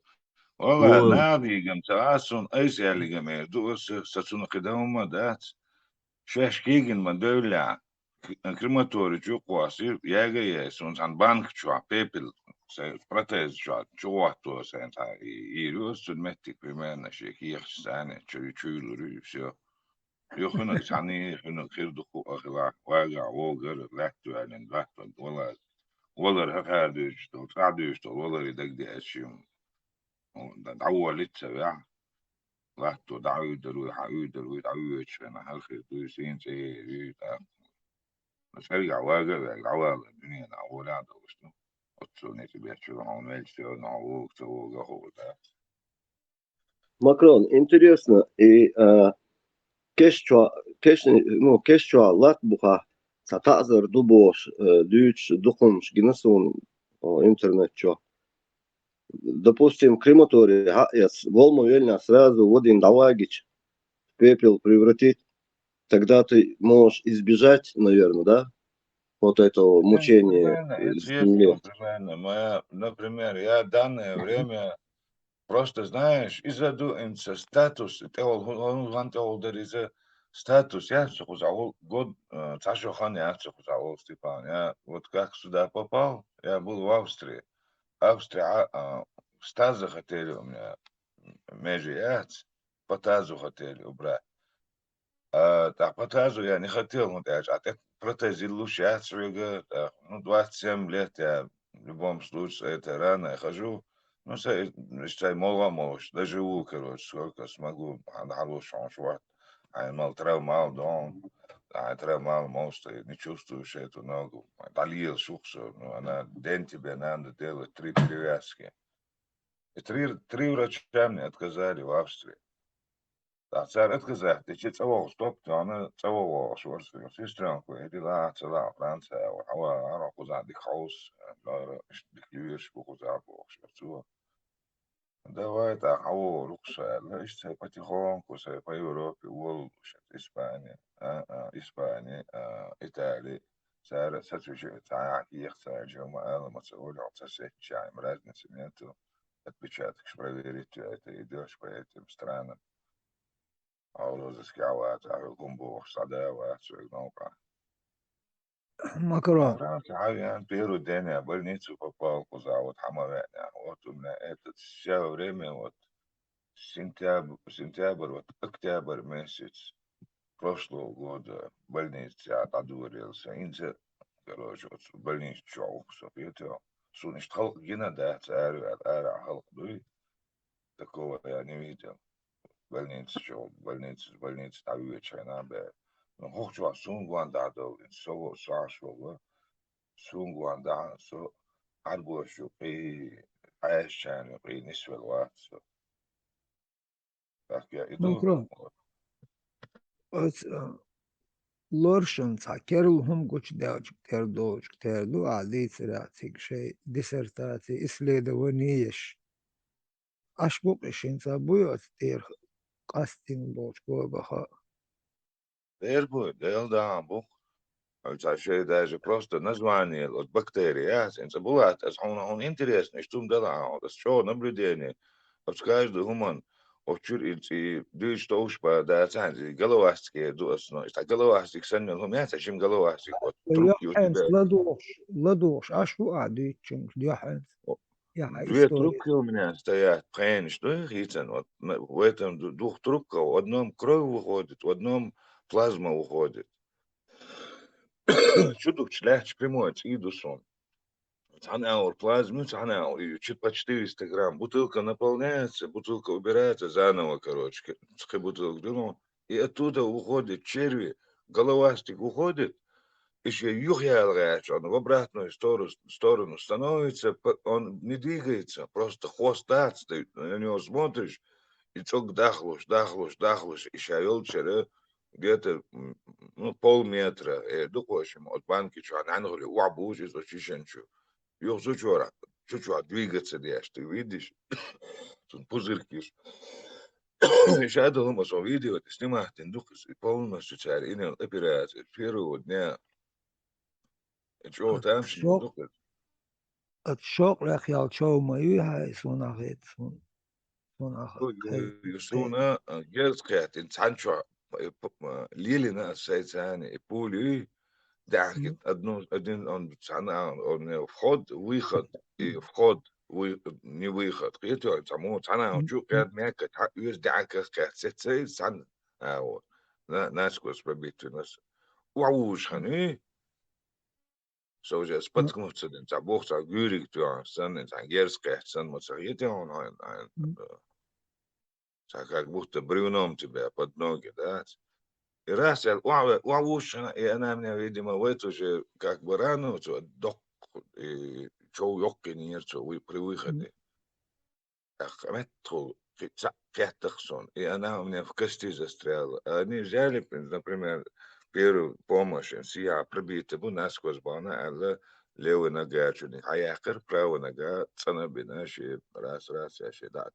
والله هو نادي جم تاسون أيش اللي جم دوس ستون قدام دات شاش كيجن ما دولة كريماتوري جو قواسير ياجا يسون عن بانك شو بيبل سي براتيز شو تو سنت يروس المتك بما شيء يخسانه شو لوري شو يخنق ثاني يخنق خير دخو أخلاق واقع ووجر لا تعلن لا ولا هكادش تو تعدش تو ولا يدق دي أشياء دعوة لتسبع لا تو دعوة دلو دعوة أنا هالخير تو سين سي بس هرجع واجر دعوة الدنيا دعوة لا دوشتو أتصل نتبع شو عمل شو نعوق تو جهو ده Макрон, интересно, и кешчуа латбуха сатазар дубош дюч духумш гинасун интернет чо. Допустим, крематорий, волну вельна сразу в один давагич, пепел превратить, тогда ты можешь избежать, наверное, да, вот этого мучения в земле. Например, я данное время просто, знаешь, из-за статус, он статус, я год, Цашохан, я Степан, я вот как сюда попал, я был в Австрии. Австрия, стазы хотели у меня межи яц, по тазу хотели убрать. Так по тазу я не хотел, а так протезил лучше яц, ну, 27 лет я в любом случае, это рано я хожу. Ну, считай, может, доживу, короче, сколько смогу, отдалу шаншват. А имел травмал дом, а травмал мост, не чувствуешь эту ногу. Долил шухсу, ну, она день тебе надо делать 3 перевязки. И 3 врача мне отказали в Австрии. А царь отказал, ты че целого, стоп, она целого, шварцевый, сестренку, иди ла, цела, Франция, а ракуза, дихаус, дихлюешь, бухуза, шварцева. Давай так, рукса, лишь потихоньку, по Европе, Волгушет, Испания, Испания, Италия, царь, сочувствие, царь, царь, джома, элма, царь, царь, чай, разницы нету. Отпечаток проверить, это идешь по этим странам. А розыски гумбу, садава, наука. Макрон, Франция, я первый день я в больницу попал, куда вот хамовятня. Вот у меня это все время, вот сентябрь, вот октябрь месяц прошлого года в больнице отодурился. Инже, короче, вот в больнице чок, это сунешь халк гина, да, царь, халк дует. Такого я не видел. Больница, больница, там вечер, надо. Ну, хочу, сунгуан дадо, со сашо, сунгуан да, со арбошу, и аэшчан, и не свелваться. Так я иду. Макрон, لورشن تاكرل هم قوش داوش تردو عادي سراتيك شيء ديسرتاتي إسليدا ونيش أشبوك إشين سابويو أستير قاستين بوش بخا Вербует, дел да, бух. Шеи даже просто название, вот бактерии, инцебулат, он интересный, что дала, это что наблюдение. Вот каждый гуман, очur i düş doğuşpa da sen galavastik duasno işte galavastik sen هم ya seçim galavastik o truk يحنس yuti لا دوش عشو قاعد يتشنك يحنس يا две история трубки у меня стоят прямо что их вот в этом двух трубках в одном кровь выходит в одном плазма уходит чудо члях прямой иду сон Цанаур плазму, цанаур, и чуть по 400 грамм. Бутылка наполняется, бутылка убирается заново, короче, бутылка, ну, и оттуда уходят черви, головастик уходит, еще юхялгач, он в обратную сторону становится, он не двигается, просто хвост стоит, на него смотришь, и чок дахлуш, еще елчера, где-то ну, полметра, допустим, от банки, что она говорит, уабуж, из очищенчу. Yok чуть-чуть двигаться дешь, ты видишь, тут пузырьки. Сейчас дома со видео, ты снимаешь, ты и полностью царь, и не операция, первого дня. И что там, الشوق الشوق لك يا شو ما يها سونا غيت سونا هاي يسونا جلس قيات انسان شو ليلنا سيتاني يقولي دعك أدين أن سنة أن вход выход и вход не выход قيتو سموه سنة شو قياد ميك يوز دعك قياد ستة سنة أو ناس كوس ببيتو ناس وعوش خني سو جا سبتكم تسدين تبوخ تغيرك تو سنة تغيرس قياد سنة متغيرتي هون как будто бревном тебя под ноги, да? И раз я уж и она меня, видимо, в эту же как бы рану, док, и чё ёкки нерчо при выходе. Ах, метро, кятахсон. И она у меня в кости застряла. Они взяли, например, первую помощь, я пробита бы насквозь бана, але левая нога чудик, а я правая нога, цена бы наши, раз, я ще да,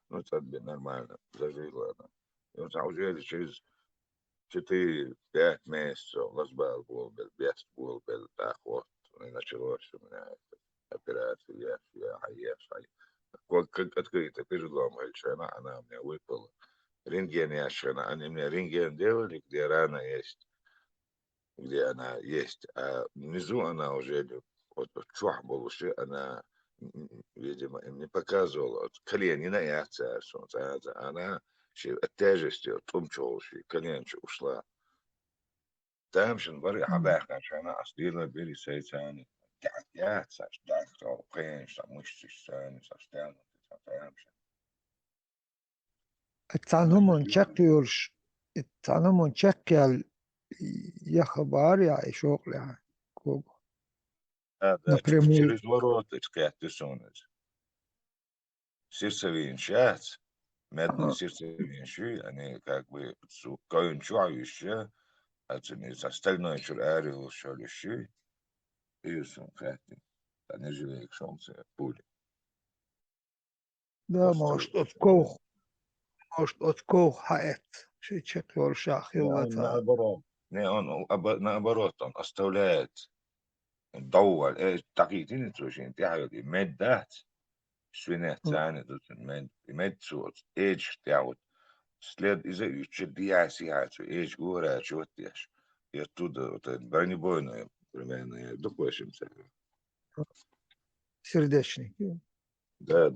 ну, это бы нормально, зажила она. И вот уже через 4-5 месяцев лазбал был, без был, так вот, и началось у меня операция, как открыто перелом, она у меня выпала. Рентген яшина, они мне рентген делали, где рана есть, где она есть, а внизу она уже, вот чух был, она, видимо, им не показывала, вот колени на яйца, она от тяжести, от умчившей, коленчик ушла. Там шин бары хабах, она остыла, бери сейцани. Я, саш, да, кто, конечно, мышцы, сани, состянуты, там шин. التعلم تشكيلش التعلم تشكيل يا خبر يا شغل يعني كوب Да, напрямую через ворота, как ты сонешь. Сердцевые сейчас, медные сердцевые щи, они как бы кончающие, а остальное чурарио шалищи, и сум хати, они живые к солнцу, пули. ده может откох хаэт شي تشكيل شاخي Наоборот. Не, он наоборот, он оставляет دور تقييدين توشين تحيو دي مدات سوينات ثاني دوت مد صوت ايج تعود след из чудяси хачу эйч гора чутяш и оттуда вот бронебойную примерно допустимся сердечный да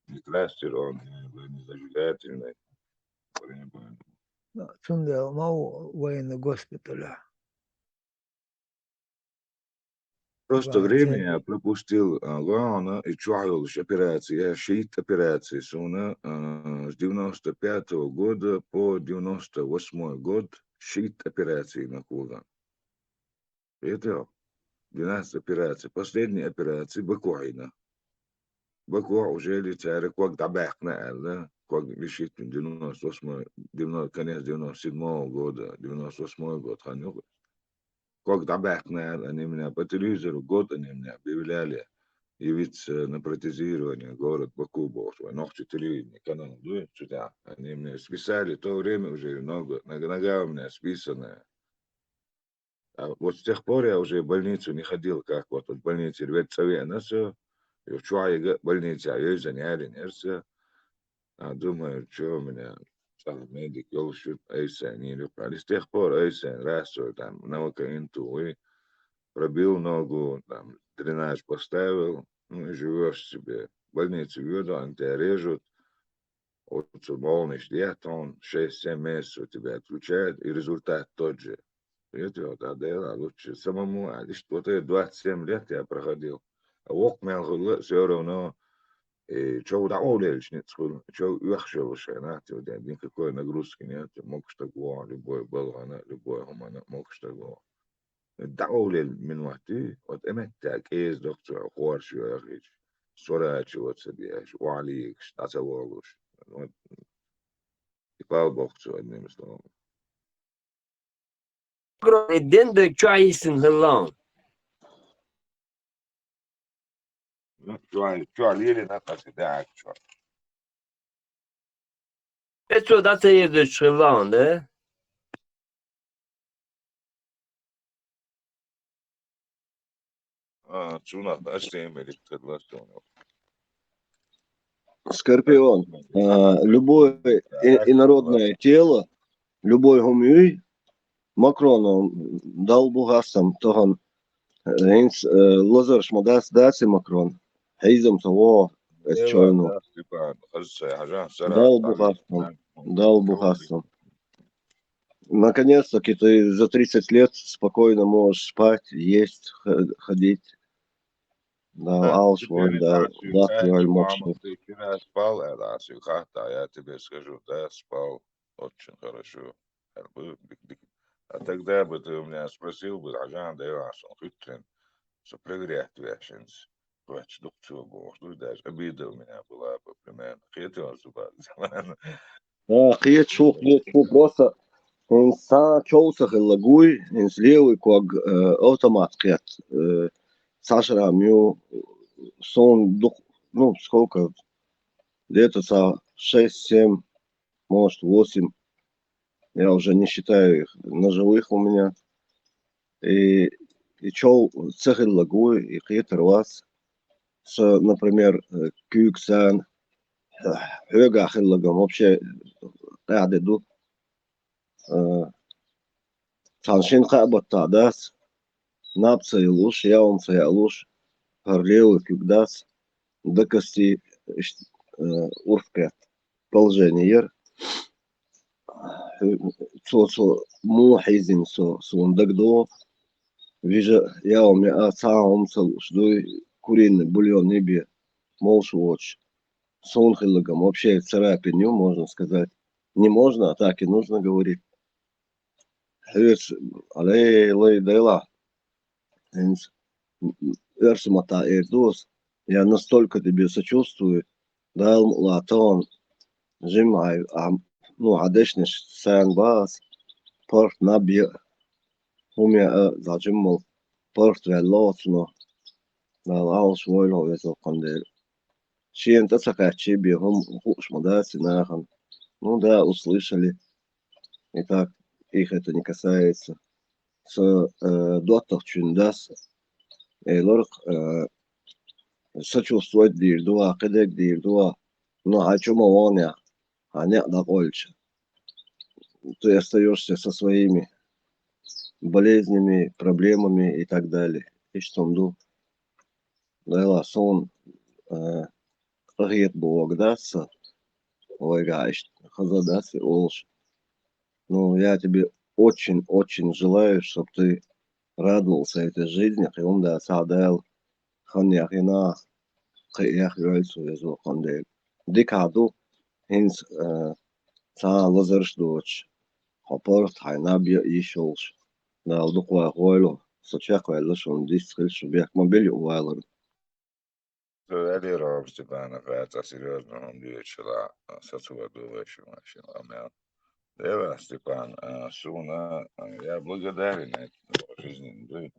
не кластер он бронезажигательный бронебойный تندل ما هو وين госпиталя Просто время я пропустил главное и чуял операции. Я шесть операций суна с 95-го года по 98-й год шесть операций на Курган. Это 12 операций. Последняя операция Бакуина. Баку уже летели, как добахна, да? Как решить 98-й, конец 97-го года, 98-й год, ханюк. Как добахна, они меня по телевизору год они меня объявляли явиться на протезирование город Баку был свой ногти телевидение канал, да, сюда. Они мне списали, то время уже много, нога у меня списанная. А вот с тех пор я уже в больницу не ходил, как вот в больнице Рветцеве, она все, и в Чуае больнице, а я заняли, нервся. думаю, что у меня сам медик ёлшут эйсэн нирюка. С тех пор эйсэн расту там наука интуи, пробил ногу, там дренаж поставил, ну и живешь себе. В больницу веду, они тебя режут, вот волнишь диатон, 6-7 месяцев тебя отключают, и результат тот же. Это вот Адела, лучше самому, а лишь вот это 27 лет я проходил. А вок мял все равно, что удовольствие нет, что вахшевше, никакой нагрузки нет, мог что любой был, она, любой гумана, мог что دعوا من وقتي واتأمتك إيز دكتور خوار شو يا أخي سرعة شو تسديش وعليك تعتبرش يبقى بوقت أني مسلم Dende çayısın hılan. شو عليلي نقص داعك شو Petro da te yedi hılan de. شو نقص تعمل تدلش Скорпион. Любое инородное тело, любой гумюй, Макрону дал бугасам, тоган Эйнс лозер шмадас даци Макрон. Хейзом того чойну. Дал бугасам. Наконец-таки ты за 30 лет спокойно можешь спать, есть, ходить. Да, алшвой, да, лахтуаль мокши. Ты вчера спал, да, сюхата, я тебе скажу, да, спал очень хорошо. А тогда бы ты у меня спросил бы, Ажан, да, я хоть сопрягрять вященс. Плач, доктор, что даже обида у меня была бы примерно. Хотел зуба. Да, хиет шу, просто инсан чоусах лагуй, инс левый как автомат хиет. Сашра мю сон, ну, сколько, где-то 6-7, может 8. Я уже не считаю их ножевых у меня. И чоу цехил лагуй, и хиет рвас. Например, кюксан, höga хиллагам вообще قاعدة دو تانشين قابة تعداس ناب سيلوش يوم سيلوش هرليو كيكداس دكستي урфкет положение цо му хизин со сундагдо вижу я у меня саум салуш дуй куриный бульон небе молшуоч сон хиллагам вообще царапиню можно сказать не можно а так и нужно говорить عليه الله يديلا Эрсмата Эрдос, я настолько тебе сочувствую, дал латон, жимай, ну, адешниш сан бас, порт набья, умя зажимал, порт велосно, дал алш войло везо кондел. Чьен то сакачи бегом хуш мадasi нахан. Ну да, услышали. Итак, их это не касается. С доттах чундас, эйлорг сочувствовать дирдуа, кедек дирдуа, но о чем он я, а не докольче. Ты остаешься со своими болезнями, проблемами и так далее. И что мду, да, сон ред Бог дастся, ой, гайш, хазадасы олш. Ну, я тебе очень желаю, чтобы ты радовался этой жизни, и он да садел, ханьяхина, хиях гальцу, езо хандел. Дикаду, инс цаа лазарш доч, хапорт хайнабия и шолш. Да, удуква гойло, сочак вайлаш, он дисцель шубех мобили уайлар. Это раб Степана, это серьезно, он вечера, сацува думаешь, машина, да, Степан, Суна, я благодарен этому жизни.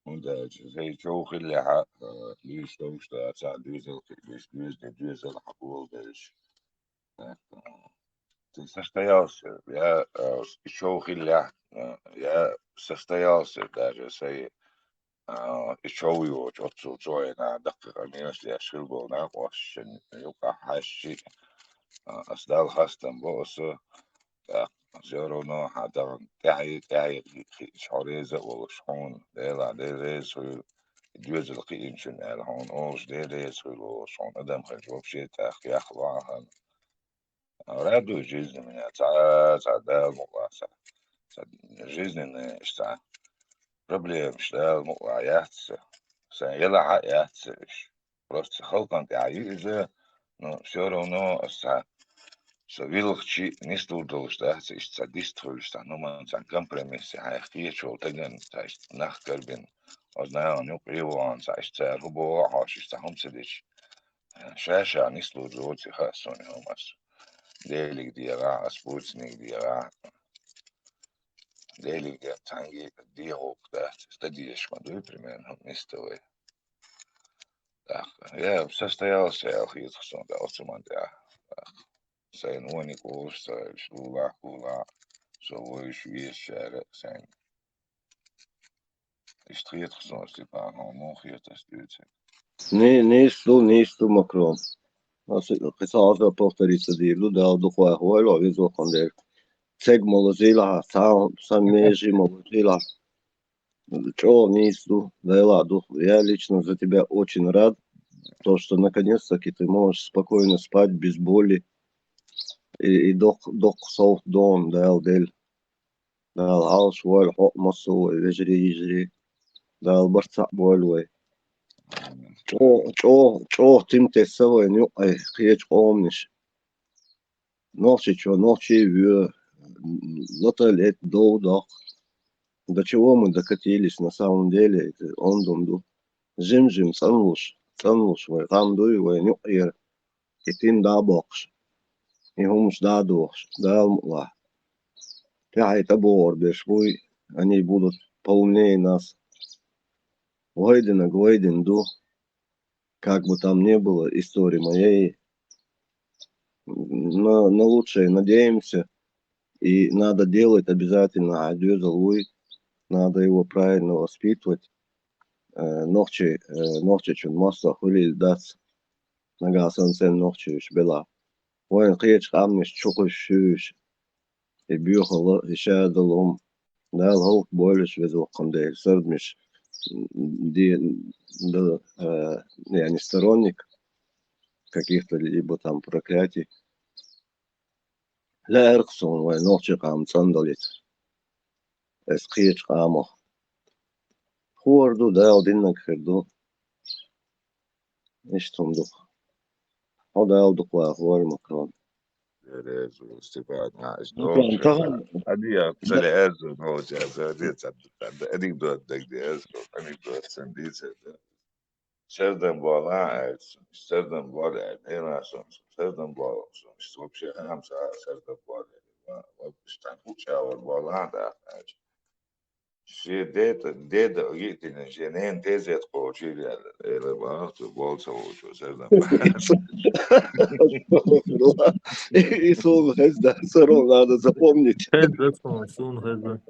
Да, زي شوخ اللي حق ليش شوخ تاع ديزل ليش ديزل حقول ديش ты состоялся, я шоу хилля, я состоялся даже сей шоу его отцу Джоя на дакка, конечно, я шил был на кошен, юка хащи, أصدال خاصة بوسو زيرونا حدا تعي شعريزة وشحون ديلا ديريز جوز القيم شن هون أوش ديريز وشحون أدم خجوب شيء تاخ يخلاها رادو جيزن من تا دال مقاسة جيزن اشتا проблем شتال مقايات سان يلا حيات просто خلقان تعيي إذا но все равно Савиловчи не студил, что это садистовали, что ну man san компромиссе, а их течел tegen, das nachgerbin, als nou nu privan, das der hubo hash, ist ham sedich. Шаша не студил, вот их сони хомас. Дelig диара, спутник диара, дelig диар танги диок, да, стадиеш, мадуй примерно, не стовы. Так, я состоялся, я хитсон, да, отсуман, да. Sen unik olursa şula kula sovoy şuye şere sen iştiyet kısmı stipan homo hiyata stütse. Nisto Macron. Qisa ava portarisa dilu da do khoa avizo khander. Ceg molozila сам межи молозила. Чё нисту дала дух. Я лично за тебя очень рад, то что наконец-таки ты можешь спокойно спать без боли. И док صوت دون دال عاش وال حق مصو يجري دال برصع بولوي чо тимте савой ню ай хеч омниш ночи вю лоталет док до чего мы докатились на самом деле он думду жим санлуш вай гамду вай ню и тин да бокш и хумш да докш да мла تعي تبور بشوي они будут поумнее нас. Гвайден ду, как бы там ни было истории моей, на лучшее надеемся, и надо делать обязательно адюзалуй, надо его правильно воспитывать. Нохче чун масса хули дац, нага сансен нохче бела. Воин қиеч хамниш чукуш шуш, и бюхала и шадалом, дал холк бойлиш везокам дель сърдмиш. يعني сторонник каких-то либо там проклятий. لا يرقصون ونوشي قام صندلت اسقيت قامه خوردو داو دينك خردو ايش تمدق او داو دقوا خوار مكرون Дерез степан наш مكرون док. طغن Адия цале эзо но за дец анекдот так дез, анекдот сандице. Сэрдэн бола, сэрдэн бола, эласон, сэрдэн бола, что вообще хамса сэрдэн бола. Вот что учал бола да. Все деда гитина женен тезет получили эле бахту болса учу сэрдэн. и сон хезда сыром надо запомнить. هذا سون هذا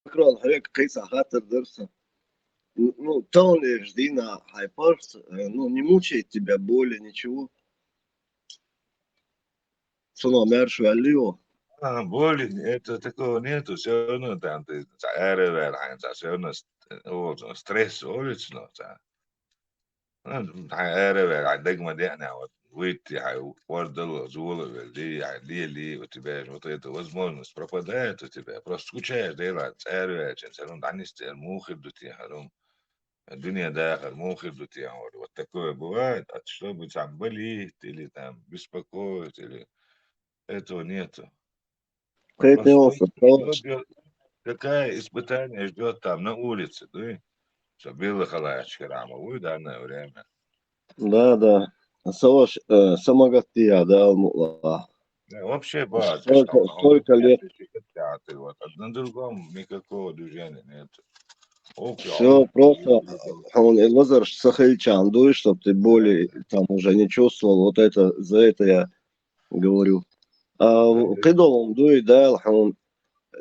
مكرون هيك قيس خاطر درسه. Ну, то ли жди на хайпорс, ну, не мучает тебя боли, ничего. Суно мершу алио. Боли, это такого нету, все равно там ты все равно стресс улично, عندك مدينة ويتي ورد الزول دي وتبقى вот возможность пропадает у тебя, просто скучаешь, делать царь, ченсерун данисти, мухи дути, харум, дуния дахар, мухи дути, вот такое бывает, а чтобы там болит или там беспокоит, или этого нету. Какая испытание ждет там на улице, да? Что белый халатчик рамовый в данное время. Да. Самогатия, да, Вообще база. Столько лет. Вот, на другом никакого движения нет. Все просто, он лазер сахельчан, дуешь, чтобы ты боли там уже не чувствовал. Вот это, за это я говорю. قدرهم دوي دال حون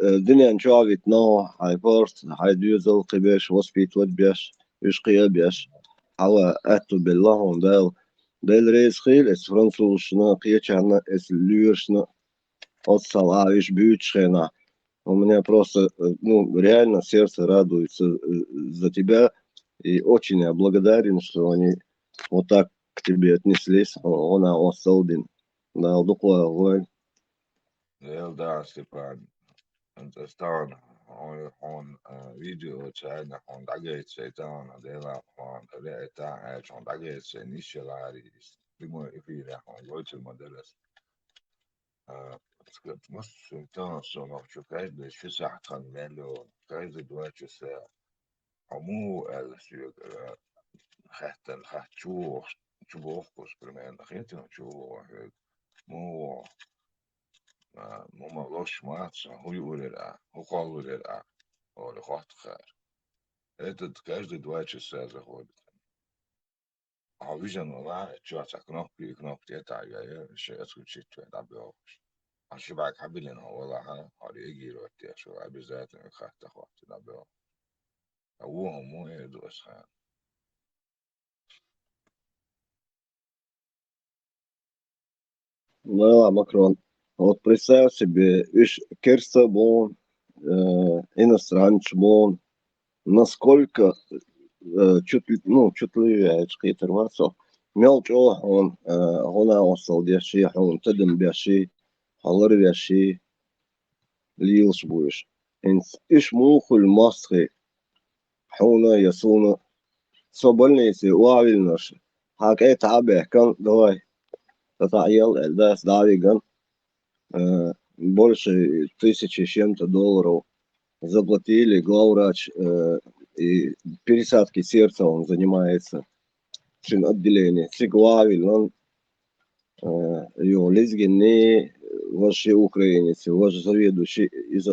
الدنيا نشوفت نوع هاي بورت هاي ديوزل قبيش وسبيت ودبيش يشقي أبيش على أتو بالله دل ريز خيل اس فرنسوسنا قيتشانا اس льюшна отсалаешь бючхена. У меня просто, ну, реально сердце радуется за тебя и очень я благодарен, что они вот так к тебе отнеслись. Она осалдин. Да, дукла, Eldar Stepan, انت استان هون فيديو تاعنا هون دقيت سيتان ديلا هون رأيتا عايش هون دقيت سينيش العريس بمو إفيدا هون قلت المدرس مش سيتان صنع شو كايد شو ساعة مليون كايد دواتش ساعة عمو السيوك خاتن خات شو بوخبس برمان خيتنا شو مو مو لوش ماتش هو يقول لا هو قال لا هو لخوات خير это каждый 2 часа заходит. А вижу, ну ладно, что кнопки это я еще отключить это объявлю. А شباك حبلين والله هذا يجي روتي شو обязательно خاطر خاطر ده بيو هو مو يدوس خان Да, Макрон. Вот представь себе, иш керса бон, иностранец бон, насколько чуть ли, ну, чуть ли, чкит рваться. Мелчо, он осал деши, он тедем беши, халар беши, лилш буш. Инс иш мухуль масхи, хуна ясуна, собольницы, уавильнаш. Хак تعبه كان давай. Татаел, Эльдас, Давиган, больше 1000 с чем-то долларов заплатили, главврач и пересадки сердца он занимается, чин отделение. Цигуавиль, он лезгины, ваши украинцы, ваш заведующий из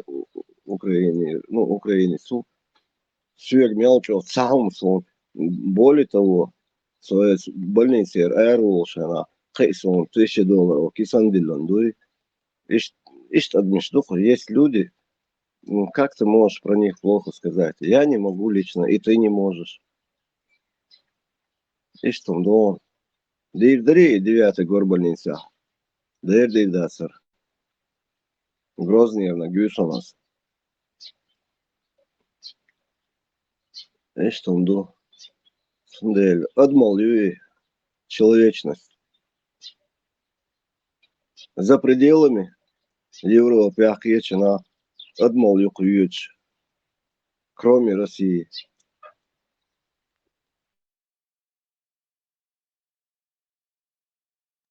Украины, ну, украинец, все мелочи, сам сон. Более того, в больнице Эрулшана, $1000 кисан диландуй. Ишь адмиштуха, есть люди, ну, как ты можешь про них плохо сказать? Я не могу лично, и ты не можешь. Ишь там, да. Дирдри 9-й горбольница. Дирдри дасар. Грозный на Гюсонас. Ишь там, да. Сундель. Адмалюй человечность. За пределами Европы, Ахьечина, Адмалюй Куюч. Кроме России.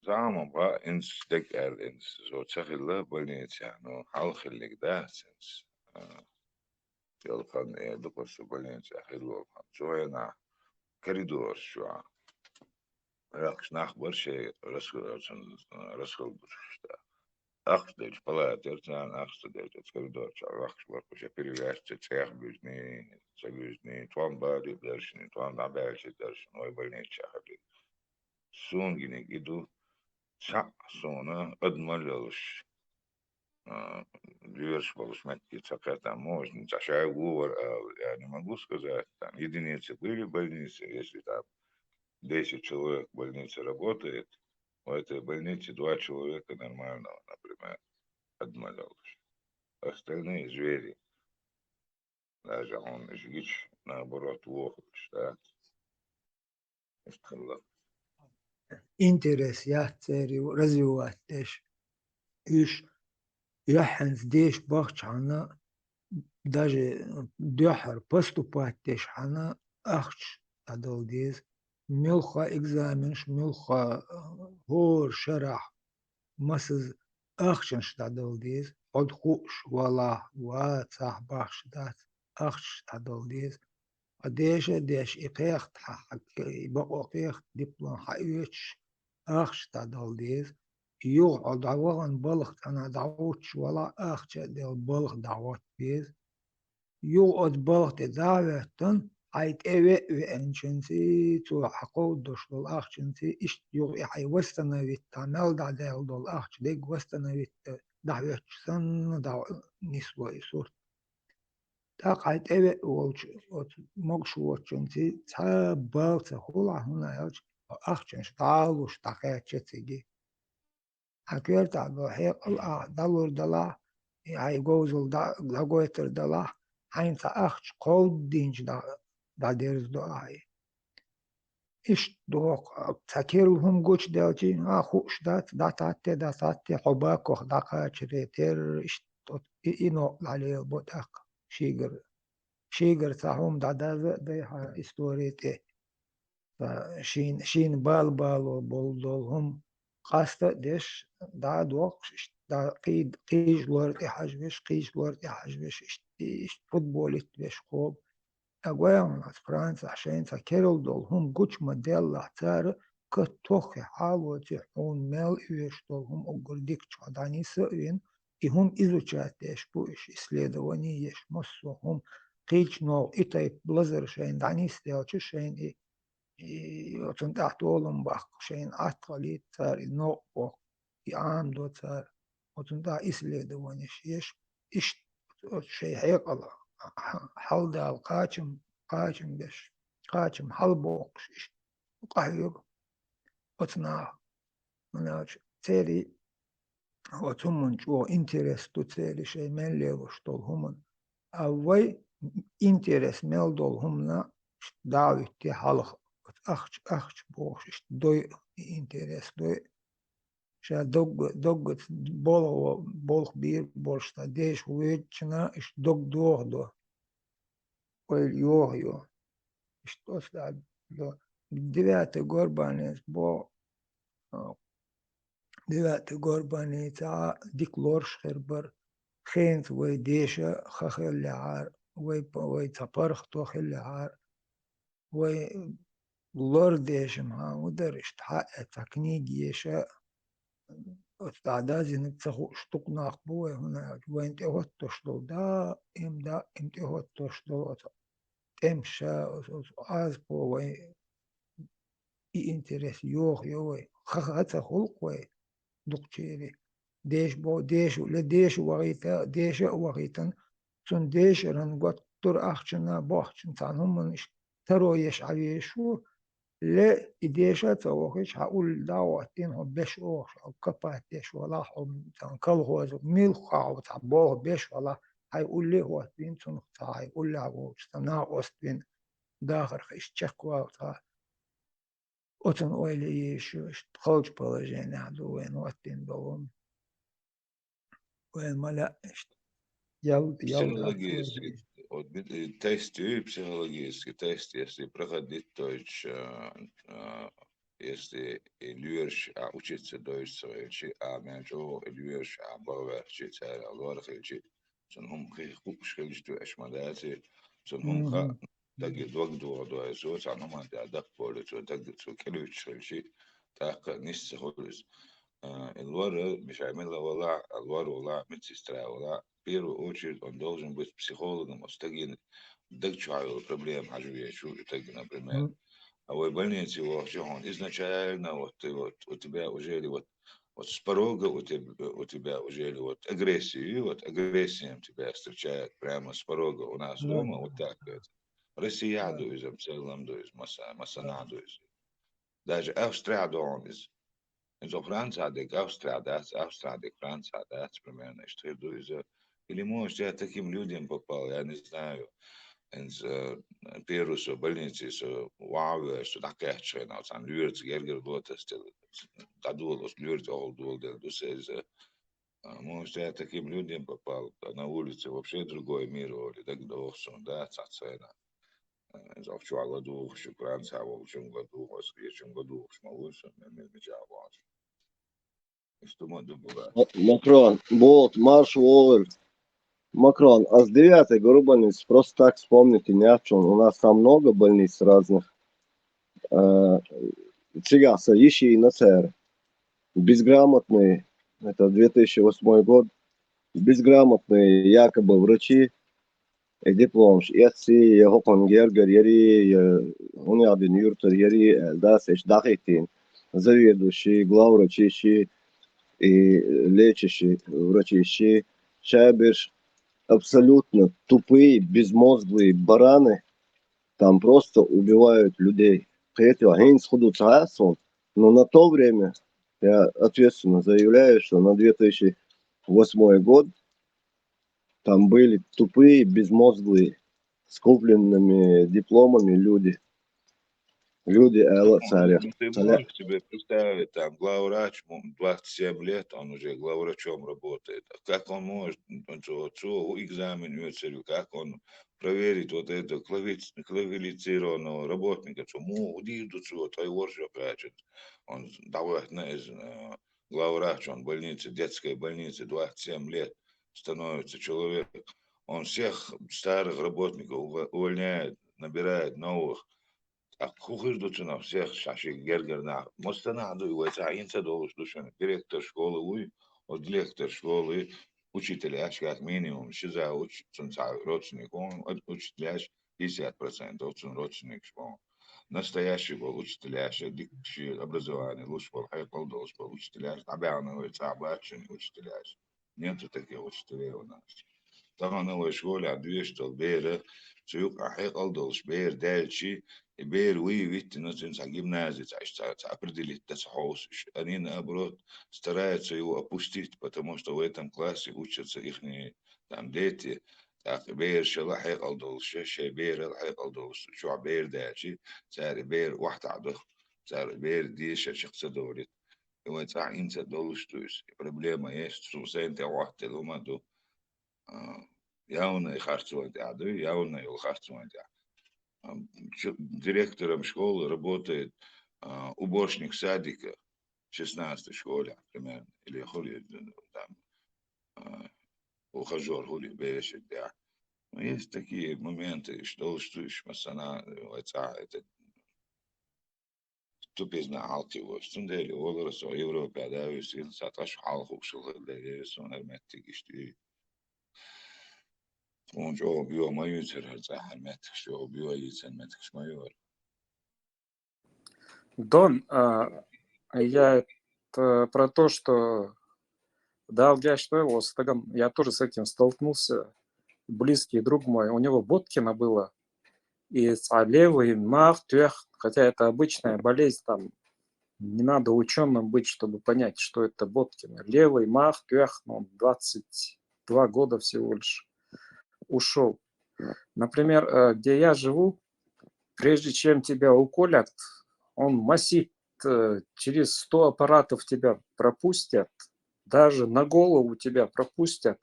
زعما بقى انس دك قال انس زو تشغل بلنيت يعني حال خليك ده سنس يلقن ايه دقص بلنيت حلو شو هنا كريدور شو راكش نخبر شيء رسخل برشتا أخش ديش بلا ترتان أخش ديش كريدور شو أخش بركو شو перевяжь تسيح بيجني سبيجني توان بادي درشني توان دعبالش درشني وي بلنيت شاخلي سونجيني جدو sonra admalıyoruz. Diyoruz получить какая-то можно, чаще говор, я не могу сказать, там единицы были в больнице, если там 10 человек в больнице работает, в этой больнице 2 человека нормального, например, адмалировались. Остальные звери, даже он жгич, наоборот, плохо читает. интерес яхтери развивать иш яханс деш бахчана даже дёхар поступать деш хана ахч адалдез милха экзаменш милха гор шарах масыз ахчанш адалдез одхуш вала ва цах бахш дат ахч адалдез ديش إقيخت حق بقى قيخت دبلوم حقيقش أخش تدل ديز يقعد عوضن بلغت أنا دعوتش ولا أخش ديل بلغ دعوت بيز يقعد بلغت دعوتن عيت إيه وإنشنسي تو حقود دوش دول أخشنسي إشت يوغي حي وستنا ويت تعمل دع ديل دول أخش ديك وستنا ويت دعوتش سن دعوت نسوة يسور تقعد أبي والش مقش وشنتي تبالت هلا هنا يلش أخشنش تعالوش تقعد شتيجي أكير تعبو حيق دلور دلا هاي جوزل دا جويتر دلا هاين تأخش قود دينج دا ديرز دلا هاي إيش دوق تكيرهم جوش دلتي خوش دا تاتي حباكو دا قاشريتر إيش إنو عليه بوتاك شيجر تاعهم دا استوريتي شين بال وبولدولهم قاستا ديش دا دوق دا قيج لورتي حجبش إيش فوتبوليت بيش خوب أقويهم فرنسا عشان تكيرل دولهم قوش مديل لحتار كتوخي حالوتي حون ميل إيش دولهم أقرديك چاداني سئين إهم إزوچاتيش بوش إسليدوانيش مصوهم قيج نوع إتاي بلزر شين داني ستيلش شين يوتن تحت أولم باق شين أطلي تار نوع بوق يعام دو تار وتن تحت إسليدوانيش إيش شي حيق الله حل دال قاچم بش قاچم حل بوقش قايق وتنا مناج تيري وتمن جو انترست تو تيري شي من ليوش دول همن اوي انترست ميل دول همنا داوتي حلق اخش بوقش دوي انترست دوي شا دوغ بولخ بير بولشتا ديش ويتشنا اش دوغ دو ويل يو اش توستا دو ديواتي غوربانيس بو ديواتي غورباني تا ديكلورش خربر خينت وي ديشا خخل لعار وي تبرخ توخل لعار وي لور ديشم ها ودرش تحقق تكنيك يشا استعداد انك تاخو شتوق ناقبوه هنا وانت هوت تشتغل دا انت هوت تشتغل تمشى از بو اي انترس يوي خخاتا خلق وي دقشيري ديش وغيتا ديش وغيتا سن ديش رنقوت تر اخشنا باخشن تانهم منش ترويش عويشو لا إديشة توقيش هقول دعوتين هو بيش أوش أو كباتيش ولا هم تنقل هو ميل خاو تعبوه بيش ولا هيقول لي هو بين تنقطع هيقول لي هو استمنع وستين داخل خيش تشكوا تا أتن أولي يشو خلج بلجين عدو وين وقتين دوم وين ملا يلا Психологически, вот психологический тест, если проходить, то есть, если Ильюш учится дойч своечи, а меньше Ильюш баварчи царь алвархичи, сонхум хупш хилчту эшмадати, сонхум ха таги двагдуа дуайсо, сонхум андадак полицо, тагдцо келюч хилчи, так нисце холис. الورا مش عاملها ولا الورا ولا медсестра ولا в первую очередь он должен быть психологом, остагин дагчаю проблем хажуя шу так, например. А в больнице вообще он изначально вот у тебя уже вот с порога у тебя уже вот агрессию, вот агрессией тебя встречает прямо с порога у нас дома вот так вот. Россия дуизм, целом дуизм, масана дуизм. Даже Австрия дуизм. En zo Franța de Австрия de Franța dați, примерно, что иду из... Или, может, я таким людям попал, я не знаю. Из Перуса, больницы, вау, что такая чайна, там люрц, гергер, дотестил, дадулос, люрц, олдул, дельдус, из... Может, я таким людям попал, на улице вообще другой мир, или так дохсон, да, цацена. За в чем году, в Франция, в чем году, в следующем году, в Шмалусе, мы мечтали. Макрон, Болт, Марш Уоллер. Макрон, а с 9-й гору больниц, просто так вспомните ни о чем. У нас там много больниц разных. Цигаса, ищи и на ЦР. Безграмотные, это 2008 год, безграмотные якобы врачи, и диплом, и Гопангергер, он один юртер, да, дахитин, заведующий, главврачи, и лечащие врачи, шабиш, абсолютно тупые, безмозглые бараны там просто убивают людей. Они сходу царством, но на то время я ответственно заявляю, что на 2008 год там были тупые, безмозглые, с купленными дипломами люди. Люди Элла Царя. Ну, ты можешь себе представить, там, главврач, 27 лет, он уже главврачом работает. А как он может, экзамен целью, как он проверить вот это квалифицированного работника, что удивит, что твой воршо прячет. Он давай, главврач, он в больнице, детской больнице, 27 лет становится человек. Он всех старых работников увольняет, набирает новых. Хухыр дучуна всех шаши гергерна. Мостана дуй, инца долуш душана. Директор школы уй, от директор школы, учителя, как минимум, шиза учится родственник, он учителя 50%, он родственник школы. Настоящий был учителя, дикши образование, лучше был хайпал долж был учителя, обязаны цабачен учителя. Нету таких учителей у нас. طبعا هو شغل عدويش بير سيوق أحيق ألدوش بير دالشي بير وي ويت نسين ساقيم نازل تعبردلي تسحوس أنين أبرد старается его опустить, потому что в этом классе учатся их там дети. Так, بير شلا حيق ألدوش شي بير حيق ألدوش شو بير دالشي سار بير واحد عدخ سار بير ديش شخص دوري هو تاع إنسان دولش تويس проблема есть что سنت واحد لما دو явно и харцевать, явно и харцевать. Директором школы работает уборщик садика в 16-й школе, примерно, или там ухажер, хули, берешек, да. Но есть такие моменты, что масана, это тупизна алкиво, стундели, олорос, Европе, да, и сил, саташ, халхук, шулхак, да, и сон, арметтик, он جو بيو ما يوتر هالزاحر متك جو بيو يتن متك شمايور. Дон, я про то, что дал я что я тоже с этим столкнулся. Близкий друг мой, у него Боткина было. И левый мах, хотя это обычная болезнь, там не надо ученым быть, чтобы понять, что это Боткина. Левый мах, 22 года всего лишь ушел. Например, где я живу, прежде чем тебя уколят, он массив через 100 аппаратов тебя пропустят, даже на голову тебя пропустят,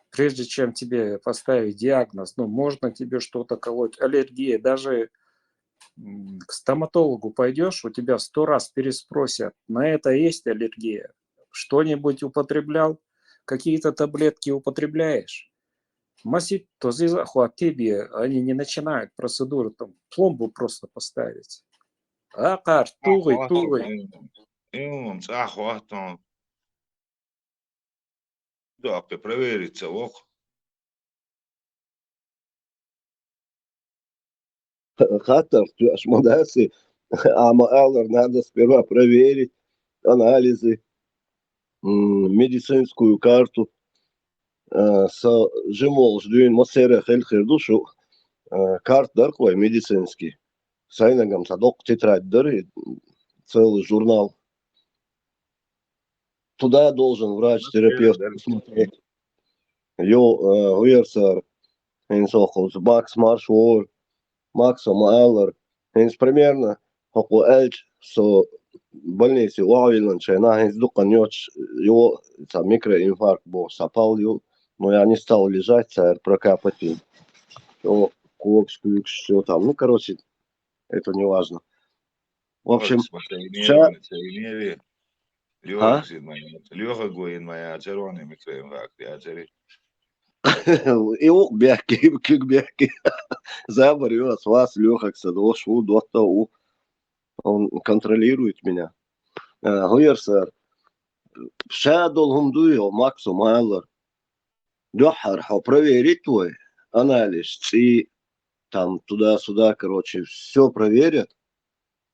прежде чем тебе поставить диагноз. Ну, можно тебе что-то колоть, аллергия. Даже к стоматологу пойдешь, у тебя 100 раз переспросят, на это есть аллергия, что-нибудь употреблял, какие-то таблетки употребляешь. Массив, то здесь тебе, они не начинают процедуру, там, пломбу просто поставить. Акар, тугой. Да, проверить лох. Хатов, Ашмодасы, Эллер надо сперва проверить анализы, медицинскую карту. Жимол, ждуин, Мосера, Хельхер, душу, карт даркой медицинский. Сайнагам садок тетрадь дары, целый журнал. Туда должен врач-терапевт посмотреть. Уерсар, Энсохус, Макс Маршвор, Максом Эллер. Примерно, около Эльч, со больницы Уавилан, Чайна, Дукан Йоч, его микроинфаркт был, сапал его. Но я не стал лежать, прокапать им. Все там. Ну, короче, это не важно. В общем, Леха Гоин моя, червоный микроинфаркт, я царь. И бяки. Заборет вас, Леха, к садошу, доктор. Он контролирует меня. Гуерсер. Шадол гумдуё, Максу Майлер. Дёхар, проверить твой анализ, и там туда-сюда, короче, все проверят,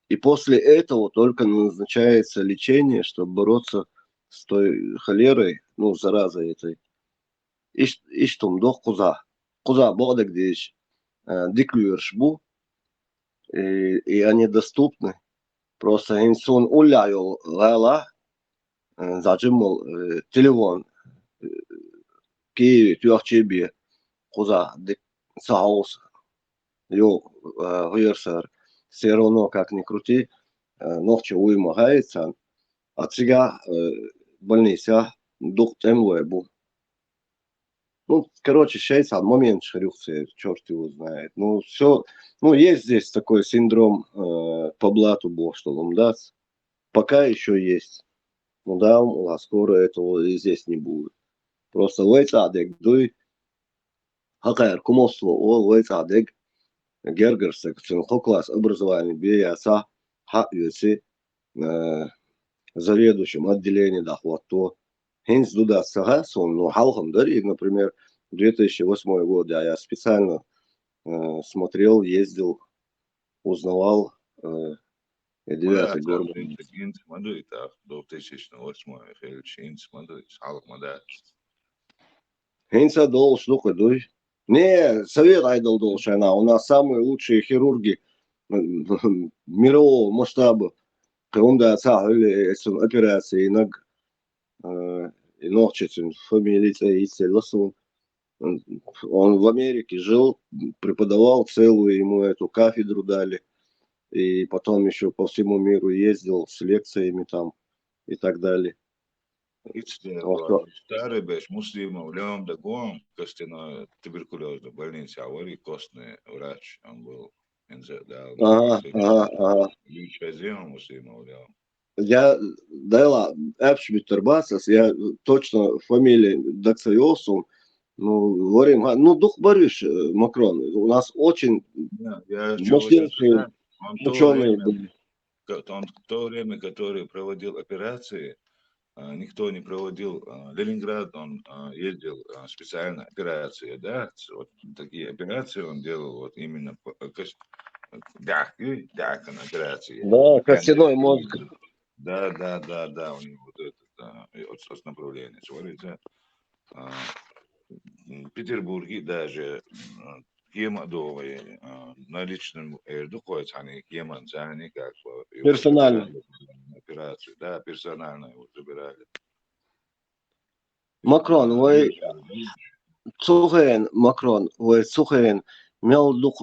и после этого только назначается лечение, чтобы бороться с той холерой, ну, заразой этой. Иштум дох куза бодек диш диклюерш бу, и они доступны. Просто инсун уляю лала, зажимал телефон, Киеве, тюахчебе, куза дик саус, ё, гуерсер, все равно, как ни крути, ночью уймагается, а сега больница дух темлое бу. Ну, короче, сейчас момент шарюхся, черт его знает. Ну, все, ну, есть здесь такой синдром по блату бог, что вам даст. Пока еще есть. Ну да, а скоро этого и здесь не будет. Просто лайцадек дуй, хакайр кумовство, лайцадек, гергерсек, класс образования, бияса, хакюси, заведующим отделением дохвато. Хинс дуда сагасон, но халхам дари, например, 2008 год, я специально смотрел, ездил, узнавал, и 9-й год. Инт Мадрид, 2008 Хельч, Инт Мадрид, Халк Мадат. Хинса дол штука дуй. Не, совет айдол должна. У нас самые лучшие хирурги мирового масштаба. Когда цахали операции, иног фамилия и он в Америке жил, преподавал целую, ему эту кафедру дали. И потом еще по всему миру ездил с лекциями там и так далее. Старый беш муслима Леон Дагон, Костяной туберкулезной больнице, аварий костный врач, он был. Ага. Я дала Эпшмиттер Басас, я точно фамилия Дацайосум, ну, говорим, ну, дух Борис Макрон, у нас очень мощнейшие ученые были. Он в то время, который проводил операции, никто не проводил. Ленинград, он ездил специально операции, да, вот такие операции он делал вот именно операции. Да, костяной мозг. Да, у него вот это направление. Смотрите, в Петербурге даже кемадовые на личном доходят, они кеманцаны как персонально операцию, да, персонально его забирали. Макрон, вы Макрон, вы имел дух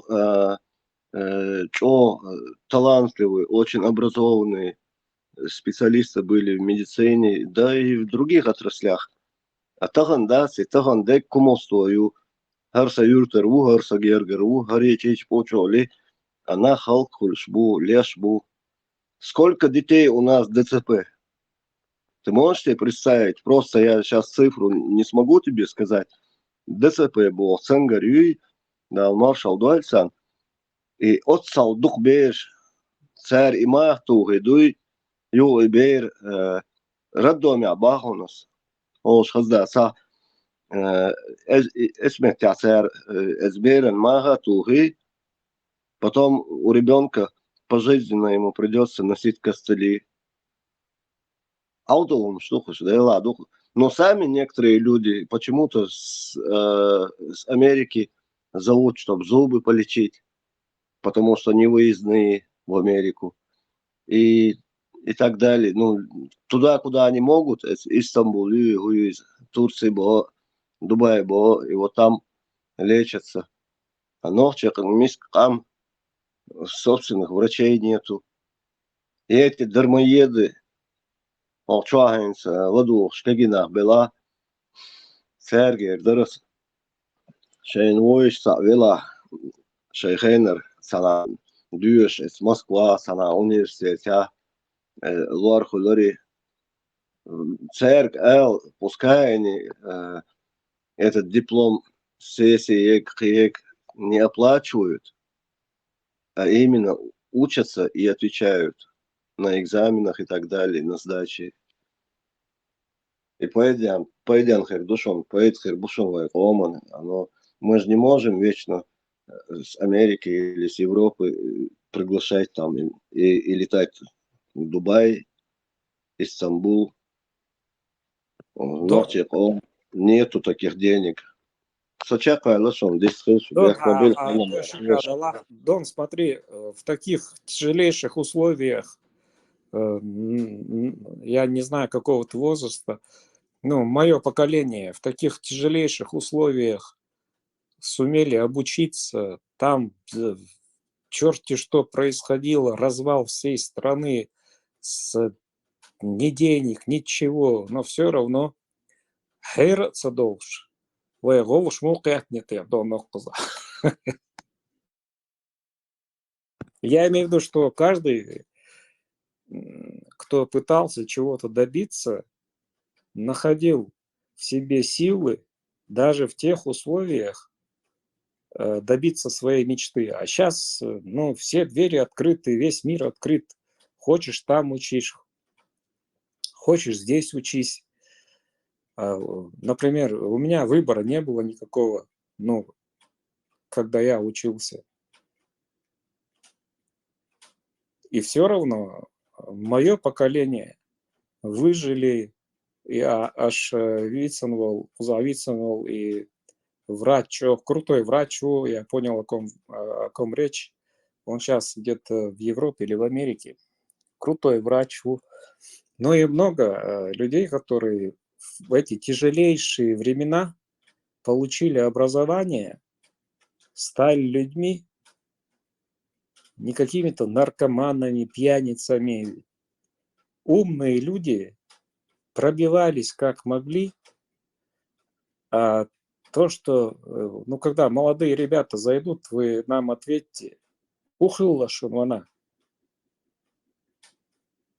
талантливый, очень образованный специалисты были в медицине, да и в других отраслях. А таган да, таган дек кумовствою, харса юртеру, харса гергеру, харечич почоли, она халк хульшбу, лешбу. Сколько детей у нас ДЦП? Ты можешь себе представить? Просто я сейчас цифру не смогу тебе сказать. ДЦП был Ценгарюй, да, маршал Дуальсан. И отцал дух беж, царь и махту, гидуй, ю и бейр, роддоме абахунас. Олш хазда са, эсмет я царь, эсбейрен махту, потом у ребенка пожизненно ему придется носить костыли. Аудовым штуку, да, ладно. Но сами некоторые люди почему-то с Америки зовут, чтобы зубы полечить, потому что они выездные в Америку. И так далее. Ну, туда, куда они могут, Истанбул, Турция, Дубай, и вот там лечатся. А ночью там собственных врачей нету. И эти дармоеды, Олчагенс, Ладух, Шкагинах, Бела, Сергей, Дорос, Шейнвойш, Вела, Шейхенер, Сана, Дюш, из Москва, Сана, университет, Луарху, Лори, Церк, пускай они этот диплом сессии не оплачивают, а именно учатся и отвечают на экзаменах и так далее, на сдаче. И пойдем хердушон, хербушон, мы же не можем вечно с Америки или с Европы приглашать там и летать в Дубай, Истамбул. Нету таких денег. Сочакай, лошон, дисхинсу, Дон, бехмобиль, точно, Дон, смотри, в таких тяжелейших условиях, я не знаю какого ты возраста, ну, мое поколение в таких тяжелейших условиях сумели обучиться, там черти что происходило, развал всей страны, ни денег, ничего, но все равно хейраться должен. ويغوش موقع دون نقطة. Я имею в виду, что каждый, кто пытался чего-то добиться, находил в себе силы даже в тех условиях добиться своей мечты. А сейчас, ну, все двери открыты, весь мир открыт. Хочешь там учишь, хочешь здесь учись. Например, у меня выбора не было никакого, ну, когда я учился. И все равно мое поколение выжили, я аж Виценвол, и врач, крутой врач, я понял, о ком речь. Он сейчас где-то в Европе или в Америке. Крутой врач. Ну и много людей, которые в эти тяжелейшие времена получили образование, стали людьми, не какими-то наркоманами, пьяницами. Умные люди пробивались как могли, а то, что, ну, когда молодые ребята зайдут, вы нам ответьте, ухылла шумана.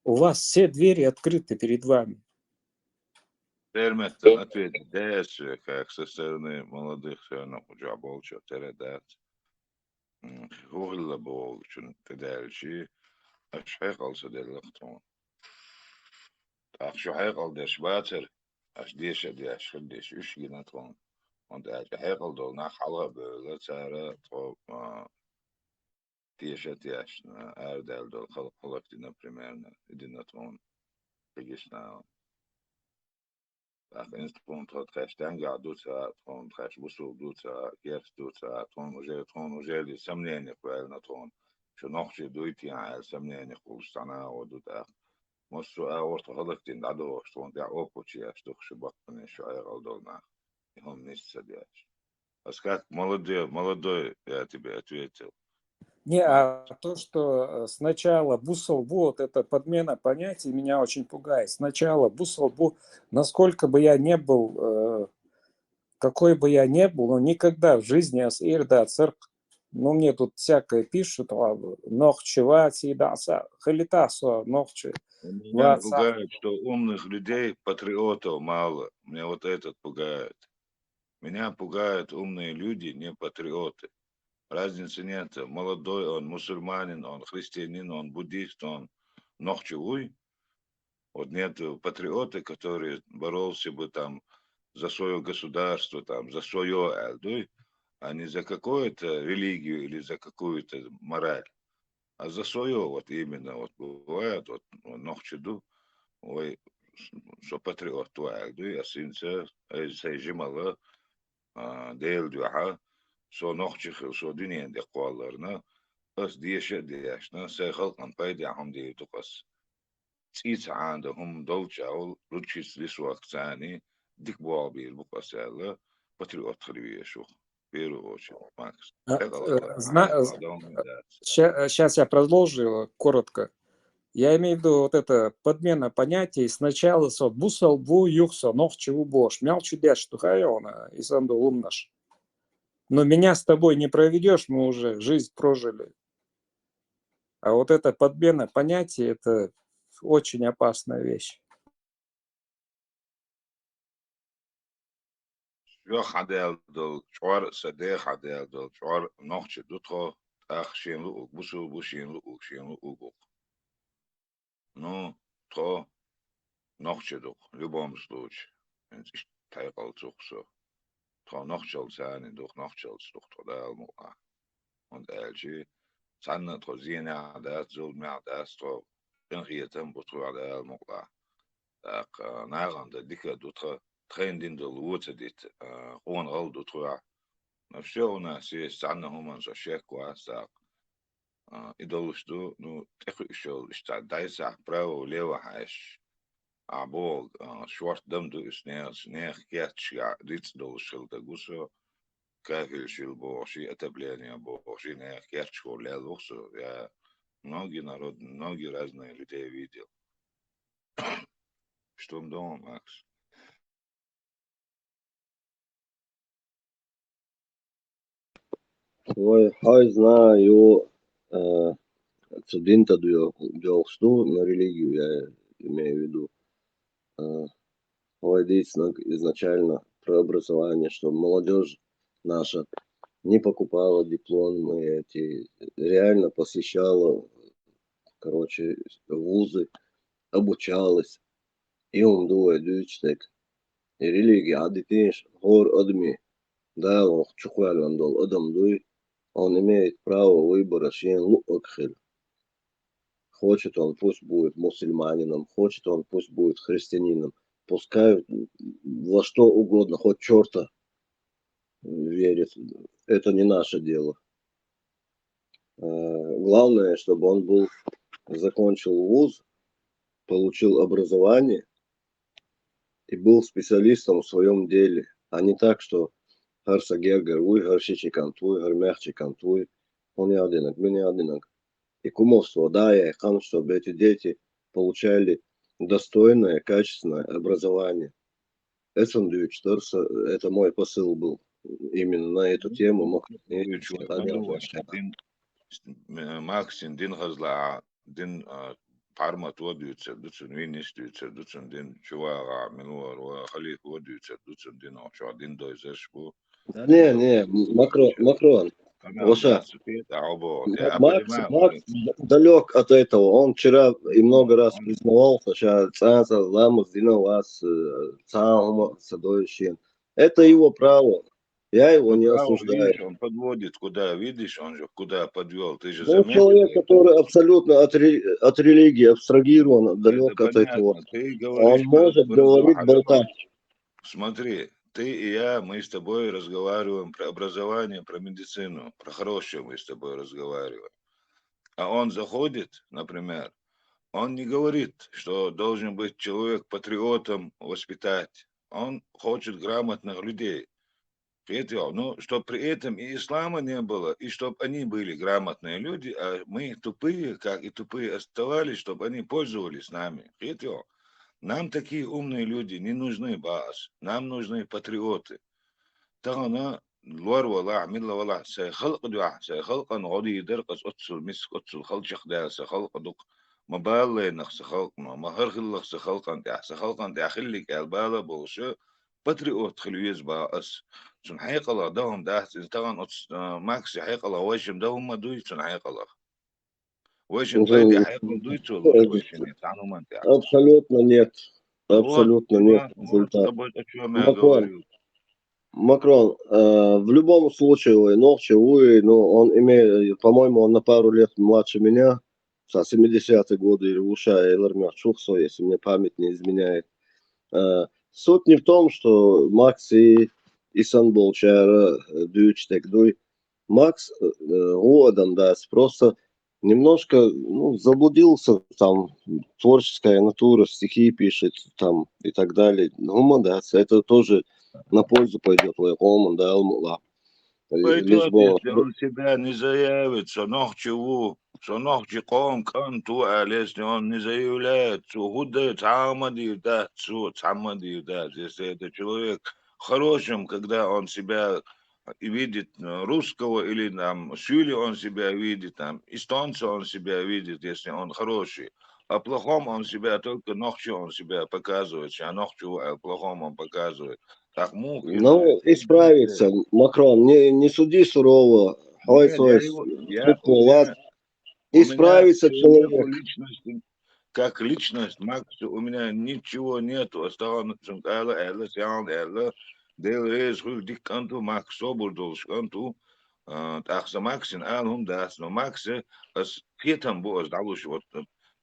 У вас все двери открыты перед вами. Терметтен ответить, дальше, как со стороны молодых все равно уже больше передать. Ухылла был, что дальше, а шайхался делахтон. Так что хайхал деш батер, аж деша деш, деш ушгинатон. Und хайхал дол на халга böyle çare то тешет яшна, ардел дол коллективно примерно, идинатон, пригишна. Так инструмент от каштанга дуца, он каш бусул дуца, герс дуца, он уже ли сомнение правильно тон, что ночи дуйти, а сомнение кулстана одута. Мосу аорта коллективно адо, что он да опучи, что шибакне, что айгал долна. И он не садясь. А как молодой, я тебе ответил. Не, а то, что сначала бусол, вот это подмена понятий меня очень пугает. Сначала бусол, насколько бы я не был, какой бы я не был, но никогда в жизни асирда церк, ну мне тут всякое пишут, нохчевати, да, халитасо, нохче. Меня пугает, что умных людей, патриотов мало. Меня вот этот пугает. Меня пугают умные люди, не патриоты. Разницы нет. Молодой он, мусульманин, он христианин, он буддист, он нохчевой. Вот нет патриоты, которые боролся бы там за свое государство, там, за свое эльдуй, а не за какую-то религию или за какую-то мораль, а за свое вот именно вот бывает вот нохчеду, ой, что патриот эльдуй, а синца, сайжимала, дейлдуха, со нохчихил, со дюнен декваларна, بس ديشنا سيخلقن بايدعهم دي تقص تيت عندهم دولشة أو لوتشيس لسواك ثاني ديك بوابي البقص يلا بطريقة خلوية شو بيرو وشي ماكس Сейчас я продолжу коротко. Я имею в виду вот это подмена понятий. Сначала бусал бу юхса нохчеву бош мял чудес что хайона и санду умнаш. Но меня с тобой не проведешь, мы уже жизнь прожили. А вот эта подмена понятий, это очень опасная вещь. شو حدال دل شوار سده حدال دل شوار نخش دوتو أخ شين لوك بوشين لوك ну то نخش دوك любом случае إنت تايقل تخسو то نخشل ثاني دوك نخشل دوك تدال مقا und elchi سنة تو زين عدات زول معدات تو إنخيتم بطوع دال مقا Так, наганда дика дутха трендин дол вуцедит, он гал дутха. Но все у нас есть, анна хуман шашек кваса. Идолушту, ну, тех еще лишь дайса право лево хаш. Або шварт дамду снех кетча риц долшил да гусо. Кафель шил боши отопление боши нех кетчо лелухсо. Я многие разные людей видел. Что он дома, Макс? Ой, хай знаю, студента что на религию, я имею в виду. Ой, действительно, изначально про образование, что молодежь наша не покупала дипломы эти, реально посещала, короче, вузы, обучалась. И он думает, дючтек. И религия, адитиш, гор адми, да, он чухуалан дол, адам дуй, он имеет право выбора, шин лукхил. Хочет он, пусть будет мусульманином, хочет он, пусть будет христианином. Пускай во что угодно, хоть черта верит. Это не наше дело. Главное, чтобы он закончил вуз, получил образование и был специалистом в своем деле. А не так, что гарса гергер, уй, гаршичи кантуй, гармяхчи кантуй, он не одинок, мы не одинок. И кумовство, да, я хочу, чтобы эти дети получали достойное, качественное образование. Это мой посыл был именно на эту тему. Максин дин хазла дин парма водуется, дуцун винис дуется, дуцун дин чувага минуар халиф водуется, дуцун дин ошо дин дойзешбу. Не, Макрон. Лоша. Макс далек от этого. Он вчера и много раз признавался, что царство ламус вас садовищем. Это его право. Я его не осуждаю. Видишь, он подводит, куда, видишь, он же куда подвел. Ты же Он заметил. человек, который абсолютно от религии абстрагирован, далек от этого. Он может говорить, болтать. Смотри, ты и я, мы с тобой разговариваем про образование, про медицину, про хорошее мы с тобой разговариваем. А он заходит, например, он не говорит, что должен быть человек патриотом воспитать. Он хочет грамотных людей. Ну, чтобы при этом и ислама не было, и чтобы они были грамотные люди, а мы тупые, как и тупые оставались, чтобы они пользовались нами. Нам такие умные люди не нужны, баас. Нам нужны патриоты. تغنى الور ولا عمل ولا سيخلق دعاء سيخلق نغضي درقس أتصل مسك أتصل خلشخ دا سيخلق دق مبالي نخ سيخلق ما هرخلق سيخلق أنت أخليك البالة بوشة باتريوت خلويز باس سن حيق الله دهم ده تغن ماكس حيق الله واشم دهم ما دوي سن حيق الله واشم طيدي حيق دوي تول واشم يتعنو ما انت Абсолютно нет. Абсолютно нет. Макрон, в любом случае, он имеет, по-моему, он на пару лет младше меня, со 70-е годы, или уша, если мне память не изменяет. Суть не в том, что Макс и Санболчара, Дючтек, Макс, Уодан, да, просто немножко заблудился, там, творческая натура, стихи пишет, там, и так далее. Да, это тоже на пользу пойдет, да, лишь бы он себя не заявит, что ногчи ком канту, а если он не заявляет, что худо цамади да, если это человек хорошим, когда он себя видит русского или там сюли он себя видит, там эстонца он себя видит, если он хороший. А плохом он себя только ногчи он себя показывает, а ногчи а плохом он показывает. Исправиться, Макрон, не суди сурово, исправиться человек. Как личность, Макс, у меня ничего нету, оставалось, диканту Макс собурдолш канту, тахса Максин алхум дас, но Макс с кетом бос далуш вот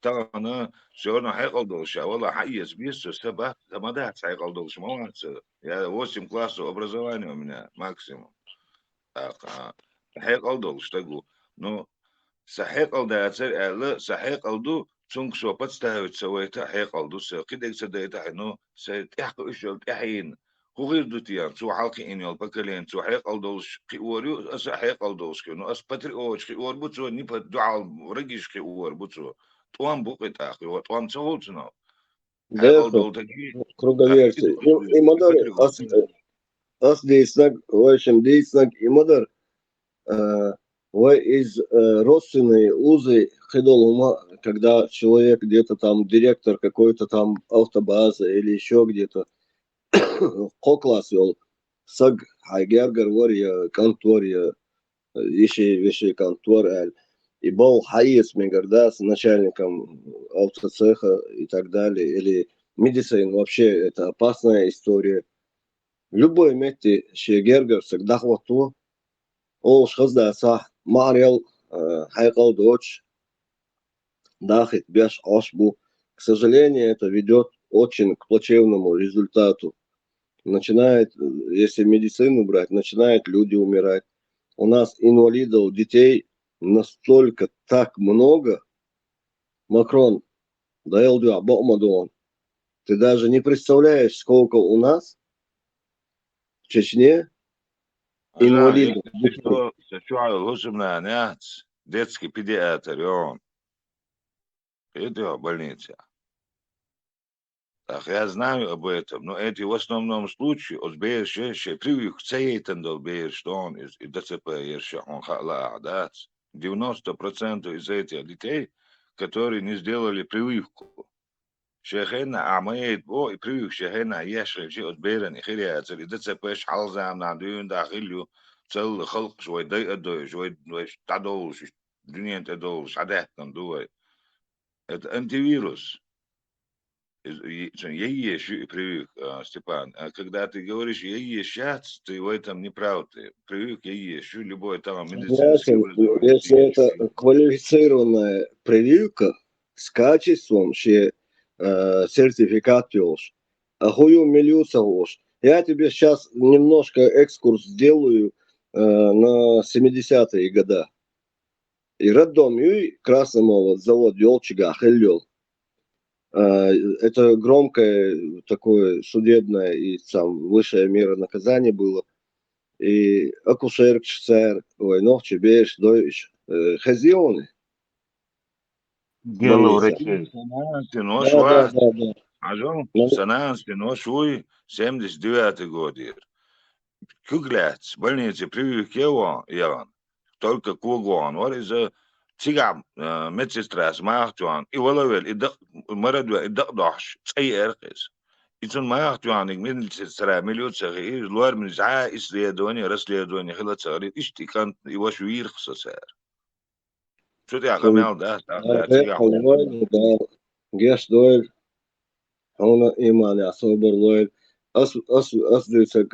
تانا شورنا حيقل دولش والله حيز بيسو سبات تمدات حيقل دولش ما وانت يا 8 класс образования у меня максимум حيقل دولش تقول ну سحيقل ده أثر لا سحيقل دو تونك شو بتستهوي تسويته حيقل دو سكيدك سديته إنه سيتحقق إيش الحين هو غير دوتيان شو حالك إني البكالين شو حيقل دولش كيوريو أس حيقل دولش كأنه أس بتري أوش كيور بتسو نيبه دعاء رجيش كيور بتسو توام بوقت أخي وتوام سهولتنا حيقل Дехо, دول تجي круговерти. И модер, ас дейснаг, в общем, дейснаг и модер, из родственные узы хидолума, когда человек где-то там, директор какой-то там автобазы или еще где-то, коклас вел, саг, хайгергер вория, контория, вещи контор, и был хаис мегарда с начальником автоцеха и так далее, или медицин, вообще это опасная история. Любой мети шегергер всегда хвату, ол шхазда сах, мариал хайкал дочь, дахит беш ашбу. К сожалению, это ведет очень к плачевному результату. Начинает, если медицину брать, начинают люди умирать. У нас инвалидов, детей настолько так много. Макрон, да елдуа, бомадон. Ты даже не представляешь, сколько у нас в Чечне инвалидов. Что лучше нет, детский педиатр, он. Это больница. Так я знаю об этом, но эти в основном случае от БРШ привык цейтен до БРШ, он из ДЦП еще он хала, да. 90% из этих детей, которые не сделали прививку. شيخنا عميد بو يبريو شيخنا يشرب شيء أتبيرن يخيري أتر إذا تسبش حالزام نعدون داخليو تسل خلق شوي ضيق دو شوي تعدوش دنيا تعدوش عدهتن دوي أنتي فيروس есть прививок, Степан. А когда ты говоришь, есть сейчас, ты в этом не прав. Прививок есть, любой там медицинский образование. Если это квалифицированная прививка с качеством, сертификат делаешь, а хую милюса ложь. Я тебе сейчас немножко экскурс сделаю на 70-е годы. И роддом, и Красномолот, завод Ёлчига, Хельёл. Это громкое такое судебное и сам высшая мера наказания было. И акушерк царь, ой, ночи беш, дойш, хазионы. Дело врачей. Да. Ажон, сананский, но шуй, 79-й год. Кугляц, больницы прививки его, Иван. Только кугуан, вот из-за تيجا متستراس ما يحتوان إيوالويل إدق مردوا إدق ضحش أي أرقص إذن ما يحتوان من السترا مليون صغير لوار من زعاء إسليادوني رسليادوني خلت صغير إشتي كان يواشو يرخص سعر شو تيجا قميال ده تيجا جاش دويل هنا إيمان يعصوبر لويل أصدقائك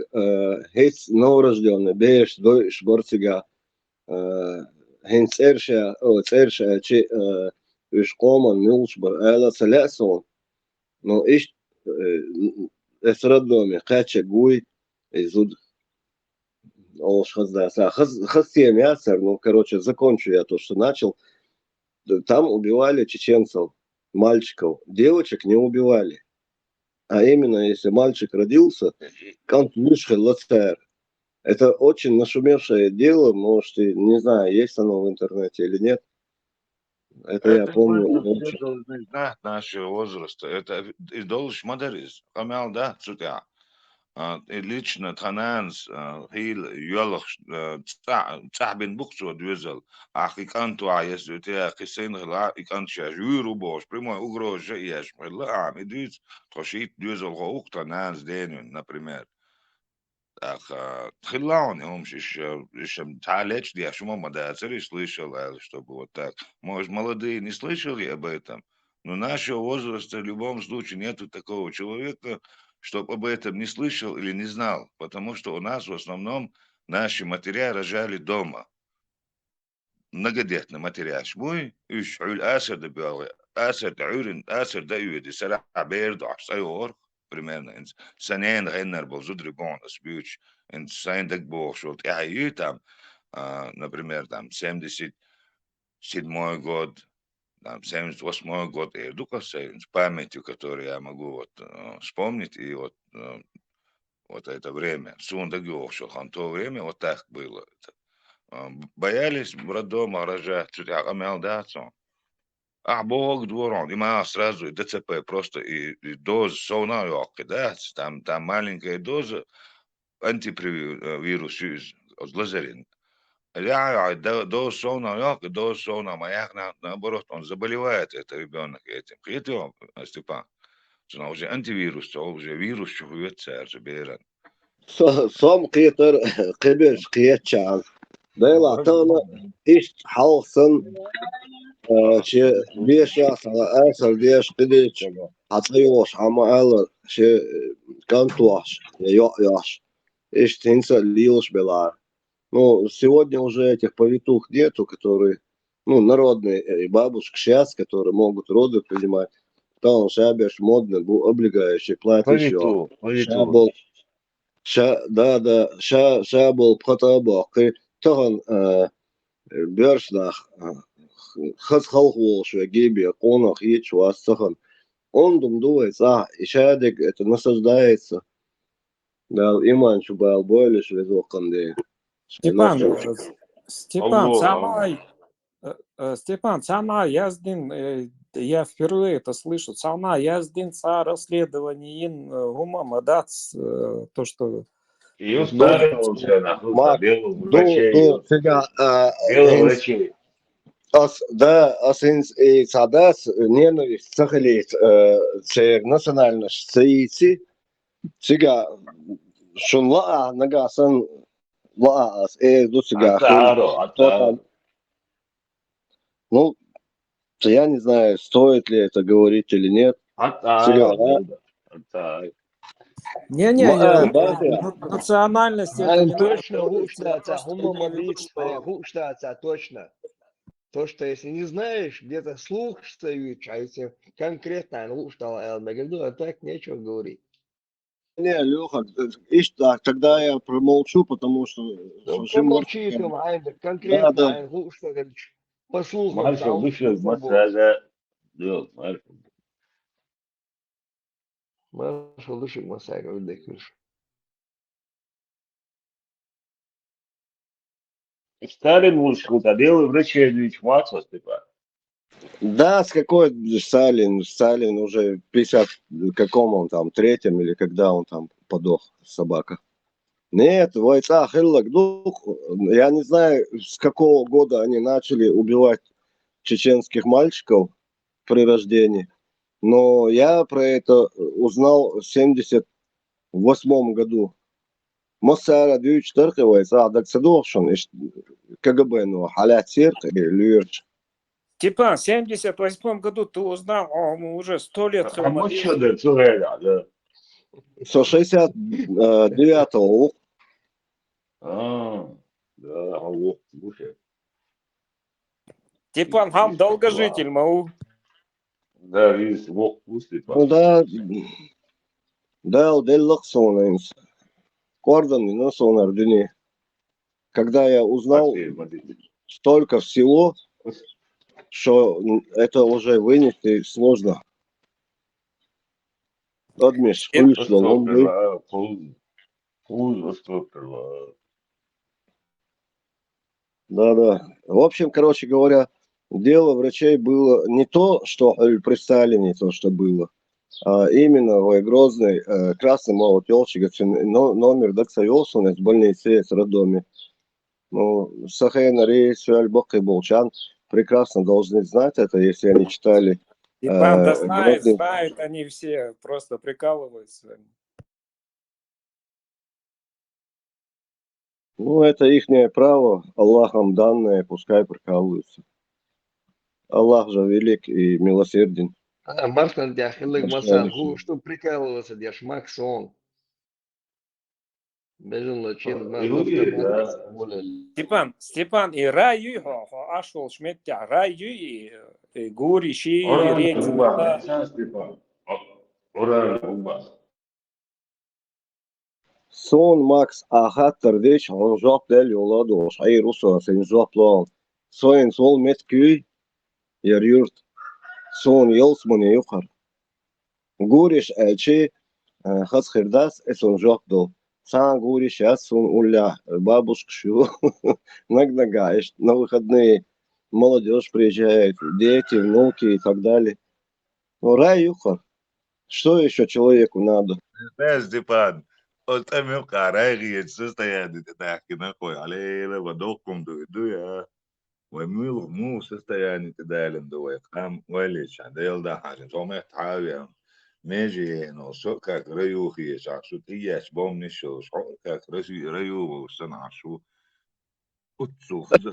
هيتس نورجدون بيش دويش برتيجا هن تسيرشا شيء إيش قوما نلشبر على سلاسون نو إيش إسردهم يقاتش جوي يزود أوش خزدا خز тем ясер, ну короче закончу я то, что начал. Там убивали чеченцев, мальчиков, девочек не убивали. А именно если мальчик родился, кант вышел лацер. Это очень нашумевшее дело, может, не знаю, есть оно в интернете или нет. Это я помню. Все должны знать нашего возраста. Это и должен модерниз. Камел, да, сутя. Лично Тананс, Хил, Йолох, Цахбин Буксу, Двизел, Ахиканту, если у тебя Хисейн Гла, и Канча, Жюру Бош, прямой угроза, ешь, Ла, Медвиц, Тошит, Двизел, Хоук, Тананс, Денин, например. خلاني هم еще талеч, я шума мадацари слышал, чтобы вот так. Может, молодые не слышали об этом, но нашего возраста в любом случае нету такого человека, чтобы об этом не слышал или не знал, потому что у нас в основном наши матеря рожали дома. Многодетные матеря. Шмуй, иш уль асер добивали. آسر تعورن آسر ده يودي سرع بيرد عصيور примерно إن سنين غير بوزود ريبون أسبوع إن سين دك بوشوت إيه там например там 77 год там 78 год я иду с памятью, которую я могу вот вспомнить и вот вот это время сундагёвшо хан то время вот так было. Боялись в роддома рожать, чуть амел даться. А Бог двором, и моя сразу и ДЦП просто и доза сона да, там маленькая доза антивирус от лазерин. Я доза сона доза сона маяк наоборот, он заболевает, это ребенок этим. Хитро, Степан, что уже антивирус, что уже вирус, что хуется, заберет. Som قيتر قبش قيت شعب دايلا تانا إيش حالسن شي بيش ياس على آسر بيش قديش عطيوش عما ألا شي كانتواش яш إيش تنسى лилш белар. Ну, сегодня уже этих повитух нету, которые, ну, народные бабушки сейчас, которые могут роды принимать. Там шабеш модно, облегающий платье еще. Шабол, да, шабол, пхатабах. Таган бершнах, хасхалхол, что гиби, конах, ичуас, таган. Он думает, и шадик это насаждается. Да, иман шубал бойлиш везоканде. Степан, Алло. Степан, сама яздин, я впервые это слышу, сама яздин са расследование гумама дац, то, что... Ее старый уже нахуй, белых врачей. Белых врачей. Да, асинс и садас ненависть сахалит национальность саити. Сега шунла нагасан лаас дусига. Ну, я не знаю, стоит ли это говорить или нет. Национальность это не точно гуштаца, гуштаца, точно. То, что если не знаешь, где-то слух стоит, а если конкретно гуштала Элмегальду, а так нечего говорить. Не, Леха, тогда я промолчу, потому что... Ну, промолчи, там, конкретно, послушай. Маршал вышел, Масада. Маршал вышел, Масада, выдохнешь. Сталин вышел, а белый врачей Мацо, Степан. Да, с какой Сталин? Сталин уже в 50 каком он там, третьем или когда он там подох, собака. Нет, войца хиллак дух. Я не знаю, с какого года они начали убивать чеченских мальчиков при рождении. Но я про это узнал в 78 году. Моссара дюйч торкивается, а так садовшен, КГБ, ну, халят серк и люерч. Степан, в 78 году ты узнал, мы уже 100 лет. А мы что, да, да. Со 69-го. Да, слушай. Степан, хам долгожитель, мау. Да, видишь, Бог пустит. Ну да, деллах сонайнс. Кордон, но сонар дни. Когда я узнал столько всего, что это уже вынести сложно. Одмиш, вышло, он Да. В общем, короче говоря, дело врачей было не то, что при Сталине, то, что было, а именно в Грозный красный молот номер доксавелсон из больницы с роддоме. Ну, Сахейна Рейс, Альбок и Болчан прекрасно должны знать это, если они читали. Степан, да знают они все, просто прикалываются. Ну, это их право, Аллахом данное, пускай прикалываются. Аллах же велик и милосерден. Маршал Дяхилык Масан, что прикалываться, Дяшмак сон. Степан, и раю, ашол шметя, раю, и гури, ши, Oran рети, ubah, да. insan Stefan. Oran ubah. Son Max ahatter vich on job del yola dos ay russo sen job plan. Soen sol metky yer yurt. Son yels mone yukhar. Gurish elchi khas khirdas eson job do. Сам гури сейчас он уля бабушка шу иногда гаешь на выходные молодежь приезжает, дети, внуки и так далее. Ну, рай юхар. Что еще человеку надо? Stefan. Oltam yok karay soстояние так нахуй алейла водоком ду я وميل مو состояние تدالم دو قام وليش عنديل ده حاجة توم يتعاوي ميجي نو سو كاك ريو خي شو تياش بوم نشو شو كاك ريو وسنع شو قدسو خزن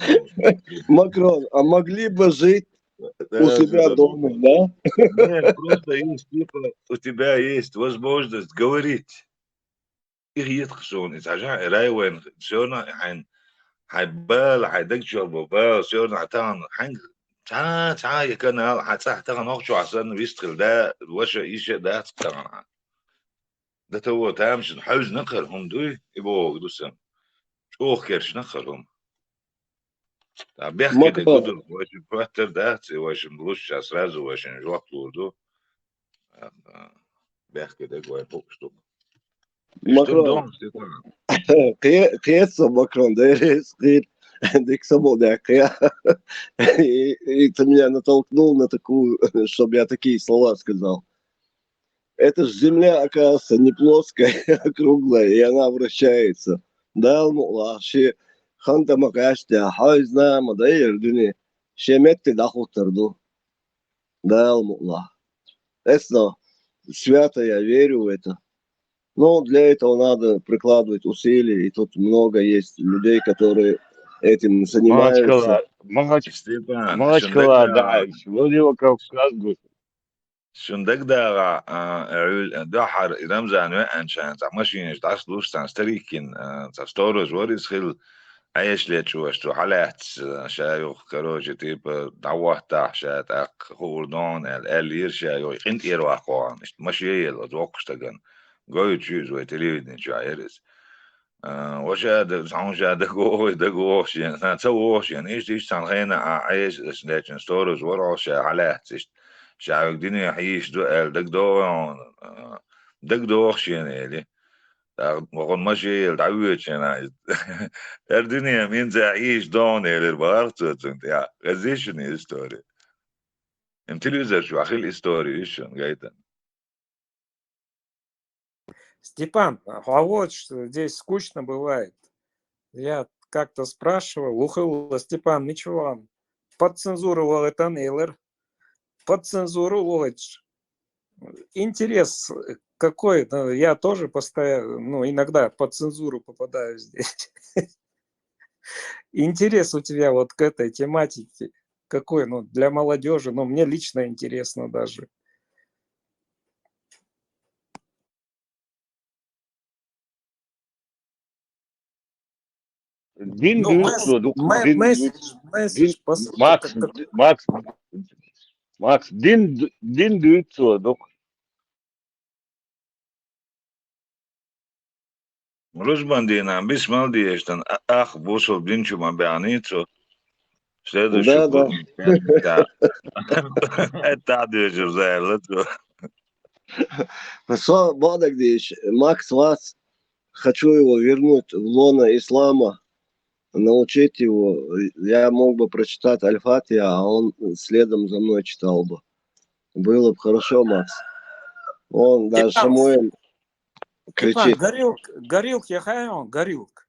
Макрон, а могли бы жить у себя дома, да? Нет, просто есть, типа, у тебя есть возможность говорить. Их يتخشون إذا رايوين شلون حين حيبال حيدقشوا ببال شلون حتان حين تا يكنا حتى نقشوا عشان بيشتغل ده وش إيش ده تكنا ده تو تامش حوز نقلهم دوي يبغوا دوسم شو كيرش نقلهم بيحكي ده Макрон, قدر وش بفتر ده وش ملوش أسرازه وش نجوح لوردو بيحكي ده قوي بوكشتو إشتم Макрон, دون ستيفان قياسه Макрон, да и дик самодяка. И ты меня натолкнул на такую, чтобы я такие слова сказал. Эта же земля, оказывается, не плоская, а круглая, и она вращается. Да, вообще, ханта макашта, хайзна, мадайр, дуни, шеметти дахутарду. Да, это свято, я верю в это. Но для этого надо прикладывать усилия, и тут много есть людей, которые этим занимаются. ستيفان Мачкала, да, вроде как сказку. شندك دا عول دحر إدام زانو أنشان ماشين تعس لوش تان ستريكين تستورز وريس خل عيش ليت شو أشتو حالات شايوخ كروجي تيب دعوة تحشات أق خوردون الألير شايو إنت إيرو أقوان ماشي يلا دوقشتغن قوي تشوز ويتليودين شايرس وشاد زعون شاد قوي دقوش يعني تسووش يعني إيش تان عايش ليتن ستورز وراش حالات شعب الدنيا حيش دو دق دو شينيلي وقل ماشي التعويض شنايد الدنيا مين زعيش دون البارتو انت يا غزيشني استوري امتليزر شو اخي الاستوري ايش قايتا Степан, а вот что здесь скучно бывает. Я как-то спрашивал, ухыл, Степан, ничего, подцензурировал это Нейлер, подцензурировал интерес какой, ну, я тоже постоянно, ну, иногда под цензуру попадаю здесь. Интерес у тебя вот к этой тематике какой, ну, для молодежи, ну, мне лично интересно даже. Дин Ну, дюйцо, дин месседж, Макс, Макс, дин дюйцо, док. ملوش باندينا بس مالدي اشتن اخ بوصل بلينشو ما بيعنيتو следующий Да. это движер заявлю Что, Богдагдич, Макс вас, хочу его вернуть в лоно ислама, научить его. Я мог бы прочитать Аль-Фатиха, а он следом за мной читал бы. Было бы хорошо, Макс. Он даже Шамуэль кричит. горилка, я горилка.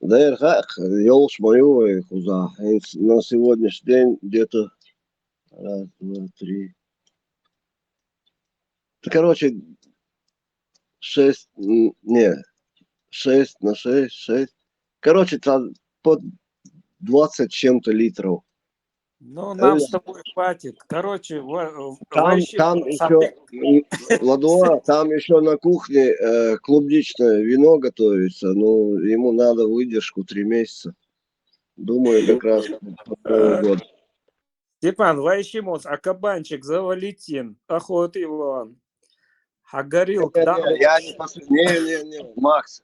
Да, елш мою, хуза. На сегодняшний день где-то 1, 2, 3. Короче, 6 на 6. Короче, там под 20 чем-то литров. Ну, нам с тобой хватит. Короче, Там еще, Ладуа, там еще на кухне клубничное вино готовится. Ну, ему надо выдержку 3 месяца. Думаю, как раз под Новый год. Степан, Вайшимус, а кабанчик за Валентин, охот Иван. А горилка, да? Не, Макс,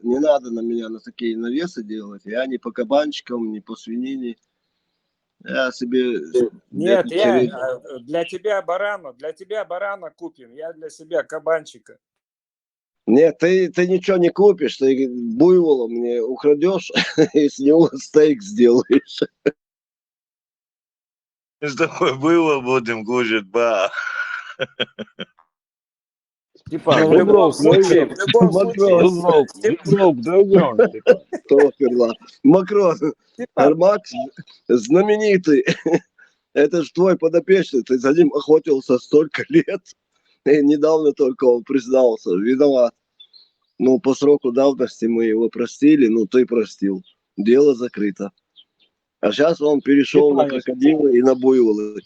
не надо на меня на такие навесы делать. Я не по кабанчикам, не по свинине. Я себе... Нет, для тебя барана купим, я для себя кабанчика. Нет, ты ничего не купишь, ты буйвола мне украдешь и с него стейк сделаешь. С тобой было будем кушать, ба. Степан, в любом случае, Макрон, Макс знаменитый. Это ж твой подопечный, ты за ним охотился столько лет. И недавно только он признался, виноват. Ну, по сроку давности мы его простили, ну, ты простил. Дело закрыто. А сейчас он перешел на крокодилы и на буйволы.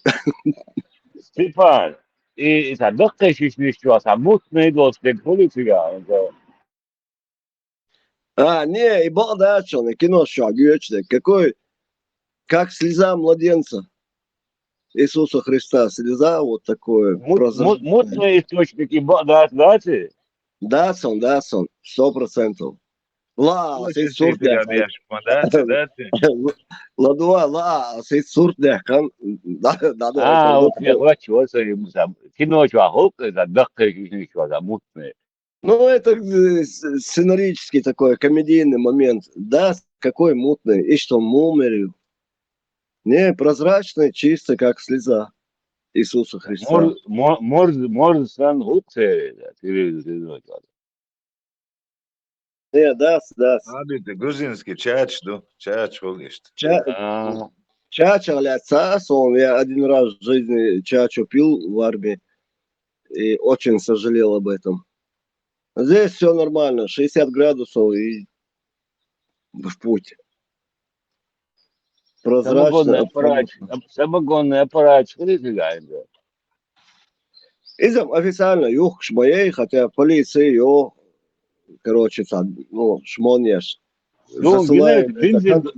Степан, и задохнешь еще, а мутный доступ полиция. Не, и балдачный, кино шагючный. Какой, как слеза младенца Иисуса Христа. Слеза вот такое. Мутные источники, даты? Дасон, 100%. Ла, сей сурдях. Ладуа, ла, сей сурдях. Вот я хочу, кино чувак, задохнешь еще, мутные. Ну, это сценарический такой, комедийный момент. Да, какой мутный. И что, мумерю? Не, прозрачный, чисто, как слеза Иисуса Христа. Может, сан губцы, Не, да. Ты грузинский чач, да? Чач, выглядит. Чача, я один раз в жизни чачу пил в армии. И очень сожалел об этом. Здесь все нормально, 60 градусов и в путь. Прозрачно. Самогонный аппарат, скажите, Изам официально юх шмоей, хотя полиция ее, короче, ну, шмонешь. Засылает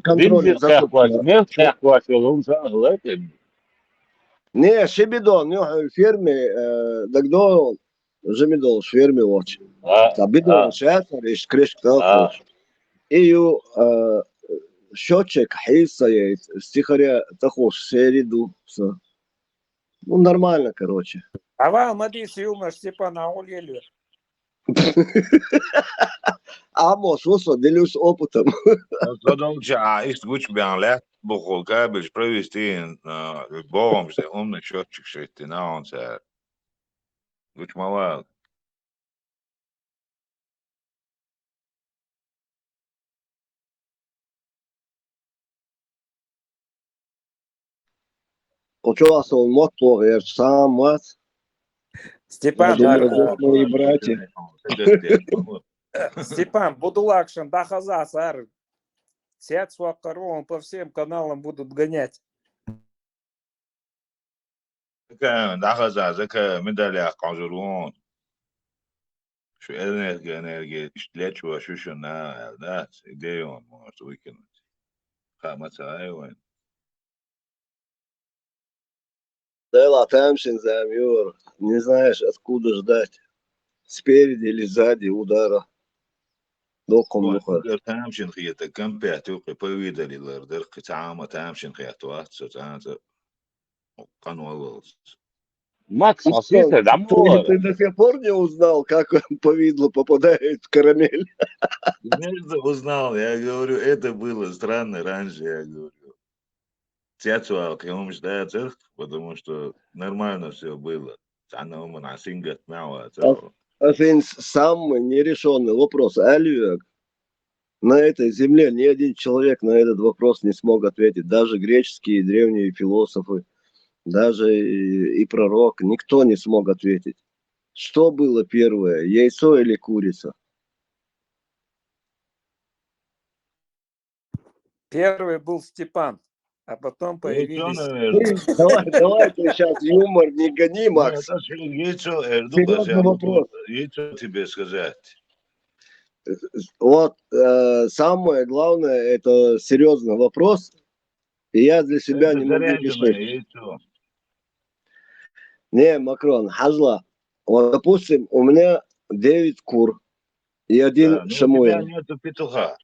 контроль за Не, шибидон, ферме, дагдо, жемидол, ферме очень. Бидон, шатер, и шкреш кталфош. И счетчик хейсает, стихаря тахош, сериду. Ну, нормально, короче. А вам, Мадис, юмор, Степана, улели. Амос, делюсь опытом. Потому что есть гуч бянлет, бухол кабель провести богом, что умный счетчик, что ты на он се. Гуч мала. Учился он мотор, я же сам мат. Степан, мои братья. Степан, Будулакшин, Дахаза, Сар. Сядь с он по всем каналам будут гонять. Дахаза, медаля, конжурон. Что энергия, для чего ощущена, да, идею он может выкинуть. Хамаца, айвайн. Дела Тэмшин замер. Не знаешь, откуда ждать. Спереди или сзади удара. Доком муха. Тэмшин хиета, кампяту, повидали лардер, китама Тэмшин хиетуат, сотанта. Кануалос. Макс, Ты до сих пор не узнал, как повидло попадает в карамель? Я узнал, я говорю, это было странно раньше, я говорю. Театр, он ждает, потому что нормально все было. Это самый нерешенный вопрос. Альвек. На этой земле ни один человек на этот вопрос не смог ответить. Даже греческие древние философы, даже и пророк. Никто не смог ответить. Что было первое, яйцо или курица? Первый был Степан. а потом Яйцо, появились... наверное. Давай ты сейчас юмор не гони, Нет, Макс. это же яйцо, Эрдубас, Серьезный я могу вопрос. яйцо тебе сказать. Вот самое главное, это серьезный вопрос, и я для себя Это не могу заряженное решить. яйцо. Не, Макрон, Хазла. Вот, допустим, у меня 9 кур и один Да, но у тебя Шамуэль. нету петуха.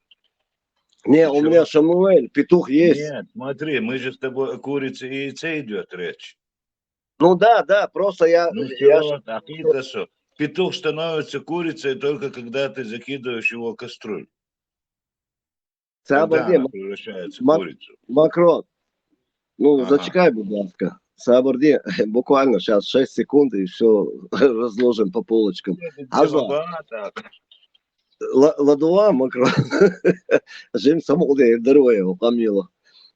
Не, Ты у меня чего? Шамуэль, петух есть. Нет, смотри, мы же с тобой о курице и яйце идет речь. Ну да, просто Ну я все, так и это все. Петух становится курицей только когда ты закидываешь его в кастрюлю. Тогда Сабарди, она превращается в курицу. Макрон, ну Ага. зачекай, будь ласка. Сабарди, буквально сейчас 6 секунд и все разложим по полочкам. Это Хазла, тема, так. Ладуа, Макрон, Жим самолде здоровье, Камила.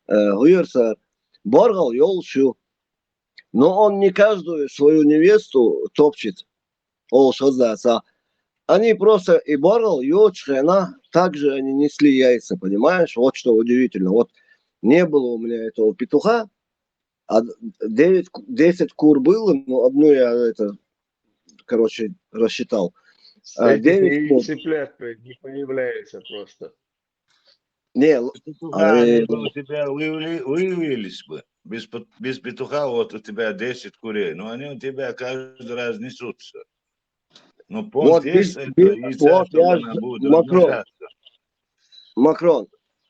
Гуерса, Боргал, Йолшу. Но он не каждую свою невесту топчет. Они просто и Боргал, и Очхена, также они несли яйца, понимаешь? Вот что удивительно. Вот не было у меня этого петуха, а 10 кур было, но одну я рассчитал. Этих 9 кур. цыплят не появляется просто. Не, Петуха, они бы у тебя выявились бы. Без петуха вот у тебя 10 курей. Но они у тебя каждый раз несутся. Но понт вот есть это яйца, вот чтобы я она будет Макрон, размножаться.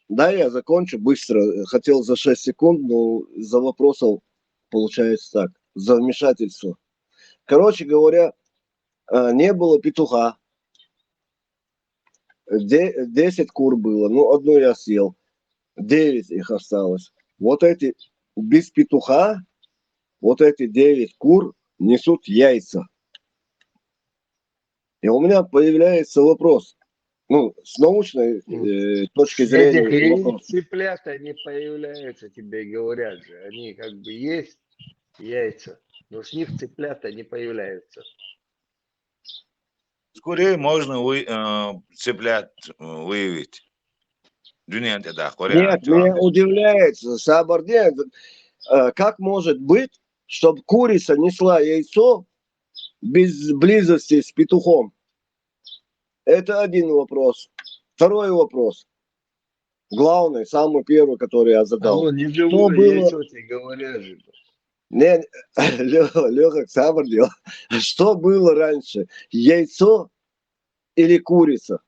да, я закончу быстро. Хотел за 6 секунд, но за вопросов получается так. За вмешательство. Короче говоря, не было петуха. 10 кур было. Ну, одну я съел. 9 их осталось. Вот эти без петуха, вот эти 9 кур несут яйца. И у меня появляется вопрос. Ну, с научной точки С этих зрения яиц вопрос. цыплята не появляются, тебе говорят же. Они как бы есть яйца, но с них цыплята не появляются. С курей можно цыплят выявить. Нет, меня удивляет, Сабарде, как может быть, чтобы курица несла яйцо без близости с петухом? Это один вопрос. Второй вопрос. Главный, самый первый, который я задал. Оно не Что живое было... яйцо, тебе говорят же. Не, Леха, Сабарде, что было раньше? Яйцо или курица?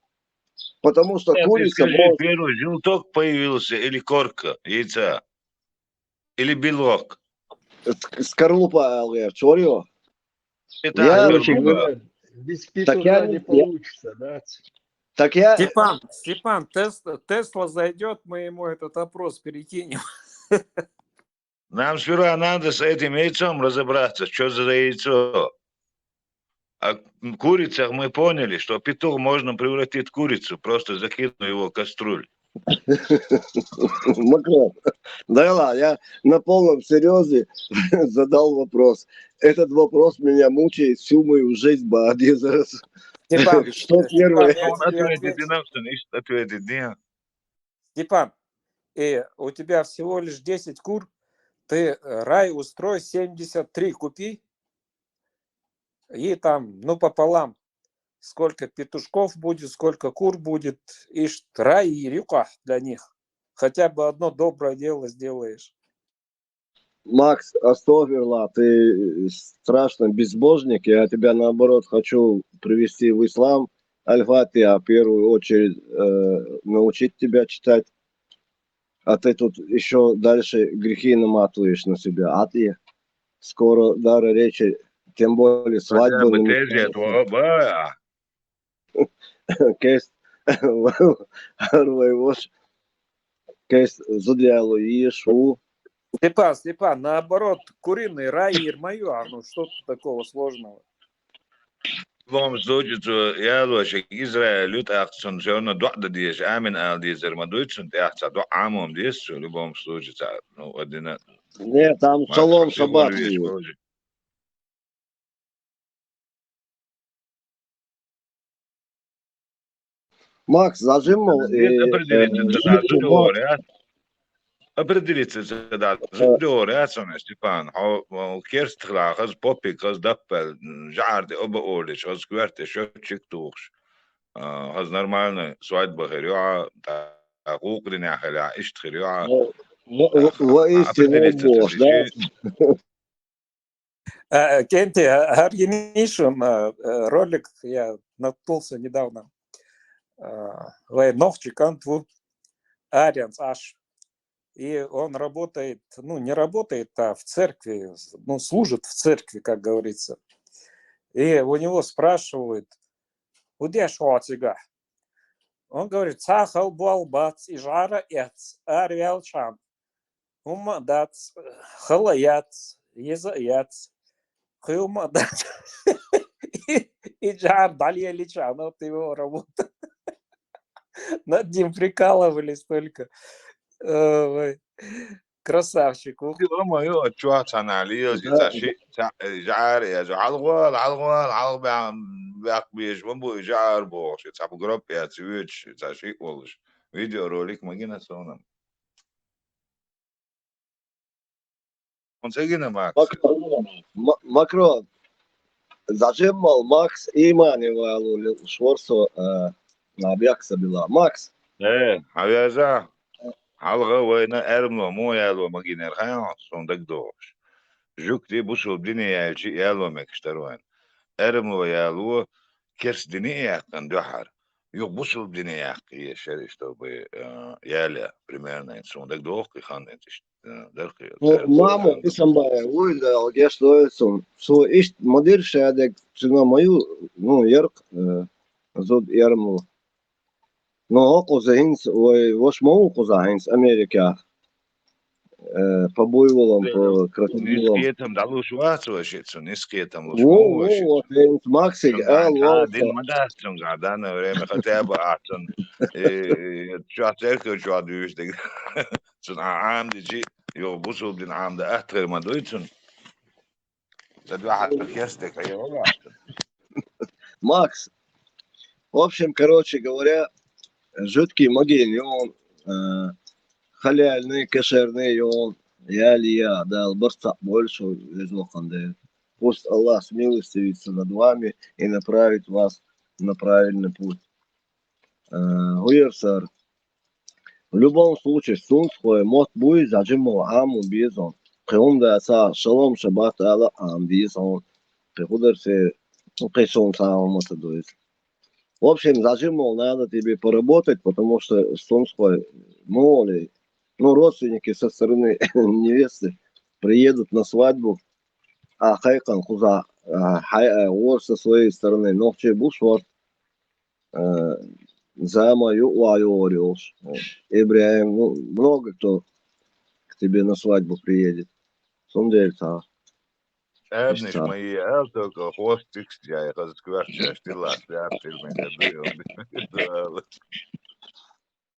Потому что Ты курица... скажи, первый желток появился или корка яйца? Или белок? Скорлупа, чорье. Это Короче скорлупа. говоря, без петуха не получится, да? Так я... Степан, Тесла зайдет, мы ему этот опрос перекинем. Нам сперва надо с этим яйцом разобраться, что за яйцо. А в курицах мы поняли, что петух можно превратить в курицу, просто закинув его в кастрюлю. Макрон, да ладно, я на полном серьезе задал вопрос. Этот вопрос меня мучает всю мою жизнь, Степан, что первое? я тебе отвечу. Степан, у тебя всего лишь 10 кур, ты рай устрой, 73 купи, и там, ну, пополам, сколько петушков будет, сколько кур будет, и рай и рюка для них. Хотя бы одно доброе дело сделаешь. Макс, Астафирла, ты страшно безбожник, я тебя наоборот хочу привести в ислам, Аль-Фатиха, в первую очередь научить тебя читать, а ты тут еще дальше грехи наматываешь на себя, а ты скоро дара речи, тем более свадьбу намечается. Кест, кест зудяло Иешу. Степан, наоборот, куриный рай и мою, ну что тут такого сложного? В любом случае, я думаю, Израиль лют акцент, что он дуа дишь, амин ал дизер, мадуйцун ты акцент, дуа амом дишь, в любом случае, ну один. Нет, там шалом шаббат будет. Макс, зажимал и... определиться да ждёр ясона Степан ها كيرست خلاص بوبي كاز دبل جارد оба олич аз кварте счётчик тухш هاز нормально свадьба херёа гукрина хеля ишт херёа Воистину определиться бог, да? Кенти, Аргенишин, ролик я наткнулся недавно. Новчик Антву Арианс Аш. И он работает, ну, не работает, а в церкви, ну, служит в церкви, как говорится. И у него спрашивают, где шотига? Он говорит, цахал буалбац и жара эц, ариалчан. Умадац, халаяц, езаяц, хюмадац. И жар далья личан, вот его работа. Над ним прикалывались только. Ой, красавчик. ما يو تشوات اناليز تاشي جار يا جو علغوا باق بيش بو جار بو تاع جروب يا تويتش تاشي والش فيديو روليك ماجينا سونا консегина Макс Макрон, зачем Макс Имануэлу Шворцу набьякса была? Макс? هذا حلقة وين أرملو مو يالو ماجينا الخيال صندوق دوش جوكتي بوشو الدنيا يالو مكشتروين أرملو يالو كرس دنيا كان دحر يقبوشو الدنيا يا شريشتو بي يالا примерно صندوق دوش كان انتش درقي Мамо, писам ба уйда гештоесун. Со ишт модер шадек цуна мою, ну, ярк зод ярму. Но окоза хинс, ой, вош мау окоза хинс Америка. По буйволам, по крокодилам. نسكيتهم دعلو شوات وشيتسو نسكيتهم لو Во, شمو во, хинс Максик, эл, دين волса. مداستم قعدانا وريمي خطابة أعطن شوات تركي شوات دوشتك سن عام دي جي يو بوصل دين عام ده أحتر ما دويتسن زاد واحد بكيستك أي والله Макс. В общем, короче говоря, жуткий магиньон, халяльный, кошерный он, я, да, борца больше из лоханды. Пусть Аллах смилостивится над вами и направит вас на правильный путь. Гуерсар. В любом случае, сунсхой мот будет зажимал аму бизон. Кеунда са шалом шабат ала ам бизон. Прихудер се кешон сам мотодует. В общем, зажимал надо тебе поработать, потому что сунсхой моли, ну, родственники со стороны невесты приедут на свадьбу, а хайкан куза вор со своей стороны ногче бушвар за мою уайориос. Ибраим, ну, много кто к тебе на свадьбу приедет. Сундельца. ابنش ما يقالتك خوش تكس جاي خذ سكوات شاش تلا سلاب تلمين